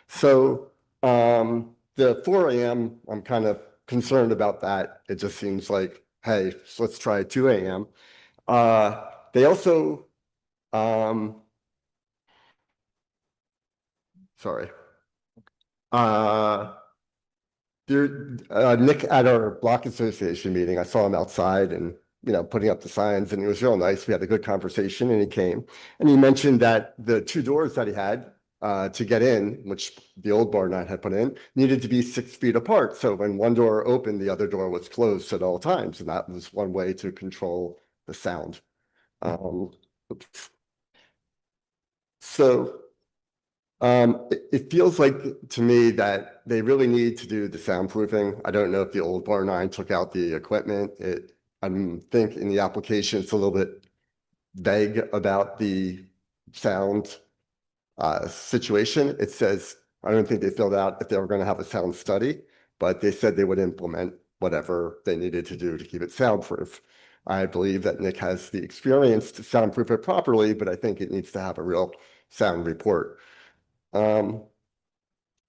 So the 4 a.m., I'm kind of concerned about that. It just seems like, hey, so let's try 2 a.m. They also, sorry. Nick, at our block association meeting, I saw him outside and, putting up the signs, and it was real nice. We had a good conversation, and he came and he mentioned that the 2 doors that he had to get in, which the old Bar 9 had put in, needed to be 6 feet apart. So when one door opened, the other door was closed at all times. And that was one way to control the sound. So It feels like to me that they really need to do the soundproofing. I don't know if the old Bar 9 took out the equipment. I think in the application, it's a little bit vague about the sound situation. It says, I don't think they filled out if they were going to have a sound study, but they said they would implement whatever they needed to do to keep it soundproof. I believe that Nick has the experience to soundproof it properly, but I think it needs to have a real sound report. Um,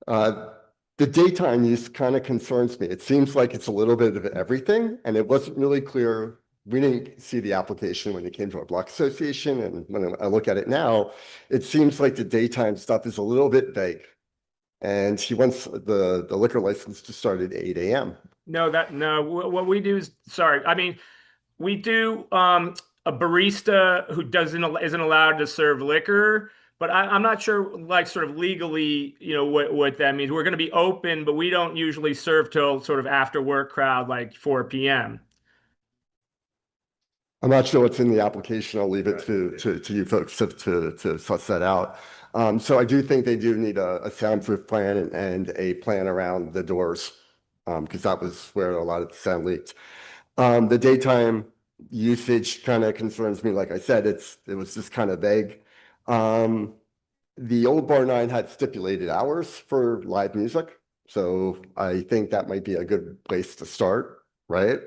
the daytime use kind of concerns me. It seems like it's a little bit of everything, and it wasn't really clear. We didn't see the application when it came to our block association, and when I look at it now, it seems like the daytime stuff is a little bit vague. And he wants the liquor license to start at 8 a.m. No, what we do is, sorry, I mean, we do a barista who isn't allowed to serve liquor, but I'm not sure, like, sort of legally, what that means. We're going to be open, but we don't usually serve till sort of after work crowd, like 4 p.m. I'm not sure what's in the application. I'll leave it to you folks to suss that out. So I do think they do need a soundproof plan and a plan around the doors, because that was where a lot of the sound leaked. The daytime usage kind of concerns me. Like I said, it was just kind of vague. The old Bar 9 had stipulated hours for live music, so I think that might be a good place to start, right?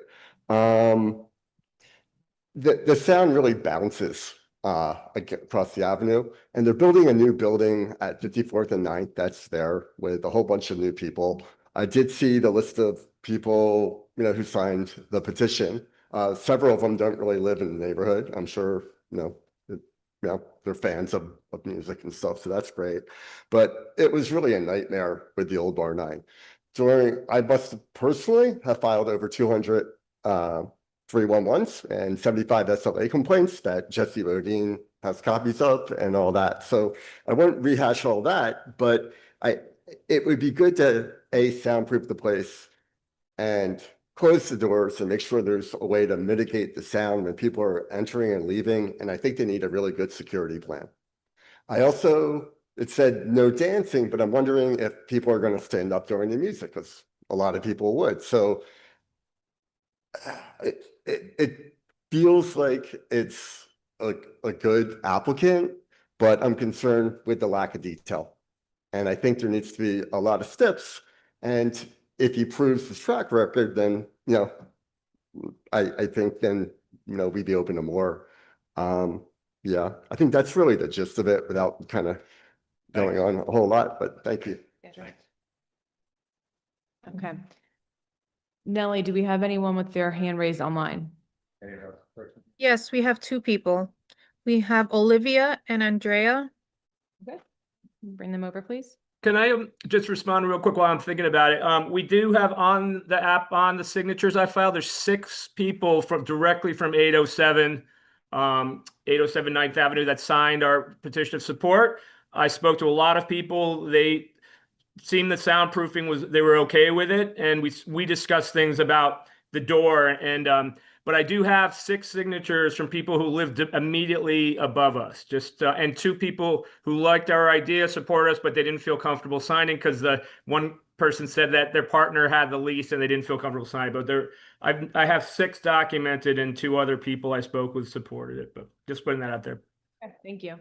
The sound really bounces across the avenue, and they're building a new building at 54th and 9th that's there with a whole bunch of new people. I did see the list of people, who signed the petition. Several of them don't really live in the neighborhood. I'm sure, they're fans of music and stuff, so that's great. But it was really a nightmare with the old Bar 9. I must personally have filed over 200 311s and 75 SLA complaints that Jesse Rodine has copies of and all that. So I won't rehash all that, but it would be good to soundproof the place and close the doors and make sure there's a way to mitigate the sound when people are entering and leaving. And I think they need a really good security plan. It said no dancing, but I'm wondering if people are going to stand up during the music, because a lot of people would. So it feels like it's a good applicant, but I'm concerned with the lack of detail. And I think there needs to be a lot of steps. And if he proves his track record, then, I think then, we'd be open to more. Yeah, I think that's really the gist of it without kind of going on a whole lot, but thank you. Okay. Nellie, do we have anyone with their hand raised online? Yes, we have two people. We have Olivia and Andrea. Okay. Bring them over, please. Can I just respond real quick while I'm thinking about it? We do have on the app, on the signatures I filed, there's 6 people directly from 807 9th Avenue that signed our petition of support. I spoke to a lot of people. They seemed the soundproofing they were okay with it, and we discussed things about the door, and but I do have 6 signatures from people who lived immediately above us, and 2 people who liked our idea, support us, but they didn't feel comfortable signing because the one person said that their partner had the lease and they didn't feel comfortable signing. But I have 6 documented, and 2 other people I spoke with supported it. But just putting that out there. Okay, thank you.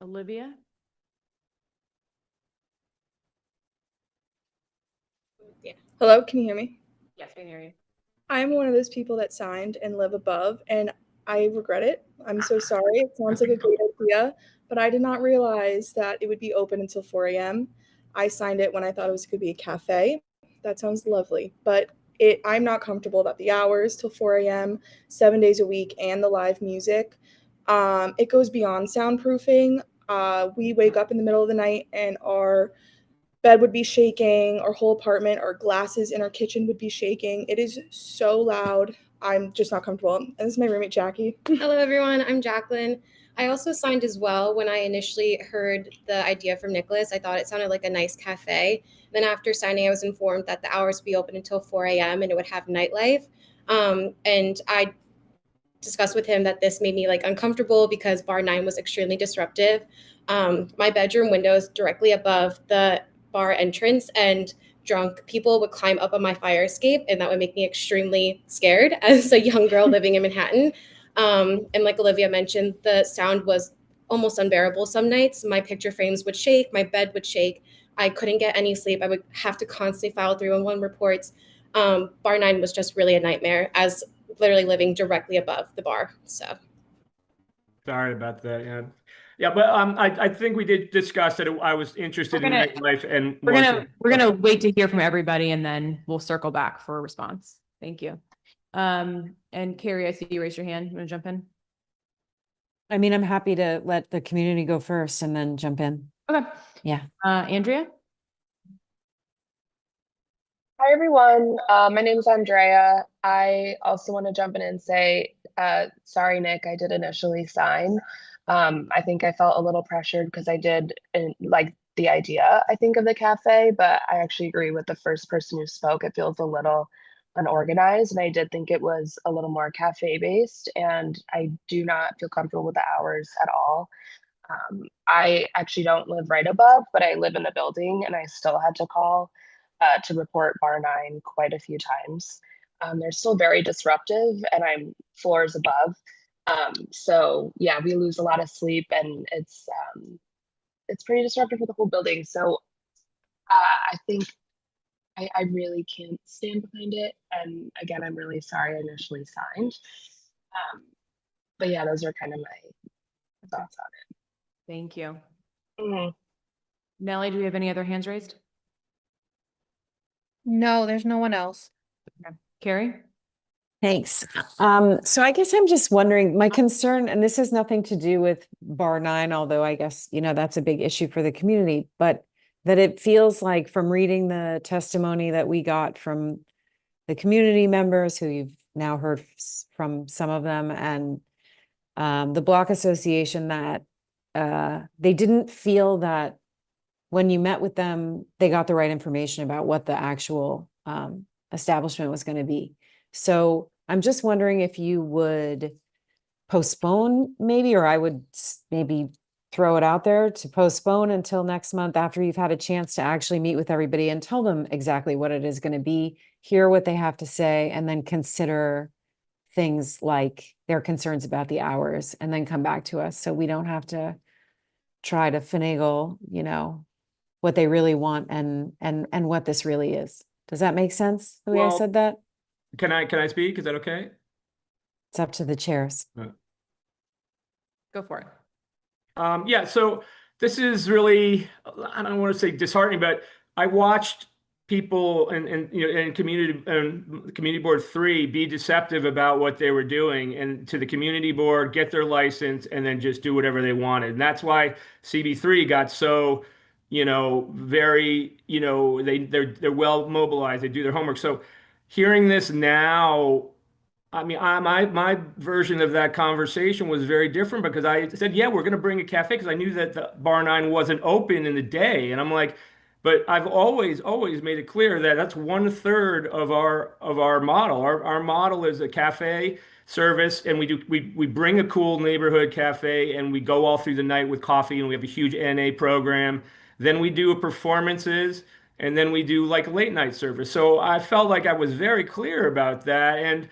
Olivia? Yeah. Hello, can you hear me? Yes, I can hear you. I'm one of those people that signed and live above, and I regret it. I'm so sorry. It sounds like a great idea, but I did not realize that it would be open until 4 a.m. I signed it when I thought it could be a cafe. That sounds lovely, but I'm not comfortable about the hours till 4 a.m., 7 days a week, and the live music. It goes beyond soundproofing. We wake up in the middle of the night and our bed would be shaking, our whole apartment, our glasses in our kitchen would be shaking. It is so loud. I'm just not comfortable. And this is my roommate, Jackie. Hello, everyone. I'm Jacqueline. I also signed as well when I initially heard the idea from Nicholas. I thought it sounded like a nice cafe. Then after signing, I was informed that the hours would be open until 4 a.m. and it would have nightlife. And I discussed with him that this made me like uncomfortable because bar 9 was extremely disruptive. My bedroom window is directly above the bar entrance, and drunk people would climb up on my fire escape, and that would make me extremely scared as a young girl living in Manhattan. And like Olivia mentioned, the sound was almost unbearable some nights. My picture frames would shake, my bed would shake. I couldn't get any sleep. I would have to constantly file 311 reports. Bar 9 was just really a nightmare, as literally living directly above the bar. So Sorry about that. Yeah. Yeah, but I think we did discuss that I was interested in nightlife and We're gonna wait to hear from everybody and then we'll circle back for a response. Thank you. And Carrie, I see you raise your hand. You want to jump in? I mean, I'm happy to let the community go first and then jump in. Okay. Yeah. Andrea? Hi, everyone. My name is Andrea. I also want to jump in and say, sorry, Nick, I did initially sign. I think I felt a little pressured because I did like the idea, I think, of the cafe, but I actually agree with the first person who spoke. It feels a little unorganized, and I did think it was a little more cafe based, and I do not feel comfortable with the hours at all. I actually don't live right above, but I live in the building, and I still had to call to report bar 9 quite a few times. They're still very disruptive, and I'm floors above. So yeah, we lose a lot of sleep, and it's pretty disruptive for the whole building. So I think I really can't stand behind it. And again, I'm really sorry I initially signed. But yeah, those are kind of my thoughts on it. Thank you. Mhm. Nellie, do we have any other hands raised? No, there's no one else. Okay. Carrie? Thanks. So I guess I'm just wondering, my concern, and this has nothing to do with bar 9, although I guess, that's a big issue for the community, but that it feels like from reading the testimony that we got from the community members who you've now heard from some of them, and the Block Association, that they didn't feel that when you met with them, they got the right information about what the actual establishment was going to be. So I'm just wondering if you would postpone maybe, or I would maybe throw it out there to postpone until next month after you've had a chance to actually meet with everybody and tell them exactly what it is going to be, hear what they have to say, and then consider things like their concerns about the hours, and then come back to us so we don't have to try to finagle, what they really want and what this really is. Does that make sense, the way I said that? Can I speak? Is that okay? It's up to the chairs. Go for it. Yeah, so this is really, I don't want to say disheartening, but I watched people in community board 3 be deceptive about what they were doing, and to the community board get their license and then just do whatever they wanted. And that's why CB3 got so, very, they're well mobilized, they do their homework. So hearing this now, I mean, my version of that conversation was very different, because I said, yeah, we're going to bring a cafe, because I knew that the bar 9 wasn't open in the day. And I'm like, but I've always made it clear that that's 1/3 of our model. Our model is a cafe service, and we bring a cool neighborhood cafe, and we go all through the night with coffee, and we have a huge NA program. Then we do performances, and then we do like late night service. So I felt like I was very clear about that. And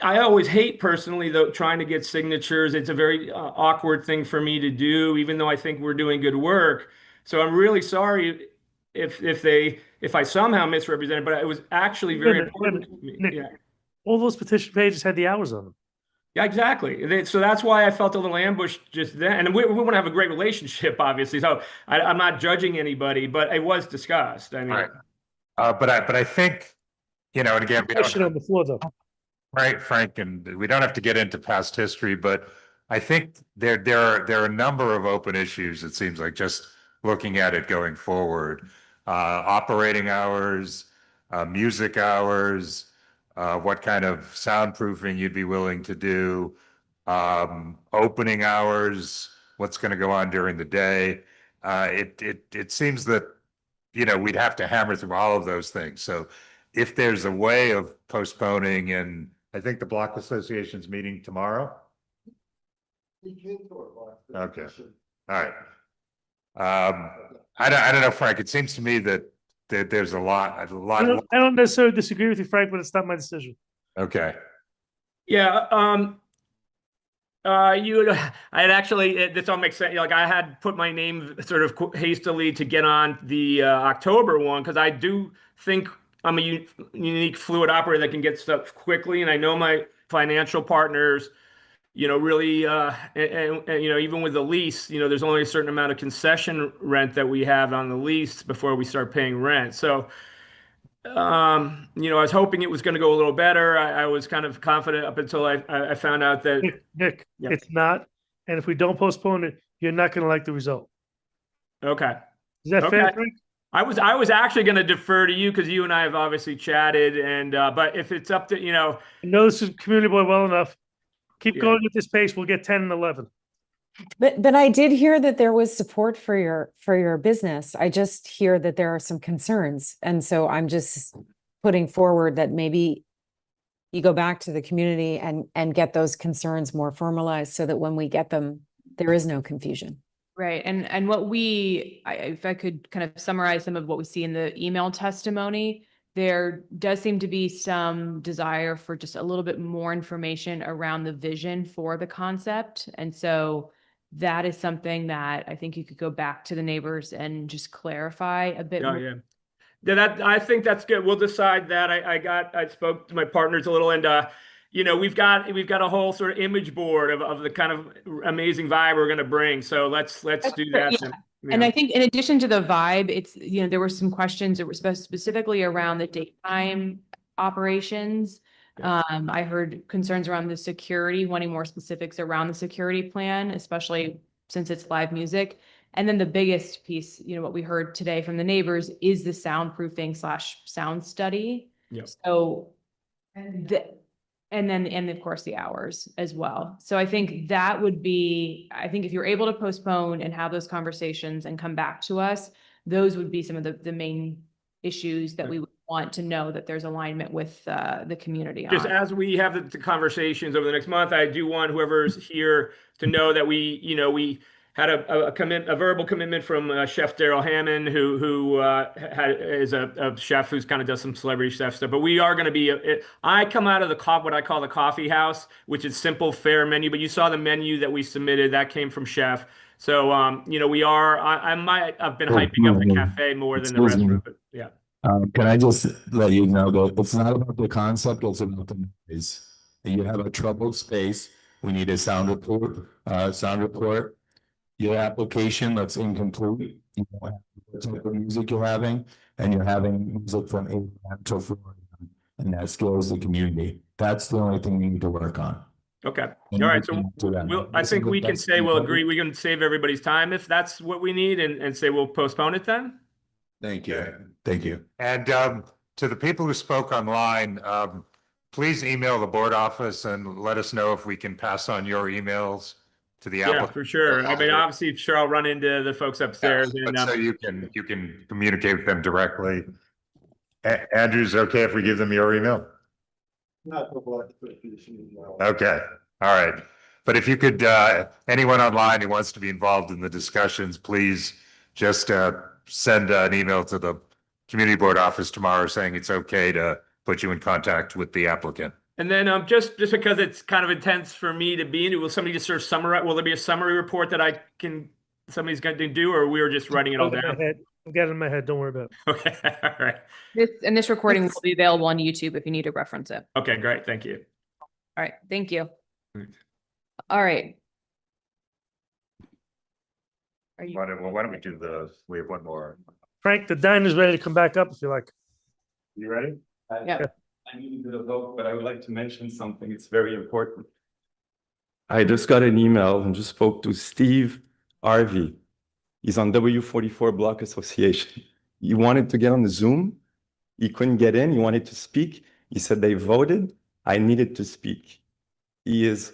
I always hate personally, though, trying to get signatures. It's a very awkward thing for me to do, even though I think we're doing good work. So I'm really sorry if I somehow misrepresented, but it was actually very important to me. Nick, Yeah. all those petition pages had the hours on them. Yeah, exactly. So that's why I felt a little ambushed just then. And we want to have a great relationship, obviously. So I'm not judging anybody, but it was discussed. I mean, Right. But I think, and again, we Question don't, on the floor, though. right, Frank, and we don't have to get into past history, but I think there are a number of open issues, it seems like, just looking at it going forward. Operating hours, music hours, what kind of soundproofing you'd be willing to do, opening hours, what's going to go on during the day. It seems that, we'd have to hammer through all of those things. So if there's a way of postponing and I think the Block Association's meeting tomorrow. Okay, all right. I don't know, Frank, it seems to me that there's a lot. I don't necessarily disagree with you, Frank, but it's not my decision. Okay. Yeah, I had actually, this all makes sense. Like I had put my name sort of hastily to get on the October one because I do think I'm a unique fluid operator that can get stuff quickly, and I know my financial partners, really, and even with the lease, there's only a certain amount of concession rent that we have on the lease before we start paying rent. So, I was hoping it was going to go a little better. I was kind of confident up until I found out that Nick, Yeah. it's not. And if we don't postpone it, you're not going to like the result. Okay. Is that fair, Frank? I was actually going to defer to you because you and I have obviously chatted, and but if it's up to I know this is community board well enough. Keep Yeah. going at this pace. We'll get 10 and 11. But I did hear that there was support for your business. I just hear that there are some concerns. And so I'm just putting forward that maybe you go back to the community and get those concerns more formalized so that when we get them, there is no confusion. Right. And what if I could kind of summarize some of what we see in the email testimony, there does seem to be some desire for just a little bit more information around the vision for the concept. And so that is something that I think you could go back to the neighbors and just clarify a bit more. Yeah. I think that's good. We'll decide that. I spoke to my partners a little, and we've got a whole sort of image board of the kind of amazing vibe we're going to bring. So let's do that. Yeah. then, And I think in addition to the vibe, it's, there were some questions that were specifically around the daytime operations. I heard concerns around the security, wanting more specifics around the security plan, especially since it's live music. And then the biggest piece, what we heard today from the neighbors is the soundproofing / sound study. Yep. So, and of course the hours as well. So I think that would be, if you're able to postpone and have those conversations and come back to us, those would be some of the main issues that we would want to know that there's alignment with the community Just on. as we have the conversations over the next month, I do want whoever's here to know that we had a verbal commitment from Chef Daryl Hammond, who is a chef who's kind of does some celebrity chef stuff. But we are going to be. I come out of what I call the coffee house, which is simple, fair menu. But you saw the menu that we submitted that came from Chef. So we are. I might have been hyping up the cafe more than the restaurant. But yeah. Can I just let you know that it's not about the concept, it's about the noise. You have a troubled space, we need a sound report. Your application that's incomplete, you don't have the type of music you're having, and you're having music from 8 a.m. till 4 a.m. And that scares the community. That's the only thing we need to work on. Okay. All right. So I think we can say we'll agree. We can save everybody's time if that's what we need, and say we'll postpone it then. Thank you. Thank you. And to the people who spoke online, please email the board office and let us know if we can pass on your emails to the applicant. Yeah, for sure. I mean, obviously, sure, I'll run into the folks upstairs. But so you can communicate with them directly. Andrew's okay if we give them your email? Okay, all right. But if you could, anyone online who wants to be involved in the discussions, please just send an email to the community board office tomorrow saying it's okay to put you in contact with the applicant. And then just because it's kind of intense for me to be in, will somebody just sort of summarize? Will there be a summary report that somebody's going to do, or we were just writing it all down? I've got it in my head. Don't worry about it. Okay, all right. This recording will be available on YouTube if you need to reference it. Okay, great. Thank you. All right, thank you. Thanks. All right. Why don't we do we have one more. Frank, the diner's ready to come back up if you like. You ready? Yeah. I need to vote, but I would like to mention something. It's very important. I just got an email and just spoke to Steve Harvey. He's on W44 Block Association. He wanted to get on the Zoom. He couldn't get in. He wanted to speak. He said they voted. I needed to speak. He is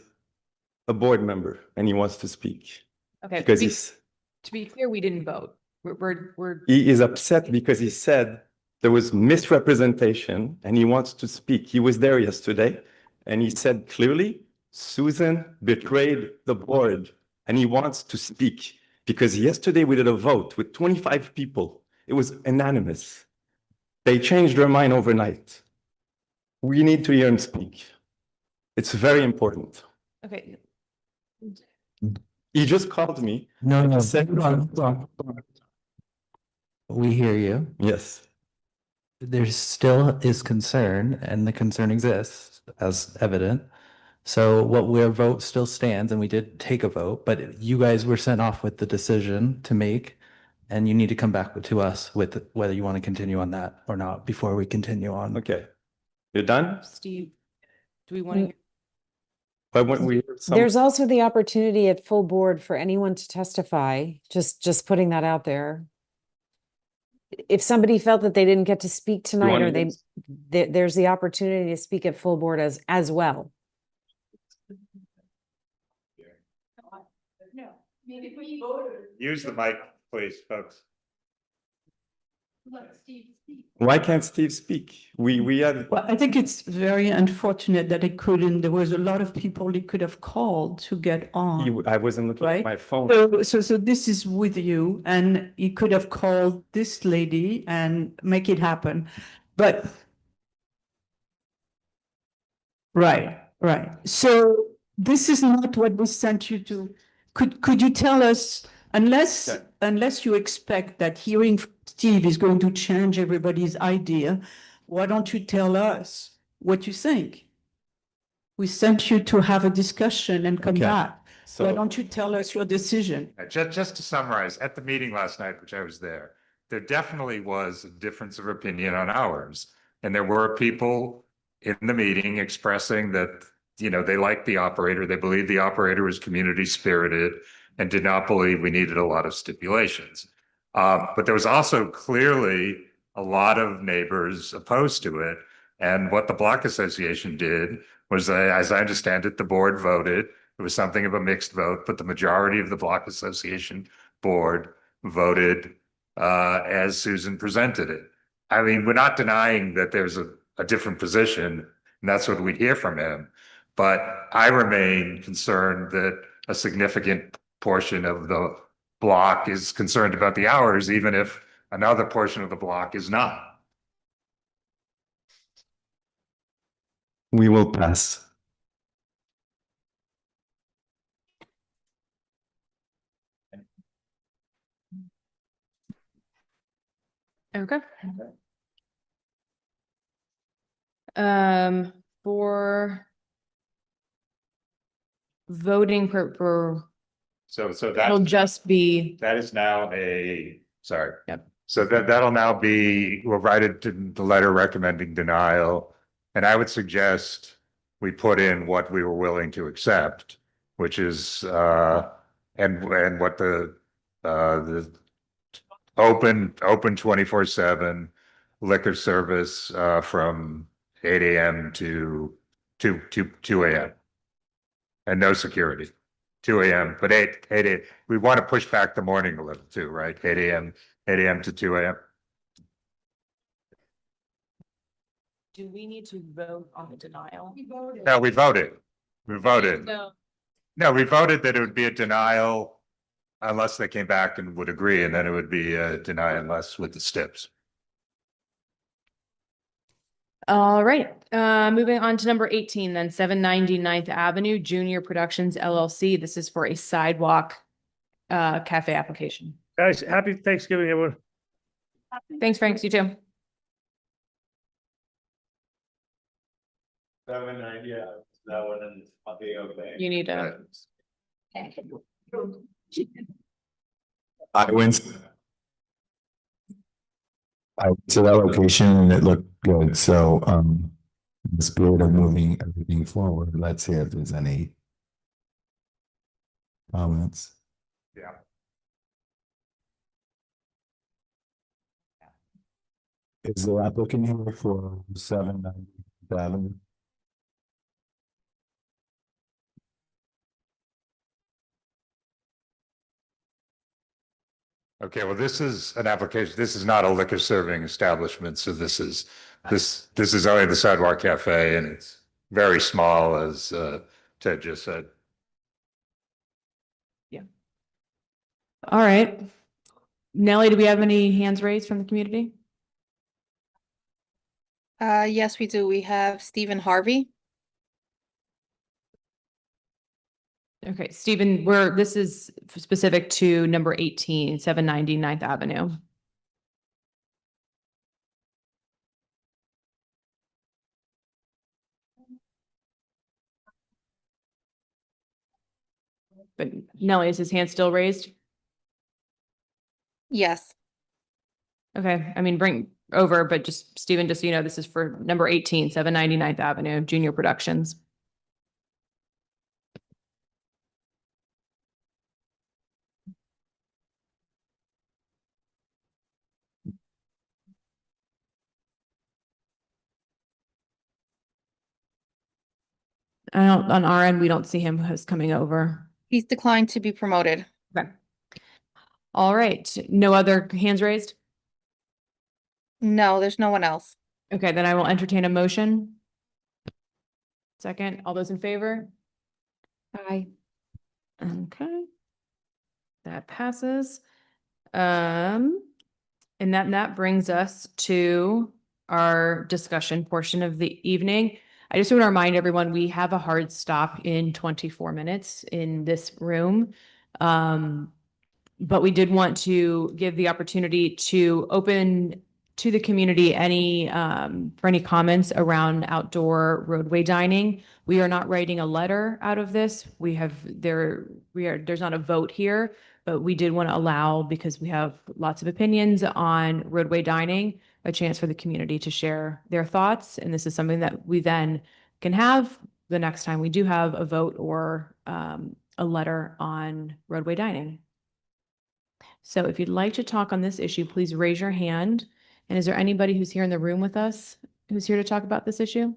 a board member and he wants to speak. Okay. Because to be clear, we didn't vote. He is upset because he said there was misrepresentation and he wants to speak. He was there yesterday and he said clearly, Susan betrayed the board, and he wants to speak because yesterday we did a vote with 25 people. It was unanimous. They changed their mind overnight. We need to hear him speak. It's very important. Okay. He just called me. No, no, Said- hold on. We hear you. Yes. There still is concern, and the concern exists as evident. So what our vote still stands, and we did take a vote, but you guys were sent off with the decision to make, and you need to come back to us with whether you want to continue on that or not before we continue on. Okay. You're done? Steve, do we want to hear? Why wouldn't we hear some? There's also the opportunity at full board for anyone to testify, just putting that out there. If somebody felt that they didn't get to speak tonight, wanna or there's the opportunity to speak at full board as well. Use the mic, please, folks. Why can't Steve speak? We had. Well, I think it's very unfortunate that it couldn't, there was a lot of people he could have called to get on. I wasn't looking Right? at my phone. So this is with you, and he could have called this lady and make it happen, but. Right. So this is not what we sent you to. Could you tell us, unless you expect that hearing from Steve is going to change everybody's idea, why don't you tell us what you think? We sent you to have a discussion and come Okay. back. So- Why don't you tell us your decision? Just to summarize, at the meeting last night, which I was there definitely was a difference of opinion on ours. And there were people in the meeting expressing that, they liked the operator, they believed the operator was community spirited and did not believe we needed a lot of stipulations. But there was also clearly a lot of neighbors opposed to it. And what the Block Association did was, as I understand it, the board voted. It was something of a mixed vote, but the majority of the Block Association board voted as Susan presented it. I mean, we're not denying that there's a different position, and that's what we hear from him. But I remain concerned that a significant portion of the block is concerned about the hours, even if another portion of the block is not. We will pass. Okay. For voting for, So it'll just be, that is now sorry. Yep. So that'll now be, we'll write it to the letter recommending denial. And I would suggest we put in what we were willing to accept, which is, and what the open 24/7 liquor service, from 8 a.m. to 2 a.m. And no security. 2 a.m. But 8 a.m. We want to push back the morning a little too, right? 8 a.m. to 2 a.m. do we need to vote on the denial? No, we voted. We voted. No. No, we voted that it would be a denial unless they came back and would agree, and then it would be a deny unless with the steps. All right, moving on to number 18, then 790 9th Avenue Junior Productions LLC. This is for a sidewalk cafe application. Guys, happy Thanksgiving, everyone. Thanks, Frank. You too. 790, yeah, that one and okay. You need a. I went to that location and it looked good. So, in the spirit of moving everything forward, let's hear if there's any comments. Yeah. Is the applicant here for 790 Avenue? Okay, well, this is an application. This is not a liquor serving establishment. So this is only the sidewalk cafe, and very small, as Ted just said. All right. Nellie, do we have any hands raised from the community? Yes, we do. We have Stephen Harvey. Okay, Stephen, this is specific to number 18, 790 9th Avenue. But Nellie, is his hand still raised? Yes. Okay, I mean, bring over, but just Stephen, just so you know, this is for number 18, 790 9th Avenue, Junior Productions. On our end, we don't see him as coming over. He's declined to be promoted. Okay. All right, no other hands raised? No, there's no one else. Okay, then I will entertain a motion. Second, all those in favor? Aye. Okay. That passes. And that brings us to our discussion portion of the evening. I just want to remind everyone, we have a hard stop in 24 minutes in this room. But we did want to give the opportunity to open to the community for any comments around outdoor roadway dining. We are not writing a letter out of this. There's not a vote here, but we did want to allow, because we have lots of opinions on roadway dining, a chance for the community to share their thoughts. And this is something that we then can have the next time we do have a vote or a letter on roadway dining. So if you'd like to talk on this issue, please raise your hand. And is there anybody who's here in the room with us who's here to talk about this issue?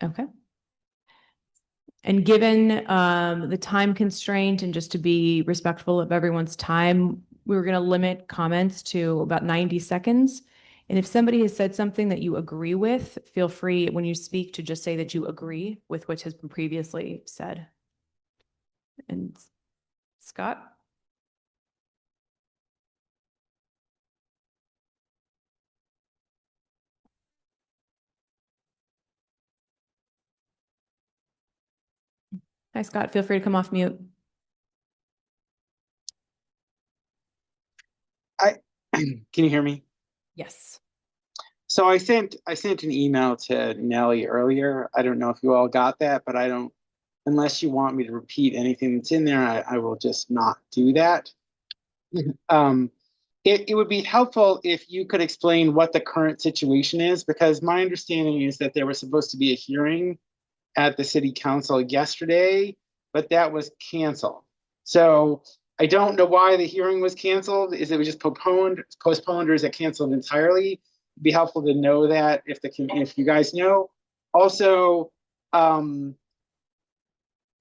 Okay. And given the time constraint and just to be respectful of everyone's time, we're going to limit comments to about 90 seconds. And if somebody has said something that you agree with, feel free when you speak to just say that you agree with what has been previously said. And Scott? Hi, Scott. Feel free to come off mute. Can you hear me? Yes. So I sent an email to Nellie earlier. I don't know if you all got that, but I don't, unless you want me to repeat anything that's in there, I will just not do that. It would be helpful if you could explain what the current situation is, because my understanding is that there was supposed to be a hearing at the city council yesterday, but that was canceled. So I don't know why the hearing was canceled. Is it was just postponed, or is it canceled entirely? It'd be helpful to know that if you guys know. Also,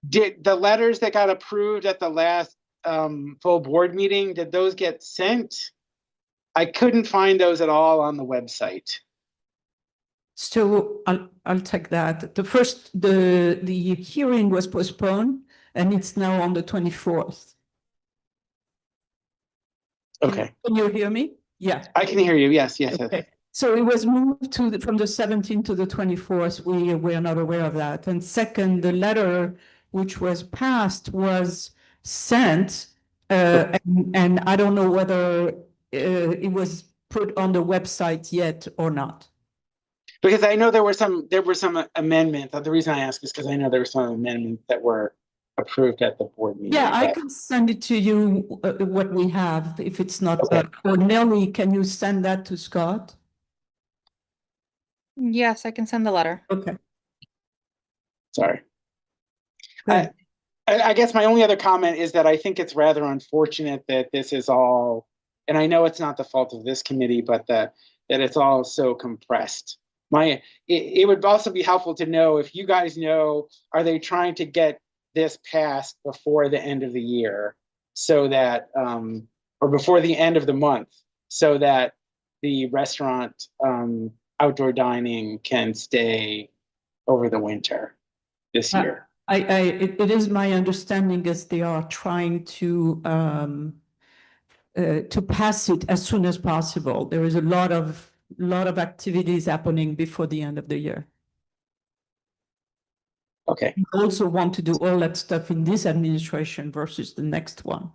did the letters that got approved at the last full board meeting, did those get sent? I couldn't find those at all on the website. So I'll take that. The hearing was postponed and it's now on the 24th. Okay. Can you hear me? Yeah. I can hear you. Yes. Okay. So it was moved from the 17th to the 24th. We are not aware of that. And second, the letter which was passed was sent, and I don't know whether it was put on the website yet or not. Because I know there were some amendments. The reason I ask is because I know there were some amendments that were approved at the board meeting. Yeah, I can send it to you what we have if it's not. Okay. Or Nellie, can you send that to Scott? Yes, I can send the letter. Okay. Sorry. I guess my only other comment is that I think it's rather unfortunate that this is all, and I know it's not the fault of this committee, but that it's all so compressed. It would also be helpful to know if you guys know, are they trying to get this passed before the end of the year so that, or before the end of the month, so that the restaurant outdoor dining can stay over the winter this year? It is my understanding as they are trying to pass it as soon as possible. There is a lot of activities happening before the end of the year. Okay. We also want to do all that stuff in this administration versus the next one.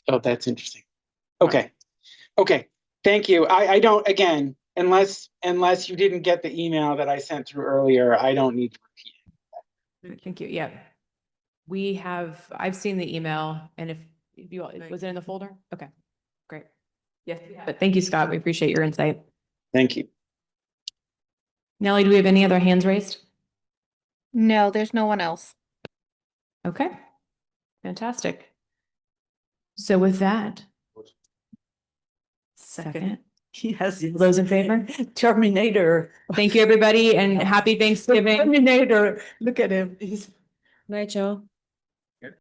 Oh, that's interesting. Okay. Okay. Thank you. I don't, again, unless you didn't get the email that I sent through earlier, I don't need to repeat it. Thank you. Yeah. I've seen the email, and if you, was it in the folder? Okay, great. Yes, but thank you, Scott. We appreciate your insight. Thank you. Nellie, do we have any other hands raised? No, there's no one else. Okay, fantastic. So with that. Second. Yes. All those in favor? Terminator. Thank you, everybody, and happy Thanksgiving. Terminator. Look at him. Night, Joe.